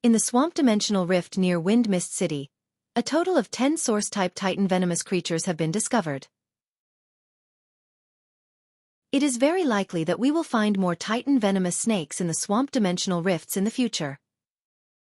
In the swamp dimensional rift near Wind Mist City, a total of 10 source-type Titan venomous creatures have been discovered. It is very likely that we will find more Titan venomous snakes in the swamp dimensional rifts in the future.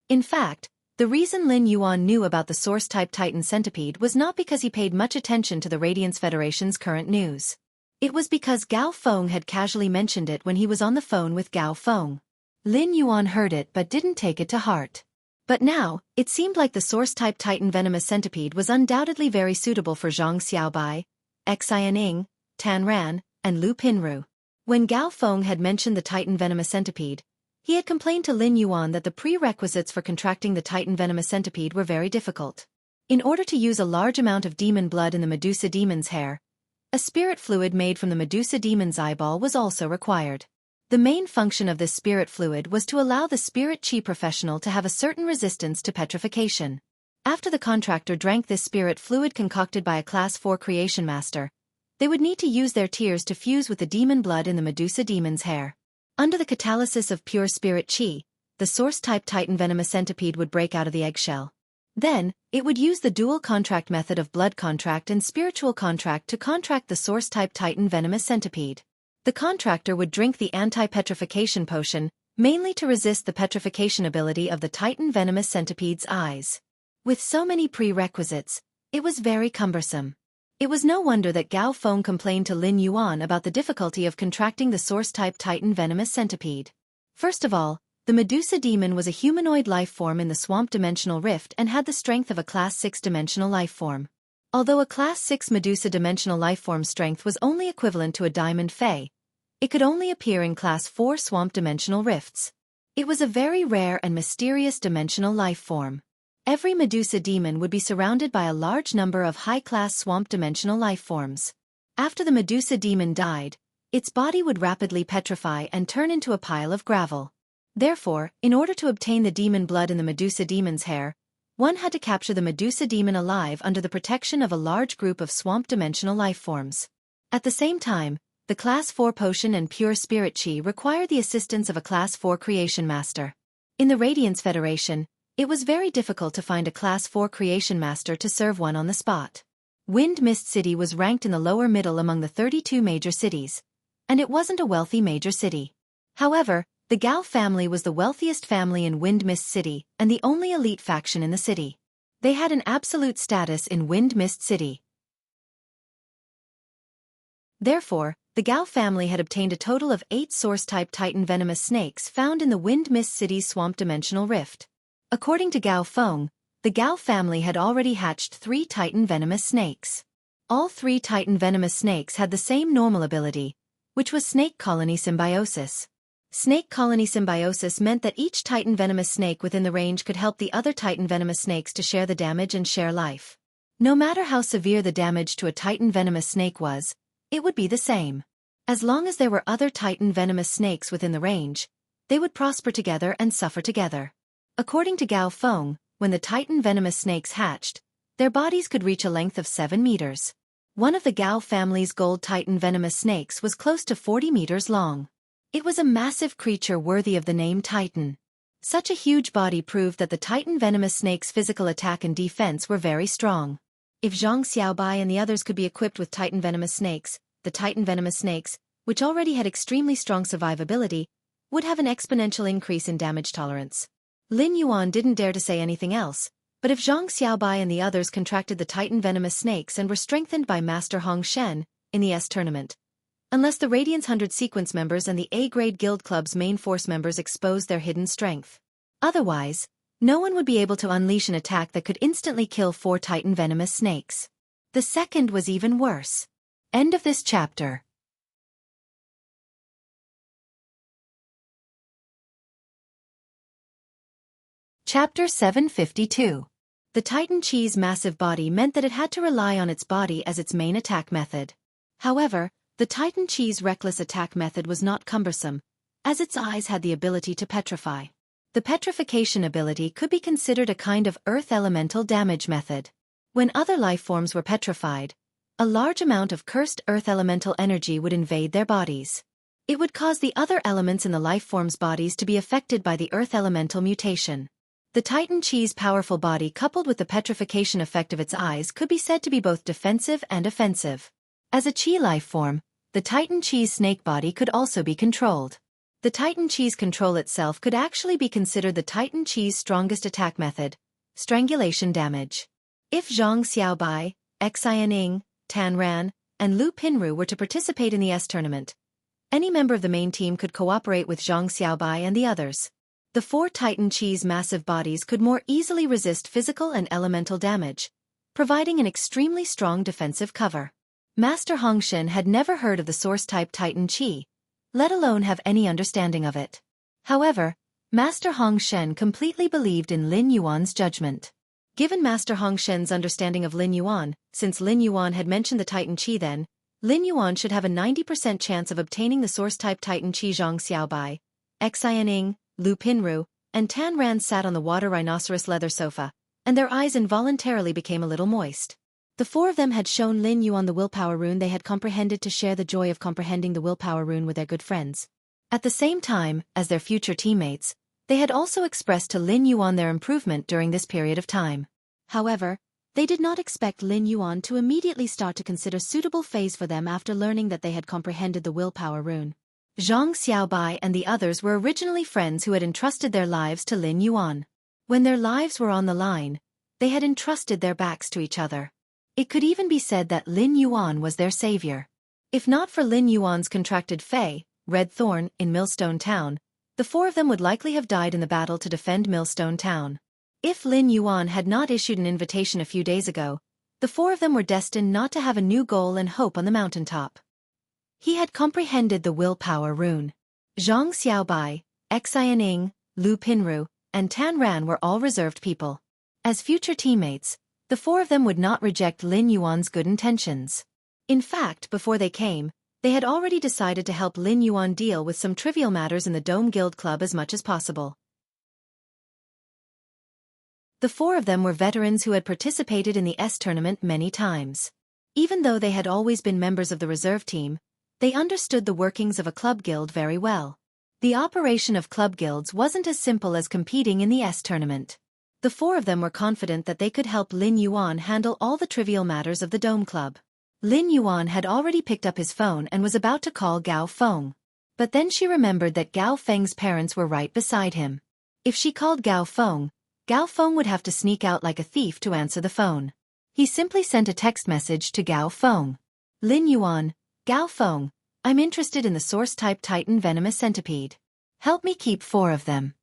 In fact, the reason Lin Yuan knew about the source-type Titan centipede was not because he paid much attention to the Radiance Federation's current news. It was because Gao Feng had casually mentioned it when he was on the phone with Gao Feng. Lin Yuan heard it but didn't take it to heart. But now, it seemed like the source-type Titan venomous centipede was undoubtedly very suitable for Zhang Xiaobai, Xianing, Tan Ran, and Lu Pinru. When Gao Feng had mentioned the Titan venomous centipede, he had complained to Lin Yuan that the prerequisites for contracting the Titan venomous centipede were very difficult. In order to use a large amount of demon blood in the Medusa demon's hair, a spirit fluid made from the Medusa demon's eyeball was also required. The main function of this spirit fluid was to allow the spirit chi professional to have a certain resistance to petrification. After the contractor drank this spirit fluid concocted by a Class 4 creation master, they would need to use their tears to fuse with the demon blood in the Medusa demon's hair. Under the catalysis of pure spirit chi, the source-type Titan venomous centipede would break out of the eggshell. Then, it would use the dual contract method of blood contract and spiritual contract to contract the source-type Titan venomous centipede. The contractor would drink the anti-petrification potion, mainly to resist the petrification ability of the Titan venomous centipede's eyes. With so many prerequisites, it was very cumbersome. It was no wonder that Gao Feng complained to Lin Yuan about the difficulty of contracting the source-type Titan venomous centipede. First of all, the Medusa demon was a humanoid life form in the swamp dimensional rift and had the strength of a Class 6 dimensional life form. Although a Class 6 Medusa dimensional life form strength was only equivalent to a diamond fey, it could only appear in Class 4 swamp dimensional rifts. It was a very rare and mysterious dimensional life form. Every Medusa demon would be surrounded by a large number of high-class swamp dimensional life forms. After the Medusa demon died, its body would rapidly petrify and turn into a pile of gravel. Therefore, in order to obtain the demon blood in the Medusa demon's hair, one had to capture the Medusa demon alive under the protection of a large group of swamp dimensional life forms. At the same time, the Class 4 potion and pure spirit chi required the assistance of a Class 4 creation master. In the Radiance Federation, it was very difficult to find a Class 4 creation master to serve one on the spot. Wind Mist City was ranked in the lower middle among the 32 major cities, and it wasn't a wealthy major city. However, the Gao family was the wealthiest family in Wind Mist City and the only elite faction in the city. They had an absolute status in Wind Mist City. Therefore, the Gao family had obtained a total of 8 source-type Titan venomous snakes found in the Wind Mist City's swamp dimensional rift. According to Gao Feng, the Gao family had already hatched 3 Titan venomous snakes. All 3 Titan venomous snakes had the same normal ability, which was snake colony symbiosis. Snake colony symbiosis meant that each Titan venomous snake within the range could help the other Titan venomous snakes to share the damage and share life. No matter how severe the damage to a Titan venomous snake was, it would be the same. As long as there were other Titan venomous snakes within the range, they would prosper together and suffer together. According to Gao Feng, when the Titan venomous snakes hatched, their bodies could reach a length of 7 meters. One of the Gao family's gold titan venomous snakes was close to 40 meters long. It was a massive creature worthy of the name Titan. Such a huge body proved that the titan venomous snake's physical attack and defense were very strong. If Zhang Xiaobai and the others could be equipped with titan venomous snakes, the titan venomous snakes, which already had extremely strong survivability, would have an exponential increase in damage tolerance. Lin Yuan didn't dare to say anything else, but if Zhang Xiaobai and the others contracted the titan venomous snakes and were strengthened by Master Hong Shen in the S tournament, unless the Radiance 100 sequence members and the A-grade guild club's main force members exposed their hidden strength. Otherwise, no one would be able to unleash an attack that could instantly kill 4 titan venomous snakes. The second was even worse. End of this chapter. Chapter 752. The Titan Chi's massive body meant that it had to rely on its body as its main attack method. However, the Titan Chi's reckless attack method was not cumbersome, as its eyes had the ability to petrify. The petrification ability could be considered a kind of earth elemental damage method. When other life forms were petrified, a large amount of cursed earth elemental energy would invade their bodies. It would cause the other elements in the life forms' bodies to be affected by the earth elemental mutation. The Titan Chi's powerful body coupled with the petrification effect of its eyes could be said to be both defensive and offensive. As a Chi life form, the Titan Chi's snake body could also be controlled. The Titan Chi's control itself could actually be considered the Titan Chi's strongest attack method, strangulation damage. If Zhang Xiaobai, Xianing, Tan Ran, and Lu Pinru were to participate in the S tournament, any member of the main team could cooperate with Zhang Xiaobai and the others. The 4 Titan Chi's massive bodies could more easily resist physical and elemental damage, providing an extremely strong defensive cover. Master Hong Shen had never heard of the source-type Titan Chi, let alone have any understanding of it. However, Master Hong Shen completely believed in Lin Yuan's judgment. Given Master Hong Shen's understanding of Lin Yuan, since Lin Yuan had mentioned the Titan Chi then, Lin Yuan should have a 90% chance of obtaining the source-type Titan Chi. Zhang Xiaobai, Xianing, Lu Pinru, and Tan Ran sat on the water rhinoceros leather sofa, and their eyes involuntarily became a little moist. The 4 of them had shown Lin Yuan the willpower rune they had comprehended to share the joy of comprehending the willpower rune with their good friends. At the same time, as their future teammates, they had also expressed to Lin Yuan their improvement during this period of time. However, they did not expect Lin Yuan to immediately start to consider suitable phase for them after learning that they had comprehended the willpower rune. Zhang Xiaobai and the others were originally friends who had entrusted their lives to Lin Yuan. When their lives were on the line, they had entrusted their backs to each other. It could even be said that Lin Yuan was their savior. If not for Lin Yuan's contracted Fey, Red Thorn, in Millstone Town, the 4 of them would likely have died in the battle to defend Millstone Town. If Lin Yuan had not issued an invitation a few days ago, the 4 of them were destined not to have a new goal and hope on the mountaintop. He had comprehended the willpower rune. Zhang Xiaobai, Xianing, Lu Pinru, and Tan Ran were all reserved people. As future teammates, the 4 of them would not reject Lin Yuan's good intentions. In fact, before they came, they had already decided to help Lin Yuan deal with some trivial matters in the Dome Guild Club as much as possible. The 4 of them were veterans who had participated in the S tournament many times. Even though they had always been members of the reserve team, they understood the workings of a club guild very well. The operation of club guilds wasn't as simple as competing in the S tournament. The 4 of them were confident that they could help Lin Yuan handle all the trivial matters of the Dome Club. Lin Yuan had already picked up his phone and was about to call Gao Feng. But then she remembered that Gao Feng's parents were right beside him. If she called Gao Feng would have to sneak out like a thief to answer the phone. He simply sent a text message to Gao Feng. Lin Yuan, Gao Feng, I'm interested in the source-type Titan venomous centipede. Help me keep 4 of them.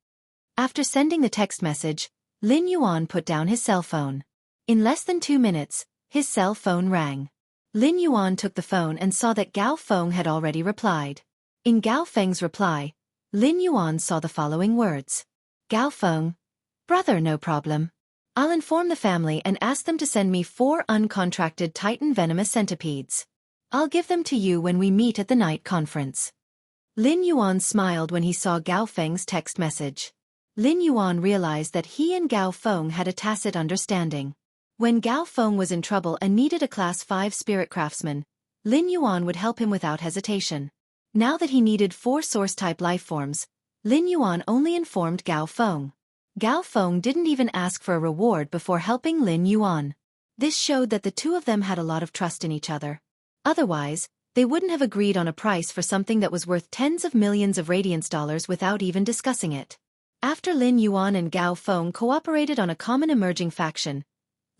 After sending the text message, Lin Yuan put down his cell phone. In less than 2 minutes, his cell phone rang. Lin Yuan took the phone and saw that Gao Feng had already replied. In Gao Feng's reply, Lin Yuan saw the following words. Gao Feng, brother, no problem. I'll inform the family and ask them to send me 4 uncontracted Titan venomous centipedes. I'll give them to you when we meet at the night conference. Lin Yuan smiled when he saw Gao Feng's text message. Lin Yuan realized that he and Gao Feng had a tacit understanding. When Gao Feng was in trouble and needed a Class 5 spirit craftsman, Lin Yuan would help him without hesitation. Now that he needed 4 source-type lifeforms, Lin Yuan only informed Gao Feng. Gao Feng didn't even ask for a reward before helping Lin Yuan. This showed that the two of them had a lot of trust in each other. Otherwise, they wouldn't have agreed on a price for something that was worth tens of millions of radiance dollars without even discussing it. After Lin Yuan and Gao Feng cooperated on a common emerging faction,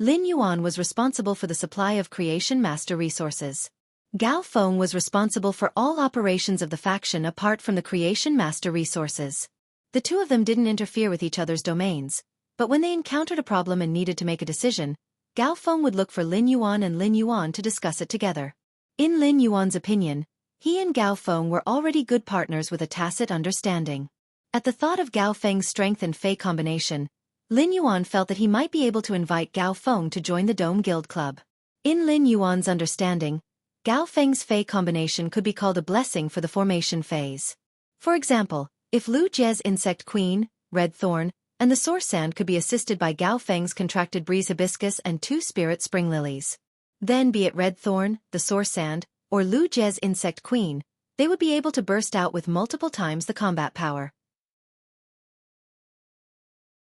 Lin Yuan was responsible for the supply of Creation Master resources. Gao Feng was responsible for all operations of the faction apart from the Creation Master resources. The two of them didn't interfere with each other's domains, but when they encountered a problem and needed to make a decision, Gao Feng would look for Lin Yuan and Lin Yuan to discuss it together. In Lin Yuan's opinion, he and Gao Feng were already good partners with a tacit understanding. At the thought of Gao Feng's strength and Fei combination, Lin Yuan felt that he might be able to invite Gao Feng to join the Dome Guild Club. In Lin Yuan's understanding, Gao Feng's Fei combination could be called a blessing for the formation phase. For example, if Lu Jie's Insect Queen, Red Thorn, and the Source Sand could be assisted by Gao Feng's Contracted Breeze Hibiscus and 2 Spirit Spring Lilies, then be it Red Thorn, the Source Sand, or Lu Jie's Insect Queen, they would be able to burst out with multiple times the combat power.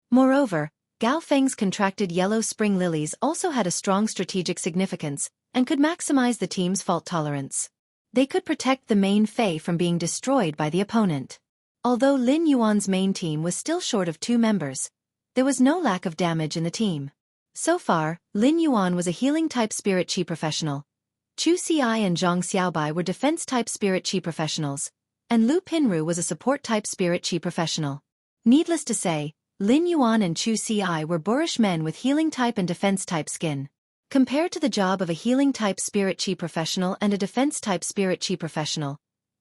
Moreover, Gao Feng's contracted yellow spring lilies also had a strong strategic significance and could maximize the team's fault tolerance. They could protect the main Fei from being destroyed by the opponent. Although Lin Yuan's main team was still short of 2 members, there was no lack of damage in the team. So far, Lin Yuan was a healing-type spirit chi professional, Xueqi and Zhang Xiaobai were defense-type spirit chi professionals, and Lu Pinru was a support-type spirit chi professional. Needless to say, Lin Yuan and Xueqi were boorish men with healing-type and defense-type skin. Compared to the job of a healing-type spirit chi professional and a defense-type spirit chi professional,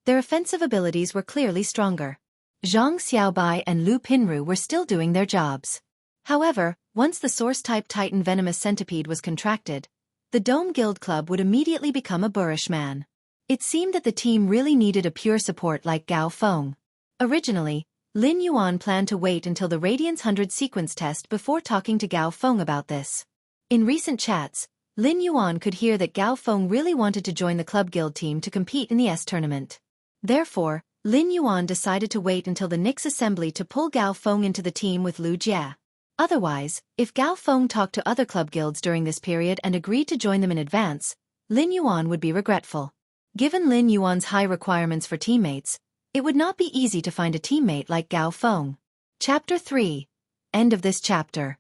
their offensive abilities were clearly stronger. Zhang Xiaobai and Lu Pinru were still doing their jobs. However, once the Source-type Titan Venomous Centipede was contracted, the Dome Guild Club would immediately become a boorish man. It seemed that the team really needed a pure support like Gao Feng. Originally, Lin Yuan planned to wait until the Radiance 100 sequence test before talking to Gao Feng about this. In recent chats, Lin Yuan could hear that Gao Feng really wanted to join the Club Guild team to compete in the S tournament. Therefore, Lin Yuan decided to wait until the Nyx assembly to pull Gao Feng into the team with Lu Jie. Otherwise, if Gao Feng talked to other club guilds during this period and agreed to join them in advance, Lin Yuan would be regretful. Given Lin Yuan's high requirements for teammates, it would not be easy to find a teammate like Gao Feng. Chapter 3. End of this chapter.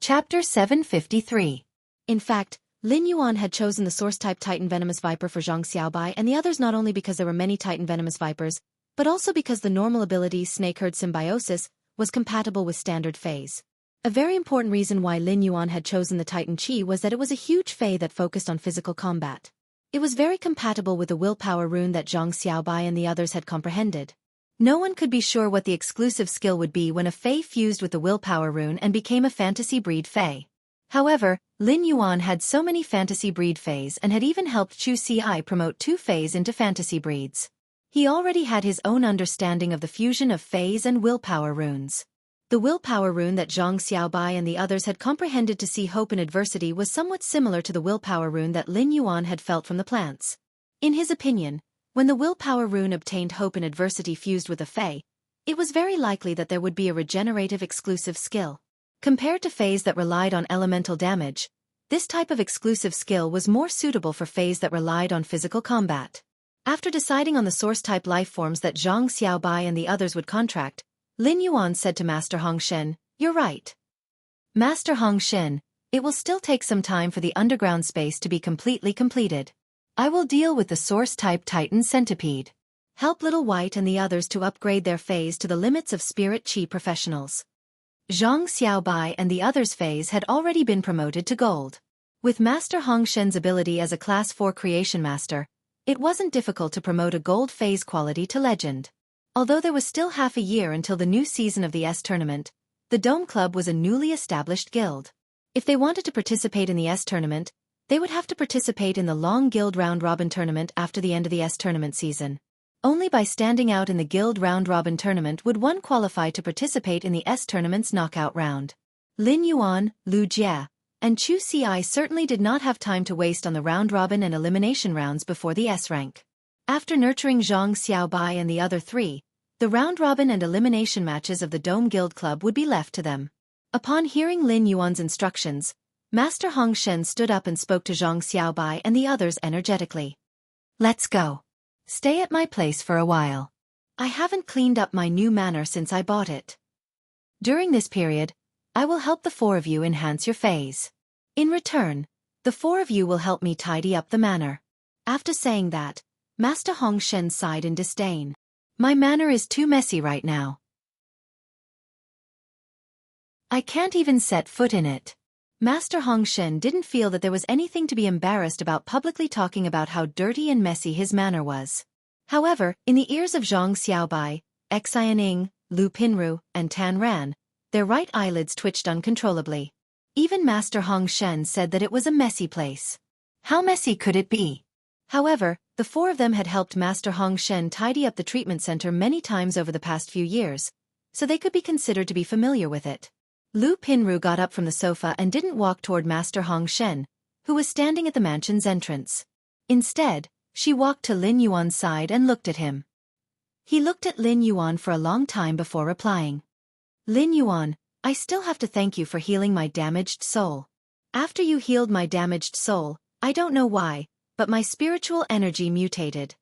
Chapter 753. In fact, Lin Yuan had chosen the Source-type Titan Venomous Viper for Zhang Xiaobai and the others not only because there were many Titan Venomous Vipers, but also because the normal ability Snakeherd Symbiosis was compatible with standard Feis. A very important reason why Lin Yuan had chosen the Titan Chi was that it was a huge Fei that focused on physical combat. It was very compatible with the willpower rune that Zhang Xiaobai and the others had comprehended. No one could be sure what the exclusive skill would be when a Fei fused with the willpower rune and became a fantasy breed Fei. However, Lin Yuan had so many fantasy breed Feis and had even helped Xueqi promote 2 Feis into fantasy breeds. He already had his own understanding of the fusion of Feis and willpower runes. The willpower rune that Zhang Xiaobai and the others had comprehended to see hope in adversity was somewhat similar to the willpower rune that Lin Yuan had felt from the plants. In his opinion, when the willpower rune obtained hope in adversity fused with a Fei, it was very likely that there would be a regenerative exclusive skill. Compared to Feis that relied on elemental damage, this type of exclusive skill was more suitable for Feis that relied on physical combat. After deciding on the source-type lifeforms that Zhang Xiaobai and the others would contract, Lin Yuan said to Master Hong Shen, "You're right. Master Hong Shen, it will still take some time for the underground space to be completely completed. I will deal with the source-type Titan Centipede. Help Little White and the others to upgrade their Feis to the limits of Spirit Chi professionals." Zhang Xiaobai and the others' Feis had already been promoted to Gold. With Master Hong Shen's ability as a Class 4 Creation Master, it wasn't difficult to promote a Gold Feis quality to Legend. Although there was still half a year until the new season of the S tournament, the Dome Club was a newly established guild. If they wanted to participate in the S tournament, they would have to participate in the long guild round-robin tournament after the end of the S tournament season. Only by standing out in the guild round-robin tournament would one qualify to participate in the S tournament's knockout round. Lin Yuan, Lu Jie, and Xueqi certainly did not have time to waste on the round-robin and elimination rounds before the S rank. After nurturing Zhang Xiaobai and the other three, the round-robin and elimination matches of the Dome Guild Club would be left to them. Upon hearing Lin Yuan's instructions, Master Hong Shen stood up and spoke to Zhang Xiaobai and the others energetically. Let's go. Stay at my place for a while. I haven't cleaned up my new manor since I bought it. During this period, I will help the four of you enhance your phase. In return, the four of you will help me tidy up the manor. After saying that, Master Hong Shen sighed in disdain. My manor is too messy right now. I can't even set foot in it. Master Hong Shen didn't feel that there was anything to be embarrassed about publicly talking about how dirty and messy his manor was. However, in the ears of Zhang Xiaobai, Xianing, Lu Pinru, and Tan Ran, their right eyelids twitched uncontrollably. Even Master Hong Shen said that it was a messy place. How messy could it be? However, the four of them had helped Master Hong Shen tidy up the treatment center many times over the past few years, so they could be considered to be familiar with it. Lu Pinru got up from the sofa and didn't walk toward Master Hong Shen, who was standing at the mansion's entrance. Instead, she walked to Lin Yuan's side and looked at him. He looked at Lin Yuan for a long time before replying. Lin Yuan, I still have to thank you for healing my damaged soul. After you healed my damaged soul, I don't know why, but my spiritual energy mutated.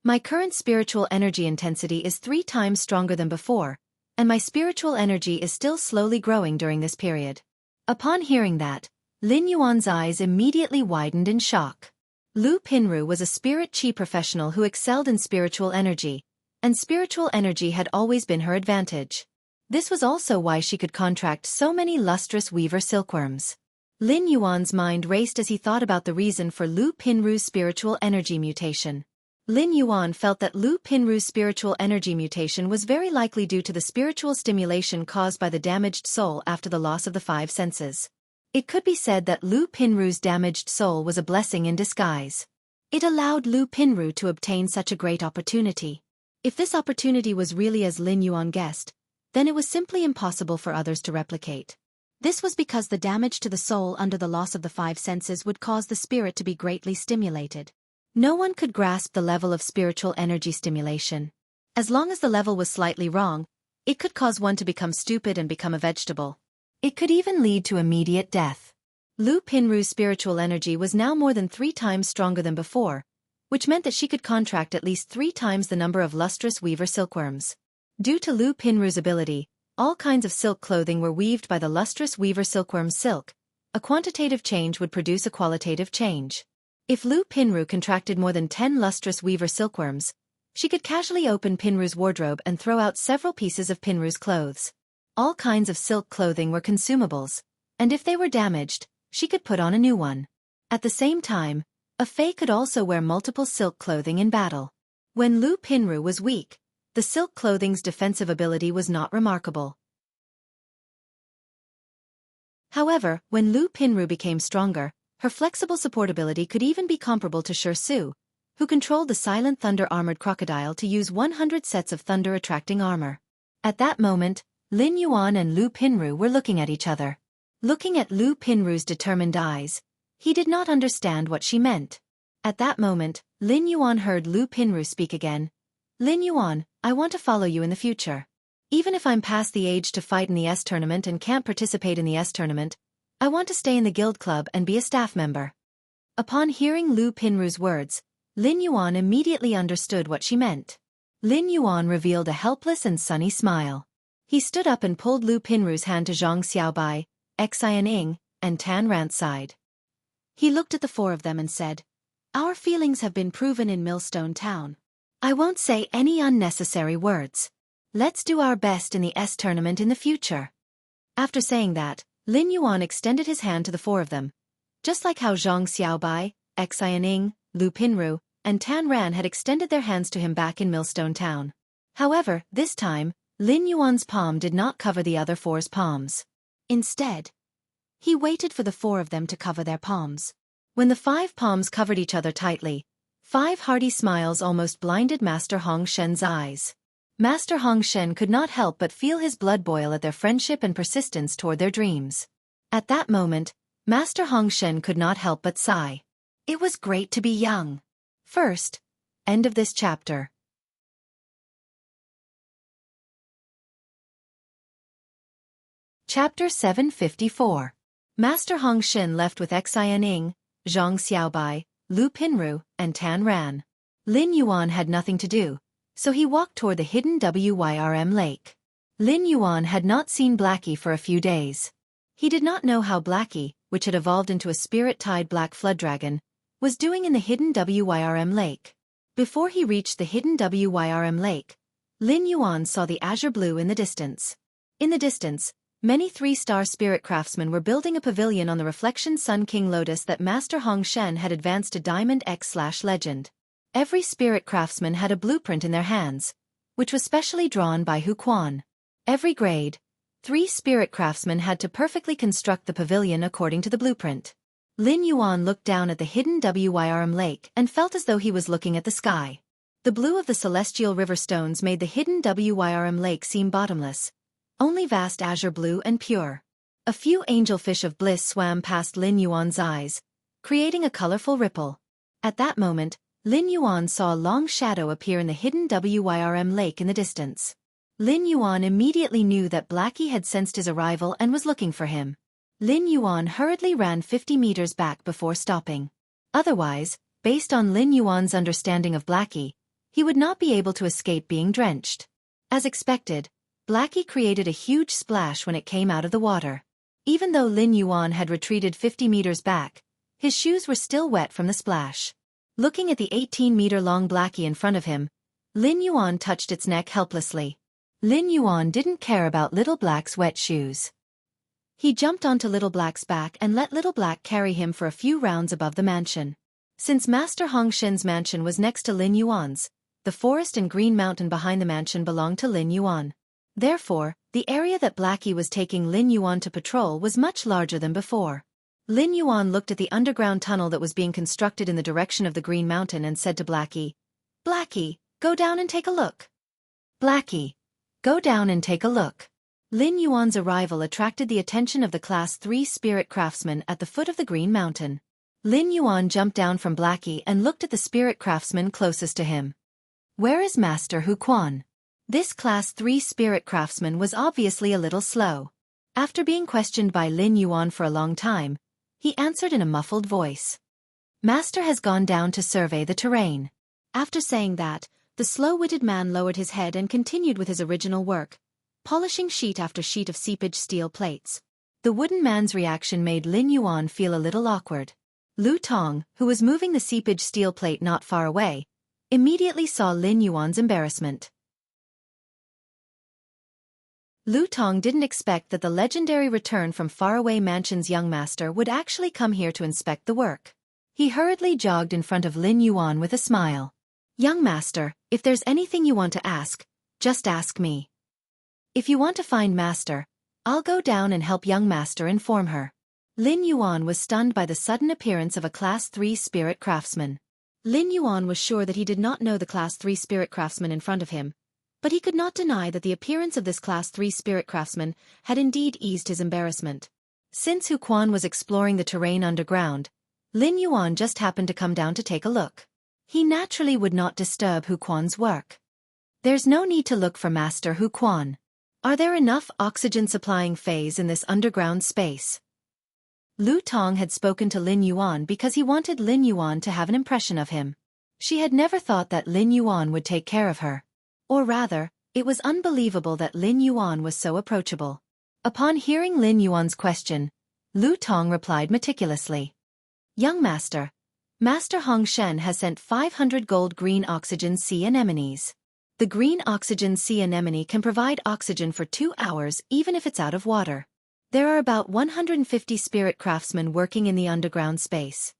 My current spiritual energy intensity is 3 times stronger than before, and my spiritual energy is still slowly growing during this period. Upon hearing that, Lin Yuan's eyes immediately widened in shock. Lu Pinru was a spirit chi professional who excelled in spiritual energy, and spiritual energy had always been her advantage. This was also why she could contract so many lustrous weaver silkworms. Lin Yuan's mind raced as he thought about the reason for Lu Pinru's spiritual energy mutation. Lin Yuan felt that Lu Pinru's spiritual energy mutation was very likely due to the spiritual stimulation caused by the damaged soul after the loss of the 5 senses. It could be said that Lu Pinru's damaged soul was a blessing in disguise. It allowed Lu Pinru to obtain such a great opportunity. If this opportunity was really as Lin Yuan guessed, then it was simply impossible for others to replicate. This was because the damage to the soul under the loss of the 5 senses would cause the spirit to be greatly stimulated. No one could grasp the level of spiritual energy stimulation. As long as the level was slightly wrong, it could cause one to become stupid and become a vegetable. It could even lead to immediate death. Lu Pinru's spiritual energy was now more than 3 times stronger than before, which meant that she could contract at least 3 times the number of lustrous weaver silkworms. Due to Lu Pinru's ability, all kinds of silk clothing were weaved by the lustrous weaver silkworm silk. A quantitative change would produce a qualitative change. If Lu Pinru contracted more than 10 lustrous weaver silkworms, she could casually open Pinru's wardrobe and throw out several pieces of Pinru's clothes. All kinds of silk clothing were consumables, and if they were damaged, she could put on a new one. At the same time, a Fae could also wear multiple silk clothing in battle. When Lu Pinru was weak, the silk clothing's defensive ability was not remarkable. However, when Lu Pinru became stronger, her flexible support ability could even be comparable to Xueqi, who controlled the silent thunder-armored crocodile to use 100 sets of thunder-attracting armor. At that moment, Lin Yuan and Lu Pinru were looking at each other. Looking at Lu Pinru's determined eyes, he did not understand what she meant. At that moment, Lin Yuan heard Lu Pinru speak again. Lin Yuan, I want to follow you in the future. Even if I'm past the age to fight in the S tournament and can't participate in the S tournament, I want to stay in the guild club and be a staff member. Upon hearing Lu Pinru's words, Lin Yuan immediately understood what she meant. Lin Yuan revealed a helpless and sunny smile. He stood up and pulled Lu Pinru's hand to Zhang Xiaobai, Xianing, and Tan Ran's side. He looked at the 4 of them and said, Our feelings have been proven in Millstone Town. I won't say any unnecessary words. Let's do our best in the S tournament in the future. After saying that, Lin Yuan extended his hand to the 4 of them. Just like how Zhang Xiaobai, Xianing, Lu Pinru, and Tan Ran had extended their hands to him back in Millstone Town. However, this time, Lin Yuan's palm did not cover the other 4's palms. Instead, he waited for the 4 of them to cover their palms. When the 5 palms covered each other tightly, 5 hearty smiles almost blinded Master Hong Shen's eyes. Master Hong Shen could not help but feel his blood boil at their friendship and persistence toward their dreams. At that moment, Master Hong Shen could not help but sigh. It was great to be young. First, end of this chapter. Chapter 754. Master Hong Shen left with Xian Ying, Zhang Xiaobai, Lu Pinru, and Tan Ran. Lin Yuan had nothing to do, so he walked toward the hidden Wyrm lake. Lin Yuan had not seen Blackie for a few days. He did not know how Blackie, which had evolved into a spirit-tied black flood dragon, was doing in the hidden Wyrm lake. Before he reached the hidden Wyrm lake, Lin Yuan saw the azure blue in the distance. In the distance, many 3-star spirit craftsmen were building a pavilion on the Reflection Sun King Lotus that Master Hong Shen had advanced to Diamond X/Legend. Every spirit craftsman had a blueprint in their hands, which was specially drawn by Hu Quan. Every grade, 3 spirit craftsmen had to perfectly construct the pavilion according to the blueprint. Lin Yuan looked down at the hidden Wyrm lake and felt as though he was looking at the sky. The blue of the celestial river stones made the hidden Wyrm lake seem bottomless, only vast azure blue and pure. A few angelfish of bliss swam past Lin Yuan's eyes, creating a colorful ripple. At that moment, Lin Yuan saw a long shadow appear in the hidden Wyrm lake in the distance. Lin Yuan immediately knew that Blackie had sensed his arrival and was looking for him. Lin Yuan hurriedly ran 50 meters back before stopping. Otherwise, based on Lin Yuan's understanding of Blackie, he would not be able to escape being drenched. As expected, Blackie created a huge splash when it came out of the water. Even though Lin Yuan had retreated 50 meters back, his shoes were still wet from the splash. Looking at the 18-meter-long Blackie in front of him, Lin Yuan touched its neck helplessly. Lin Yuan didn't care about Little Black's wet shoes. He jumped onto Little Black's back and let Little Black carry him for a few rounds above the mansion. Since Master Hong Shen's mansion was next to Lin Yuan's, the forest and green mountain behind the mansion belonged to Lin Yuan. Therefore, the area that Blackie was taking Lin Yuan to patrol was much larger than before. Lin Yuan looked at the underground tunnel that was being constructed in the direction of the Green Mountain and said to Blackie, "Blackie, go down and take a look." Blackie, go down and take a look. Lin Yuan's arrival attracted the attention of the Class 3 spirit craftsman at the foot of the Green Mountain. Lin Yuan jumped down from Blackie and looked at the spirit craftsman closest to him. Where is Master Hu Quan? This Class 3 spirit craftsman was obviously a little slow. After being questioned by Lin Yuan for a long time, he answered in a muffled voice. Master has gone down to survey the terrain. After saying that, the slow-witted man lowered his head and continued with his original work, polishing sheet after sheet of seepage steel plates. The wooden man's reaction made Lin Yuan feel a little awkward. Lu Tong, who was moving the seepage steel plate not far away, immediately saw Lin Yuan's embarrassment. Lu Tong didn't expect that the legendary return from faraway mansion's young master would actually come here to inspect the work. He hurriedly jogged in front of Lin Yuan with a smile. "Young master, if there's anything you want to ask, just ask me. If you want to find master, I'll go down and help young master inform her." Lin Yuan was stunned by the sudden appearance of a Class 3 spirit craftsman. Lin Yuan was sure that he did not know the Class 3 spirit craftsman in front of him, but he could not deny that the appearance of this Class 3 spirit craftsman had indeed eased his embarrassment. Since Hu Quan was exploring the terrain underground, Lin Yuan just happened to come down to take a look. He naturally would not disturb Hu Quan's work. There's no need to look for Master Hu Quan. Are there enough oxygen-supplying phase in this underground space? Lu Tong had spoken to Lin Yuan because he wanted Lin Yuan to have an impression of him. She had never thought that Lin Yuan would take care of her. Or rather, it was unbelievable that Lin Yuan was so approachable. Upon hearing Lin Yuan's question, Lu Tong replied meticulously. "Young master, Master Hong Shen has sent 500 gold green oxygen sea anemones. The green oxygen sea anemone can provide oxygen for 2 hours even if it's out of water. There are about 150 spirit craftsmen working in the underground space.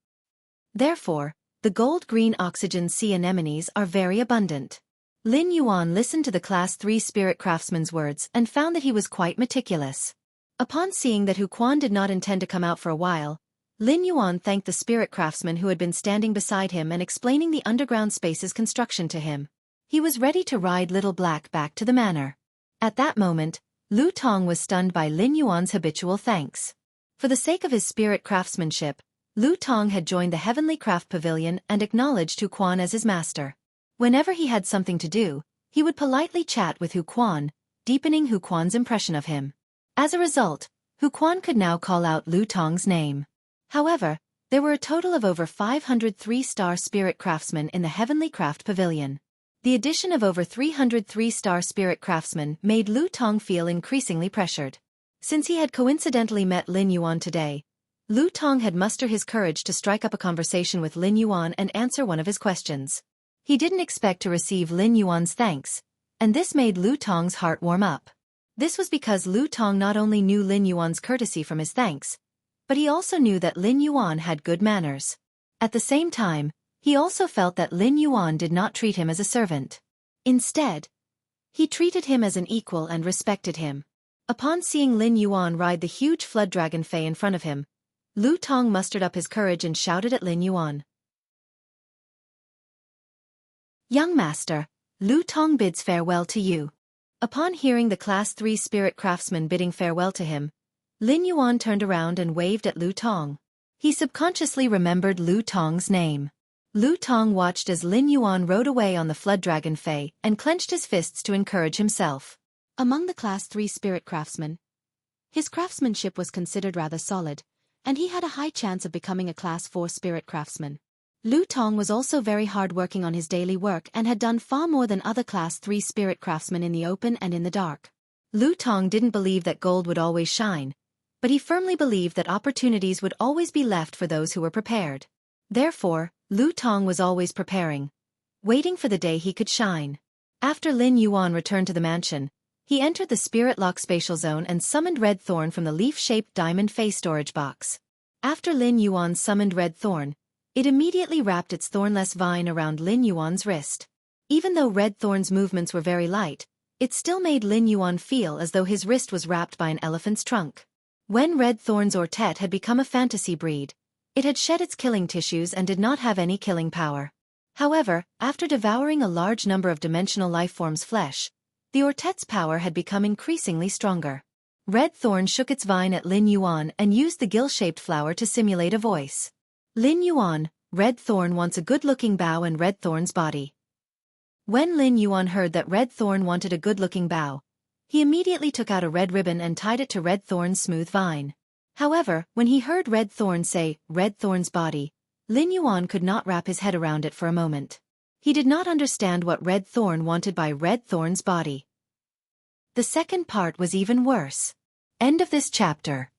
Therefore, the gold green oxygen sea anemones are very abundant." Lin Yuan listened to the Class 3 spirit craftsman's words and found that he was quite meticulous. Upon seeing that Hu Quan did not intend to come out for a while, Lin Yuan thanked the spirit craftsman who had been standing beside him and explaining the underground space's construction to him. He was ready to ride Little Black back to the manor. At that moment, Lu Tong was stunned by Lin Yuan's habitual thanks. For the sake of his spirit craftsmanship, Lu Tong had joined the Heavenly Craft Pavilion and acknowledged Hu Quan as his master. Whenever he had something to do, he would politely chat with Hu Quan, deepening Hu Quan's impression of him. As a result, Hu Quan could now call out Lu Tong's name. However, there were a total of over 500 3-star spirit craftsmen in the Heavenly Craft Pavilion. The addition of over 300 3-star spirit craftsmen made Lu Tong feel increasingly pressured. Since he had coincidentally met Lin Yuan today, Lu Tong had mustered his courage to strike up a conversation with Lin Yuan and answer one of his questions. He didn't expect to receive Lin Yuan's thanks, and this made Lu Tong's heart warm up. This was because Lu Tong not only knew Lin Yuan's courtesy from his thanks, but he also knew that Lin Yuan had good manners. At the same time, he also felt that Lin Yuan did not treat him as a servant. Instead, he treated him as an equal and respected him. Upon seeing Lin Yuan ride the huge flood dragon Fei in front of him, Lu Tong mustered up his courage and shouted at Lin Yuan. "Young master, Lu Tong bids farewell to you." Upon hearing the Class 3 spirit craftsman bidding farewell to him, Lin Yuan turned around and waved at Lu Tong. He subconsciously remembered Lu Tong's name. Lu Tong watched as Lin Yuan rode away on the flood dragon Fei and clenched his fists to encourage himself. Among the Class 3 spirit craftsmen, his craftsmanship was considered rather solid, and he had a high chance of becoming a Class 4 spirit craftsman. Lu Tong was also very hard working on his daily work and had done far more than other Class 3 spirit craftsmen in the open and in the dark. Lu Tong didn't believe that gold would always shine, but he firmly believed that opportunities would always be left for those who were prepared. Therefore, Lu Tong was always preparing, waiting for the day he could shine. After Lin Yuan returned to the mansion, he entered the Spirit Lock spatial zone and summoned Red Thorn from the leaf-shaped diamond face storage box. After Lin Yuan summoned Red Thorn, it immediately wrapped its thornless vine around Lin Yuan's wrist. Even though Red Thorn's movements were very light, it still made Lin Yuan feel as though his wrist was wrapped by an elephant's trunk. When Red Thorn's Ortet had become a fantasy breed, it had shed its killing tissues and did not have any killing power. However, after devouring a large number of dimensional lifeforms' flesh, the Ortet's power had become increasingly stronger. Red Thorn shook its vine at Lin Yuan and used the gill-shaped flower to simulate a voice. "Lin Yuan, Red Thorn wants a good-looking bow and Red Thorn's body." When Lin Yuan heard that Red Thorn wanted a good-looking bow, he immediately took out a red ribbon and tied it to Red Thorn's smooth vine. However, when he heard Red Thorn say, "Red Thorn's body," Lin Yuan could not wrap his head around it for a moment. He did not understand what Red Thorn wanted by Red Thorn's body. The second part was even worse. End of this chapter.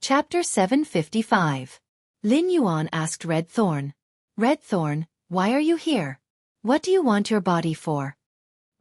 Chapter 755. Lin Yuan asked Red Thorn. "Red Thorn, why are you here? What do you want your body for?"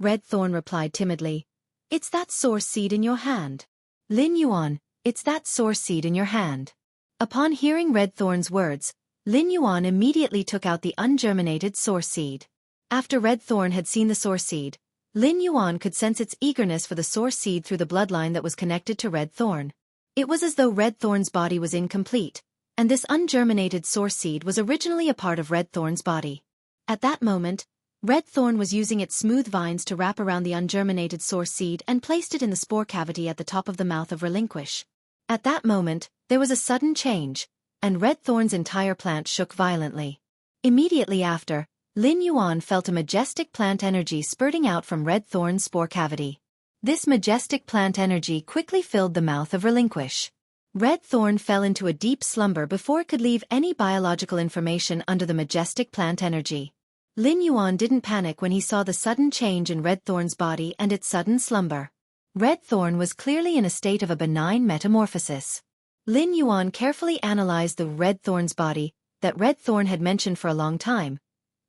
Red Thorn replied timidly, "It's that source seed in your hand." "Lin Yuan, it's that source seed in your hand." Upon hearing Red Thorn's words, Lin Yuan immediately took out the ungerminated source seed. After Red Thorn had seen the source seed, Lin Yuan could sense its eagerness for the source seed through the bloodline that was connected to Red Thorn. It was as though Red Thorn's body was incomplete, and this ungerminated source seed was originally a part of Red Thorn's body. At that moment, Red Thorn was using its smooth vines to wrap around the ungerminated source seed and placed it in the spore cavity at the top of the mouth of Relinquish. At that moment, there was a sudden change, and Red Thorn's entire plant shook violently. Immediately after, Lin Yuan felt a majestic plant energy spurting out from Red Thorn's spore cavity. This majestic plant energy quickly filled the mouth of Relinquish. Red Thorn fell into a deep slumber before it could leave any biological information under the majestic plant energy. Lin Yuan didn't panic when he saw the sudden change in Red Thorn's body and its sudden slumber. Red Thorn was clearly in a state of a benign metamorphosis. Lin Yuan carefully analyzed the Red Thorn's body that Red Thorn had mentioned for a long time,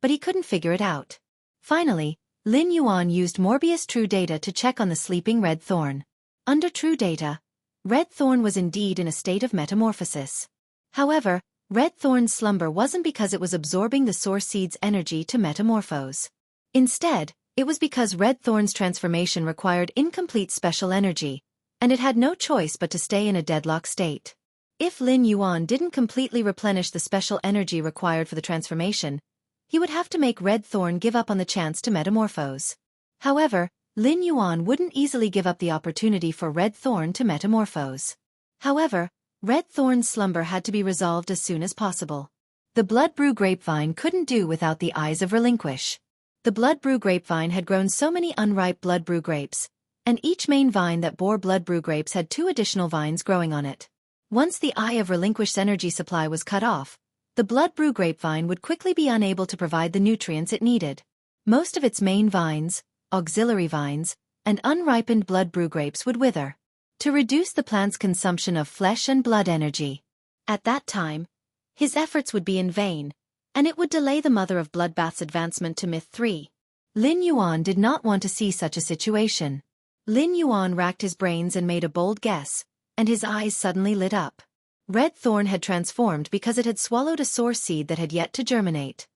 but he couldn't figure it out. Finally, Lin Yuan used Morbius True Data to check on the sleeping Red Thorn. Under True Data, Red Thorn was indeed in a state of metamorphosis. However, Red Thorn's slumber wasn't because it was absorbing the source seed's energy to metamorphose. Instead, It was because Red Thorn's transformation required incomplete special energy, and it had no choice but to stay in a deadlock state. If Lin Yuan didn't completely replenish the special energy required for the transformation, he would have to make Red Thorn give up on the chance to metamorphose. However, Lin Yuan wouldn't easily give up the opportunity for Red Thorn to metamorphose. However, Red Thorn's slumber had to be resolved as soon as possible. The Blood Brew grapevine couldn't do without the eyes of Relinquish. The Blood Brew grapevine had grown so many unripe Blood Brew grapes, and each main vine that bore Blood Brew grapes had 2 additional vines growing on it. Once the eye of Relinquish's energy supply was cut off, the Blood Brew grapevine would quickly be unable to provide the nutrients it needed. Most of its main vines, auxiliary vines, and unripened Blood Brew grapes would wither, to reduce the plant's consumption of flesh and blood energy. At that time, his efforts would be in vain, and it would delay the Mother of Bloodbath's advancement to Myth 3. Lin Yuan did not want to see such a situation. Lin Yuan racked his brains and made a bold guess, and his eyes suddenly lit up. Red Thorn had transformed because it had swallowed a source seed that had yet to germinate.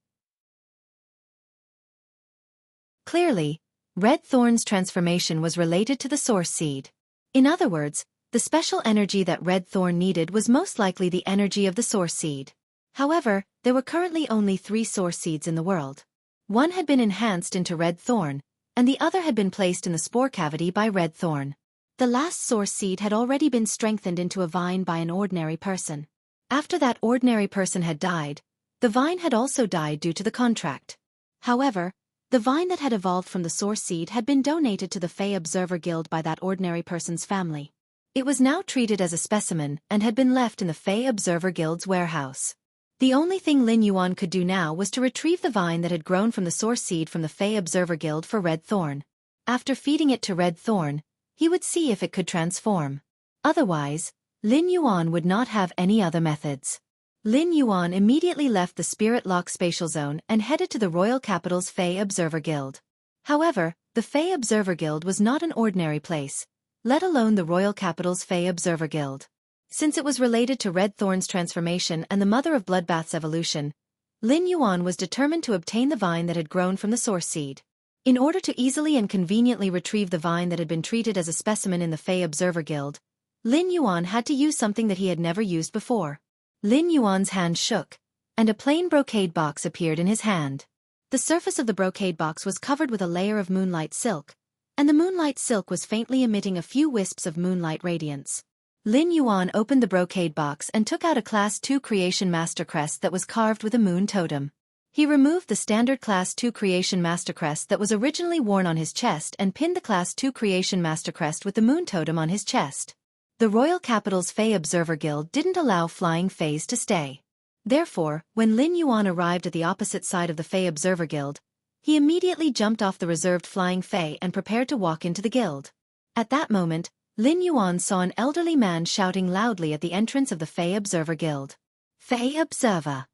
Clearly, Red Thorn's transformation was related to the source seed. In other words, the special energy that Red Thorn needed was most likely the energy of the source seed. However, there were currently only 3 source seeds in the world. One had been enhanced into Red Thorn, and the other had been placed in the spore cavity by Red Thorn. The last source seed had already been strengthened into a vine by an ordinary person. After that ordinary person had died, the vine had also died due to the contract. However, the vine that had evolved from the source seed had been donated to the Fey Observer Guild by that ordinary person's family. It was now treated as a specimen and had been left in the Fey Observer Guild's warehouse. The only thing Lin Yuan could do now was to retrieve the vine that had grown from the source seed from the Fey Observer Guild for Red Thorn. After feeding it to Red Thorn, he would see if it could transform. Otherwise, Lin Yuan would not have any other methods. Lin Yuan immediately left the Spirit Lock Spatial Zone and headed to the Royal Capital's Fey Observer Guild. However, the Fey Observer Guild was not an ordinary place, let alone the Royal Capital's Fey Observer Guild. Since it was related to Red Thorn's transformation and the Mother of Bloodbath's evolution, Lin Yuan was determined to obtain the vine that had grown from the source seed. In order to easily and conveniently retrieve the vine that had been treated as a specimen in the Fey Observer Guild, Lin Yuan had to use something that he had never used before. Lin Yuan's hand shook, and a plain brocade box appeared in his hand. The surface of the brocade box was covered with a layer of moonlight silk, and the moonlight silk was faintly emitting a few wisps of moonlight radiance. Lin Yuan opened the brocade box and took out a Class 2 Creation Master Crest that was carved with a moon totem. He removed the standard Class 2 Creation Master Crest that was originally worn on his chest and pinned the Class 2 Creation Master Crest with the moon totem on his chest. The Royal Capital's Fey Observer Guild didn't allow flying Feys to stay. Therefore, when Lin Yuan arrived at the opposite side of the Fey Observer Guild, he immediately jumped off the reserved flying Fey and prepared to walk into the guild. At that moment, Lin Yuan saw an elderly man shouting loudly at the entrance of the Fey Observer Guild. Fey Observer.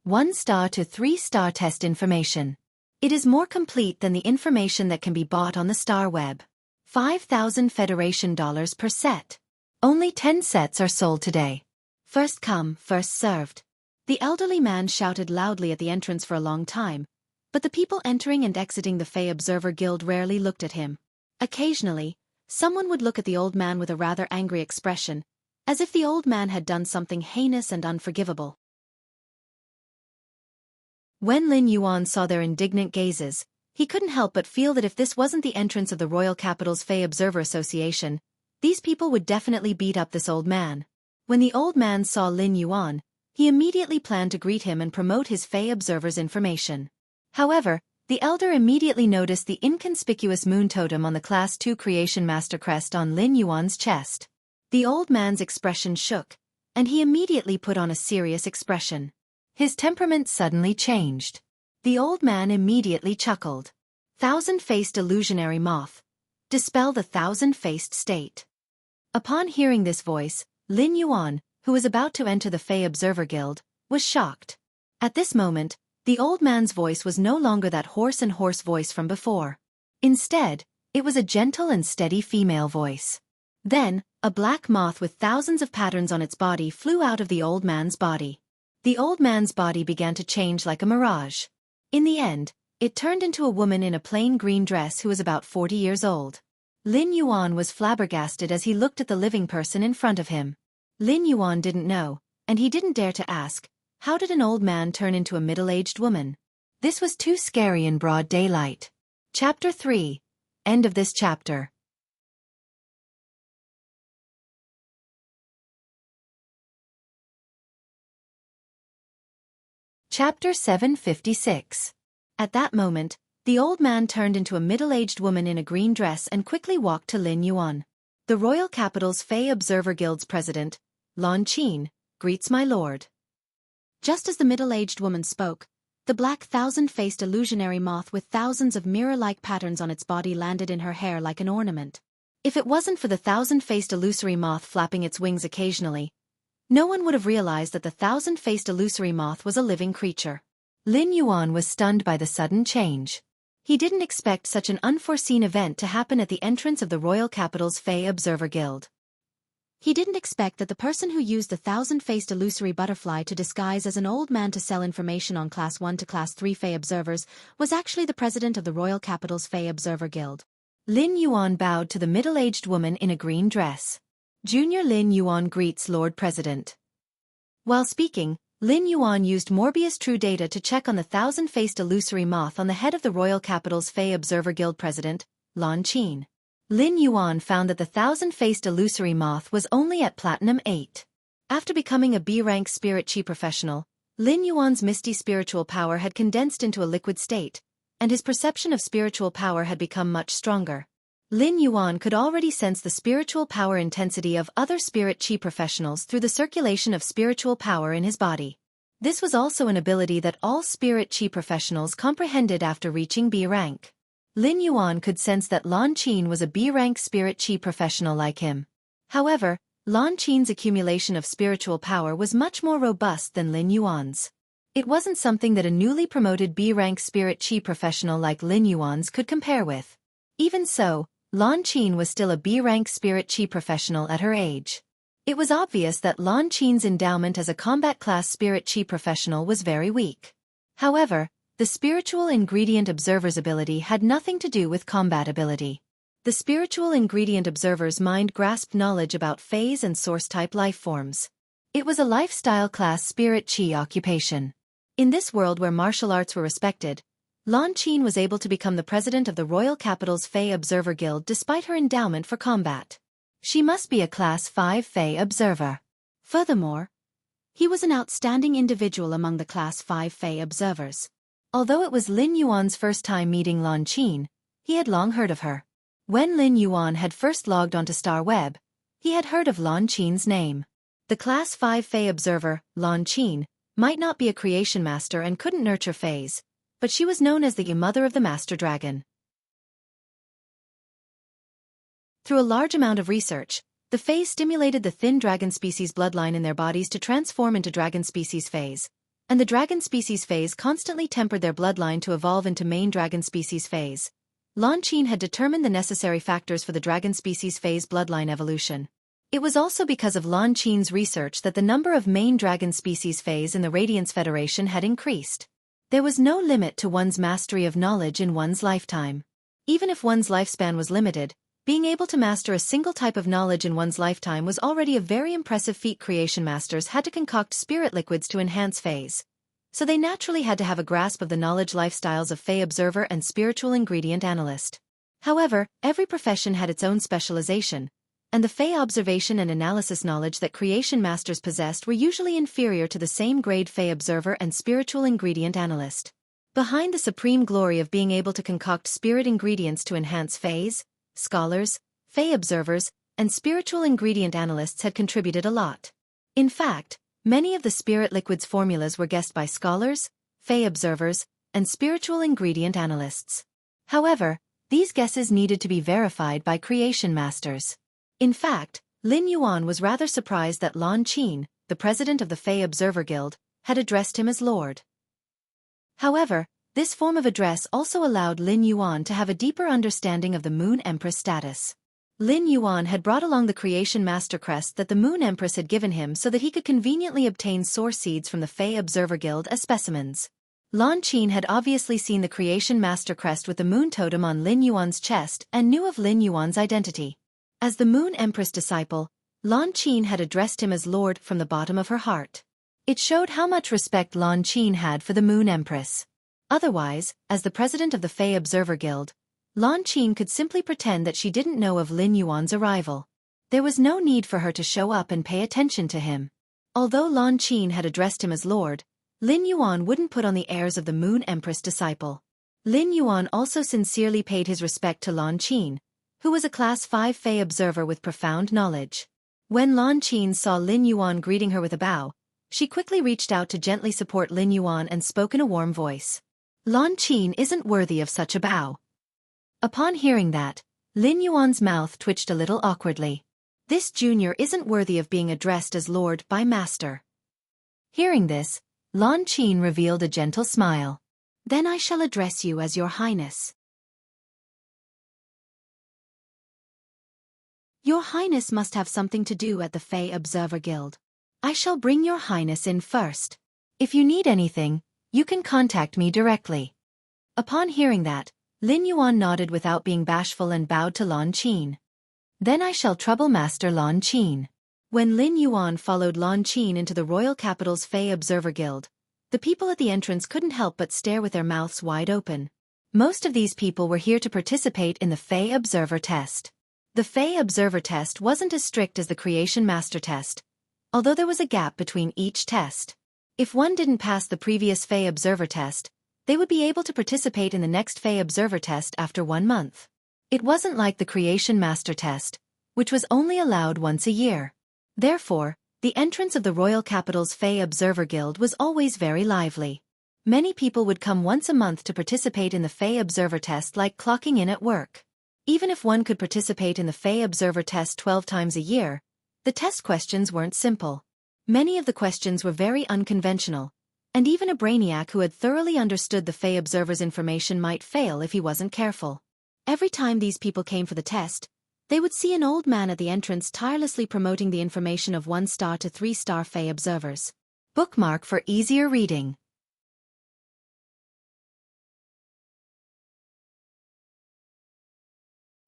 1-star to 3-star test information. It is more complete than the information that can be bought on the Star Web. 5,000 Federation dollars per set. Only 10 sets are sold today. First come, first served. The elderly man shouted loudly at the entrance for a long time, but the people entering and exiting the Fey Observer Guild rarely looked at him. Occasionally, someone would look at the old man with a rather angry expression, as if the old man had done something heinous and unforgivable. When Lin Yuan saw their indignant gazes, he couldn't help but feel that if this wasn't the entrance of the Royal Capital's Fey Observer Association, these people would definitely beat up this old man. When the old man saw Lin Yuan, he immediately planned to greet him and promote his Fey Observer's information. However, the elder immediately noticed the inconspicuous moon totem on the Class 2 Creation Master Crest on Lin Yuan's chest. The old man's expression shook, and he immediately put on a serious expression. His temperament suddenly changed. The old man immediately chuckled. Thousand-faced illusionary moth. Dispel the thousand-faced state. Upon hearing this voice, Lin Yuan, who was about to enter the Fey Observer Guild, was shocked. At this moment, the old man's voice was no longer that hoarse voice from before. Instead, it was a gentle and steady female voice. Then, a black moth with thousands of patterns on its body flew out of the old man's body. The old man's body began to change like a mirage. In the end, It turned into a woman in a plain green dress who was about 40 years old. Lin Yuan was flabbergasted as he looked at the living person in front of him. Lin Yuan didn't know, and he didn't dare to ask, how did an old man turn into a middle-aged woman? This was too scary in broad daylight. Chapter 3. End of this chapter. Chapter 756. At that moment, the old man turned into a middle-aged woman in a green dress and quickly walked to Lin Yuan. The Royal Capital's Fey Observer Guild's president, Lan Qin, greets my lord. Just as the middle-aged woman spoke, the black thousand-faced illusionary moth with thousands of mirror-like patterns on its body landed in her hair like an ornament. If it wasn't for the thousand-faced illusory moth flapping its wings occasionally, no one would have realized that the thousand-faced illusory moth was a living creature. Lin Yuan was stunned by the sudden change. He didn't expect such an unforeseen event to happen at the entrance of the Royal Capital's Fey Observer Guild. He didn't expect that the person who used the thousand-faced illusory butterfly to disguise as an old man to sell information on Class 1 to Class 3 Fey Observers was actually the president of the Royal Capital's Fey Observer Guild. Lin Yuan bowed to the middle-aged woman in a green dress. Junior Lin Yuan greets Lord President. While speaking, Lin Yuan used Morbius True Data to check on the thousand-faced illusory moth on the head of the Royal Capital's Fey Observer Guild president, Lan Qin. Lin Yuan found that the thousand-faced illusory moth was only at Platinum 8. After becoming a B-rank spirit chi professional, Lin Yuan's misty spiritual power had condensed into a liquid state, and his perception of spiritual power had become much stronger. Lin Yuan could already sense the spiritual power intensity of other spirit chi professionals through the circulation of spiritual power in his body. This was also an ability that all spirit chi professionals comprehended after reaching B rank. Lin Yuan could sense that Lan Qin was a B-rank spirit chi professional like him. However, Lan Qin's accumulation of spiritual power was much more robust than Lin Yuan's. It wasn't something that a newly promoted B-rank spirit chi professional like Lin Yuan's could compare with. Even so, Lan Qin was still a B-rank spirit chi professional at her age. It was obvious that Lan Qin's endowment as a combat class spirit chi professional was very weak. However, the spiritual ingredient observer's ability had nothing to do with combat ability. The spiritual ingredient observer's mind grasped knowledge about phase and source-type life forms. It was a lifestyle class spirit chi occupation. In this world where martial arts were respected, Lan Qin was able to become the president of the Royal Capital's Fey Observer Guild despite her endowment for combat. She must be a Class 5 Fey Observer. Furthermore, he was an outstanding individual among the Class 5 Fey Observers. Although it was Lin Yuan's first time meeting Lan Qin, he had long heard of her. When Lin Yuan had first logged onto Star Web, he had heard of Lan Qin's name. The Class 5 Fey Observer, Lan Qin, might not be a creation master and couldn't nurture Feys, but she was known as the mother of the Master Dragon. Through a large amount of research, the Feys stimulated the thin dragon species bloodline in their bodies to transform into dragon species Feys, and the dragon species Feys constantly tempered their bloodline to evolve into main dragon species Feys. Lan Qin had determined the necessary factors for the dragon species Feys bloodline evolution. It was also because of Lan Qin's research that the number of main dragon species Feys in the Radiance Federation had increased. There was no limit to one's mastery of knowledge in one's lifetime. Even if one's lifespan was limited, being able to master a single type of knowledge in one's lifetime was already a very impressive feat. Creation masters had to concoct spirit liquids to enhance Feys, so they naturally had to have a grasp of the knowledge lifestyles of Fey Observer and Spiritual Ingredient Analyst. However, every profession had its own specialization, and the Fey observation and analysis knowledge that creation masters possessed were usually inferior to the same grade Fey Observer and Spiritual Ingredient Analyst. Behind the supreme glory of being able to concoct spirit ingredients to enhance Feys, scholars, Fey Observers, and Spiritual Ingredient Analysts had contributed a lot. In fact, many of the spirit liquids formulas were guessed by scholars, Fey Observers, and Spiritual Ingredient Analysts. However, these guesses needed to be verified by creation masters. In fact, Lin Yuan was rather surprised that Lan Qin, the president of the Fey Observer Guild, had addressed him as Lord. However, this form of address also allowed Lin Yuan to have a deeper understanding of the Moon Empress status. Lin Yuan had brought along the creation master crest that the Moon Empress had given him so that he could conveniently obtain source seeds from the Fey Observer Guild as specimens. Lan Qin had obviously seen the creation master crest with the moon totem on Lin Yuan's chest and knew of Lin Yuan's identity. As the Moon Empress disciple, Lan Qin had addressed him as Lord from the bottom of her heart. It showed how much respect Lan Qin had for the Moon Empress. Otherwise, as the president of the Fey Observer Guild, Lan Qin could simply pretend that she didn't know of Lin Yuan's arrival. There was no need for her to show up and pay attention to him. Although Lan Qin had addressed him as Lord, Lin Yuan wouldn't put on the airs of the Moon Empress disciple. Lin Yuan also sincerely paid his respect to Lan Qin, who was a Class 5 Fey Observer with profound knowledge. When Lan Qin saw Lin Yuan greeting her with a bow, she quickly reached out to gently support Lin Yuan and spoke in a warm voice. Lan Qin isn't worthy of such a bow. Upon hearing that, Lin Yuan's mouth twitched a little awkwardly. This junior isn't worthy of being addressed as Lord by Master. Hearing this, Lan Qin revealed a gentle smile. Then I shall address you as Your Highness. Your Highness must have something to do at the Fey Observer Guild. I shall bring Your Highness in first. If you need anything, you can contact me directly. Upon hearing that, Lin Yuan nodded without being bashful and bowed to Lan Qin. Then I shall trouble Master Lan Qin. When Lin Yuan followed Lan Qin into the royal capital's Fey Observer Guild, the people at the entrance couldn't help but stare with their mouths wide open. Most of these people were here to participate in the Fey Observer test. The Fey Observer test wasn't as strict as the Creation Master test, although there was a gap between each test. If one didn't pass the previous Fey Observer test, they would be able to participate in the next Fey Observer test after 1 month. It wasn't like the Creation Master test, which was only allowed once a year. Therefore, the entrance of the Royal Capital's Fey Observer Guild was always very lively. Many people would come once a month to participate in the Fey Observer test like clocking in at work. Even if one could participate in the Fey Observer test 12 times a year, the test questions weren't simple. Many of the questions were very unconventional, and even a brainiac who had thoroughly understood the Fey Observer's information might fail if he wasn't careful. Every time these people came for the test, they would see an old man at the entrance tirelessly promoting the information of 1-star to 3-star Fey Observers. Bookmark for easier reading.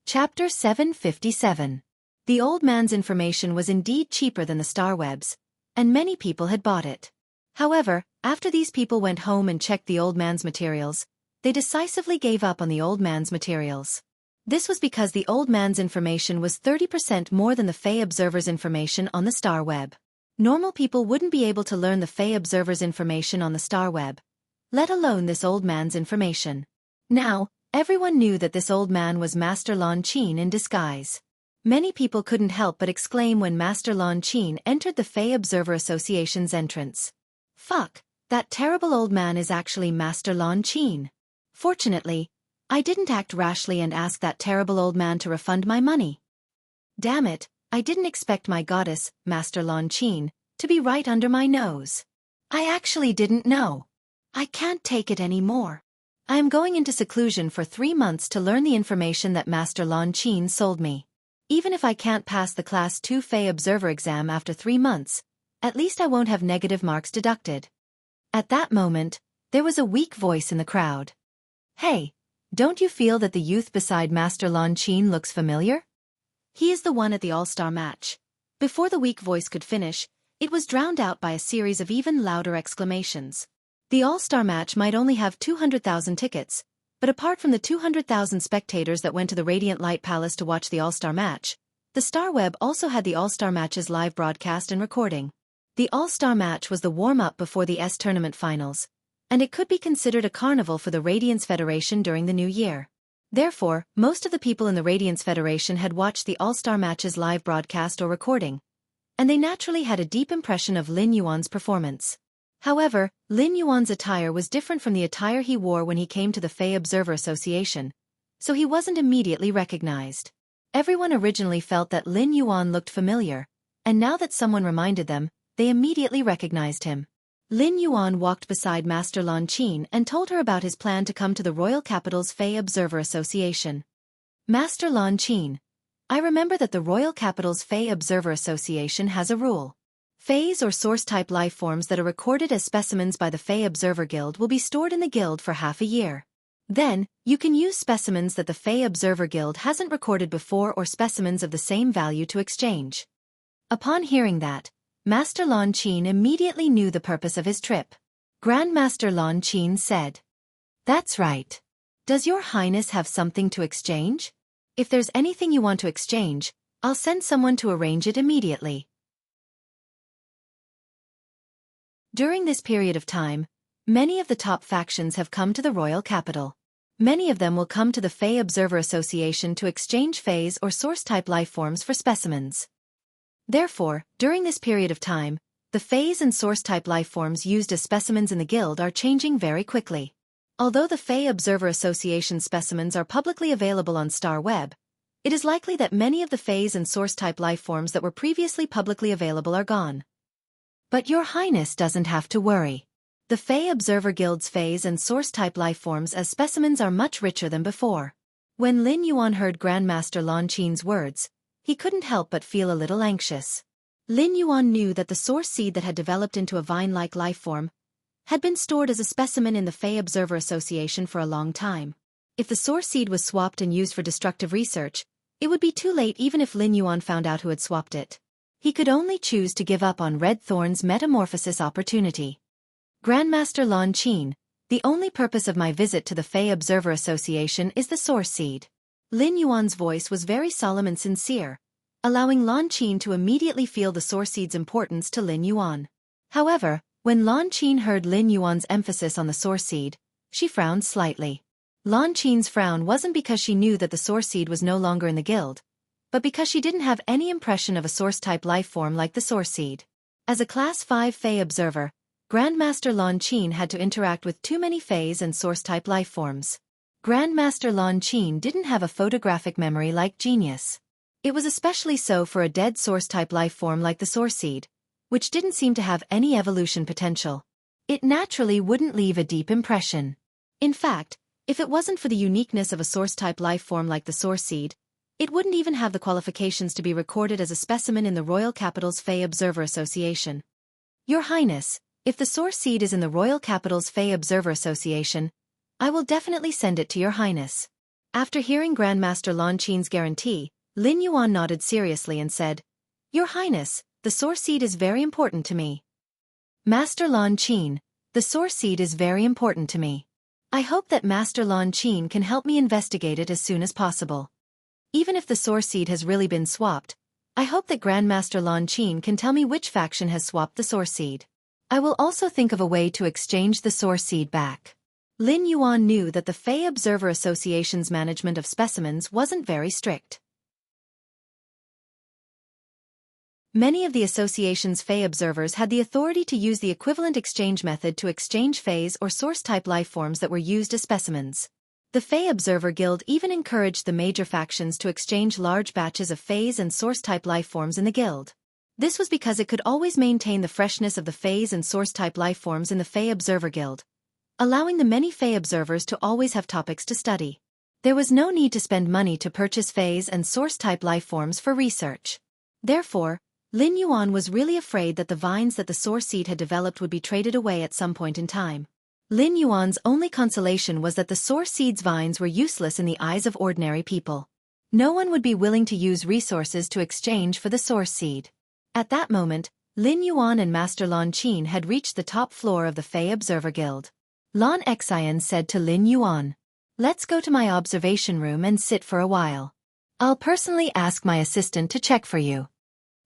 Chapter 757. The old man's information was indeed cheaper than the star webs, and many people had bought it. However, after these people went home and checked the old man's materials, they decisively gave up on the old man's materials. This was because the old man's information was 30% more than the Fey Observer's information on the star web. Normal people wouldn't be able to learn the Fey Observer's information on the star web, let alone this old man's information. Now, everyone knew that this old man was Master Lan Qin in disguise. Many people couldn't help but exclaim when Master Lan Qin entered the Fey Observer Association's entrance. Fuck, that terrible old man is actually Master Lan Qin. Fortunately, I didn't act rashly and ask that terrible old man to refund my money. Damn it, I didn't expect my goddess, Master Lan Qin, to be right under my nose. I actually didn't know. I can't take it anymore. I am going into seclusion for 3 months to learn the information that Master Lan Qin sold me. Even if I can't pass the Class 2 Fey Observer exam after 3 months, at least I won't have negative marks deducted. At that moment, there was a weak voice in the crowd. Hey, don't you feel that the youth beside Master Lan Qin looks familiar? He is the one at the All-Star match. Before the weak voice could finish, it was drowned out by a series of even louder exclamations. The All-Star match might only have 200,000 tickets, but apart from the 200,000 spectators that went to the Radiant Light Palace to watch the All-Star match, the Star Web also had the All-Star match's live broadcast and recording. The All-Star match was the warm-up before the tournament finals, and it could be considered a carnival for the Radiance Federation during the new year. Therefore, most of the people in the Radiance Federation had watched the All-Star match's live broadcast or recording, and they naturally had a deep impression of Lin Yuan's performance. However, Lin Yuan's attire was different from the attire he wore when he came to the Fey Observer Association, so he wasn't immediately recognized. Everyone originally felt that Lin Yuan looked familiar, and now that someone reminded them, they immediately recognized him. Lin Yuan walked beside Master Lan Qin and told her about his plan to come to the Royal Capital's Fey Observer Association. Master Lan Qin, I remember that the Royal Capital's Fey Observer Association has a rule. Phase or source-type lifeforms that are recorded as specimens by the Fey Observer Guild will be stored in the guild for half a year. Then, you can use specimens that the Fey Observer Guild hasn't recorded before or specimens of the same value to exchange. Upon hearing that, Master Lan Qin immediately knew the purpose of his trip. Grandmaster Lan Qin said, "That's right. Does your highness have something to exchange? If there's anything you want to exchange, I'll send someone to arrange it immediately." During this period of time, many of the top factions have come to the royal capital. Many of them will come to the Fey Observer Association to exchange phase or source-type lifeforms for specimens. Therefore, during this period of time, the phase and source-type lifeforms used as specimens in the guild are changing very quickly. Although the Fey Observer Association specimens are publicly available on Star Web, it is likely that many of the phase and source-type lifeforms that were previously publicly available are gone. But Your Highness doesn't have to worry. The Fey Observer Guild's phase and source-type lifeforms as specimens are much richer than before. When Lin Yuan heard Grandmaster Lan Qin's words, he couldn't help but feel a little anxious. Lin Yuan knew that the source seed that had developed into a vine-like lifeform had been stored as a specimen in the Fey Observer Association for a long time. If the source seed was swapped and used for destructive research, it would be too late even if Lin Yuan found out who had swapped it. He could only choose to give up on Red Thorn's metamorphosis opportunity. Grandmaster Lan Qin, the only purpose of my visit to the Fey Observer Association is the source seed. Lin Yuan's voice was very solemn and sincere, allowing Lan Qin to immediately feel the source seed's importance to Lin Yuan. However, when Lan Qin heard Lin Yuan's emphasis on the source seed, she frowned slightly. Lan Qin's frown wasn't because she knew that the source seed was no longer in the guild, but because she didn't have any impression of a source-type lifeform like the source seed. As a Class 5 Fey observer, Grandmaster Lan Qin had to interact with too many phase and source-type lifeforms. Grandmaster Lan Qin didn't have a photographic memory like Genius. It was especially so for a dead source-type lifeform like the source seed, which didn't seem to have any evolution potential. It naturally wouldn't leave a deep impression. In fact, if it wasn't for the uniqueness of a source-type lifeform like the source seed, it wouldn't even have the qualifications to be recorded as a specimen in the Royal Capital's Fey Observer Association. Your Highness, if the source seed is in the Royal Capital's Fey Observer Association, I will definitely send it to Your Highness. After hearing Grandmaster Lan Qin's guarantee, Lin Yuan nodded seriously and said, Your Highness, the source seed is very important to me. Master Lan Qin, the source seed is very important to me. I hope that Master Lan Qin can help me investigate it as soon as possible. Even if the source seed has really been swapped, I hope that Grandmaster Lan Qin can tell me which faction has swapped the source seed. I will also think of a way to exchange the source seed back. Lin Yuan knew that the Fey Observer Association's management of specimens wasn't very strict. Many of the association's Fey observers had the authority to use the equivalent exchange method to exchange phase or source-type lifeforms that were used as specimens. The Fey Observer Guild even encouraged the major factions to exchange large batches of phase and source-type lifeforms in the guild. This was because it could always maintain the freshness of the phase and source-type lifeforms in the Fey Observer Guild, allowing the many Fey observers to always have topics to study. There was no need to spend money to purchase phase and source-type lifeforms for research. Therefore, Lin Yuan was really afraid that the vines that the source seed had developed would be traded away at some point in time. Lin Yuan's only consolation was that the source seed's vines were useless in the eyes of ordinary people. No one would be willing to use resources to exchange for the source seed. At that moment, Lin Yuan and Master Lan Qin had reached the top floor of the Fey Observer Guild. Lan Xian said to Lin Yuan, Let's go to my observation room and sit for a while. I'll personally ask my assistant to check for you.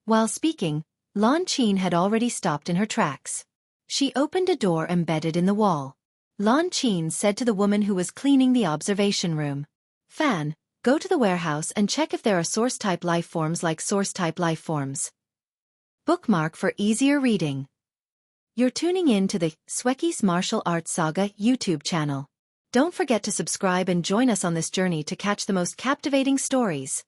While speaking, Lan Qin had already stopped in her tracks. She opened a door embedded in the wall. Lan Qin said to the woman who was cleaning the observation room, Fan, go to the warehouse and check if there are source-type lifeforms like source-type lifeforms. Bookmark for easier reading. You're tuning in to the Xueqi's Martial Arts Saga YouTube channel. Don't forget to subscribe and join us on this journey to catch the most captivating stories.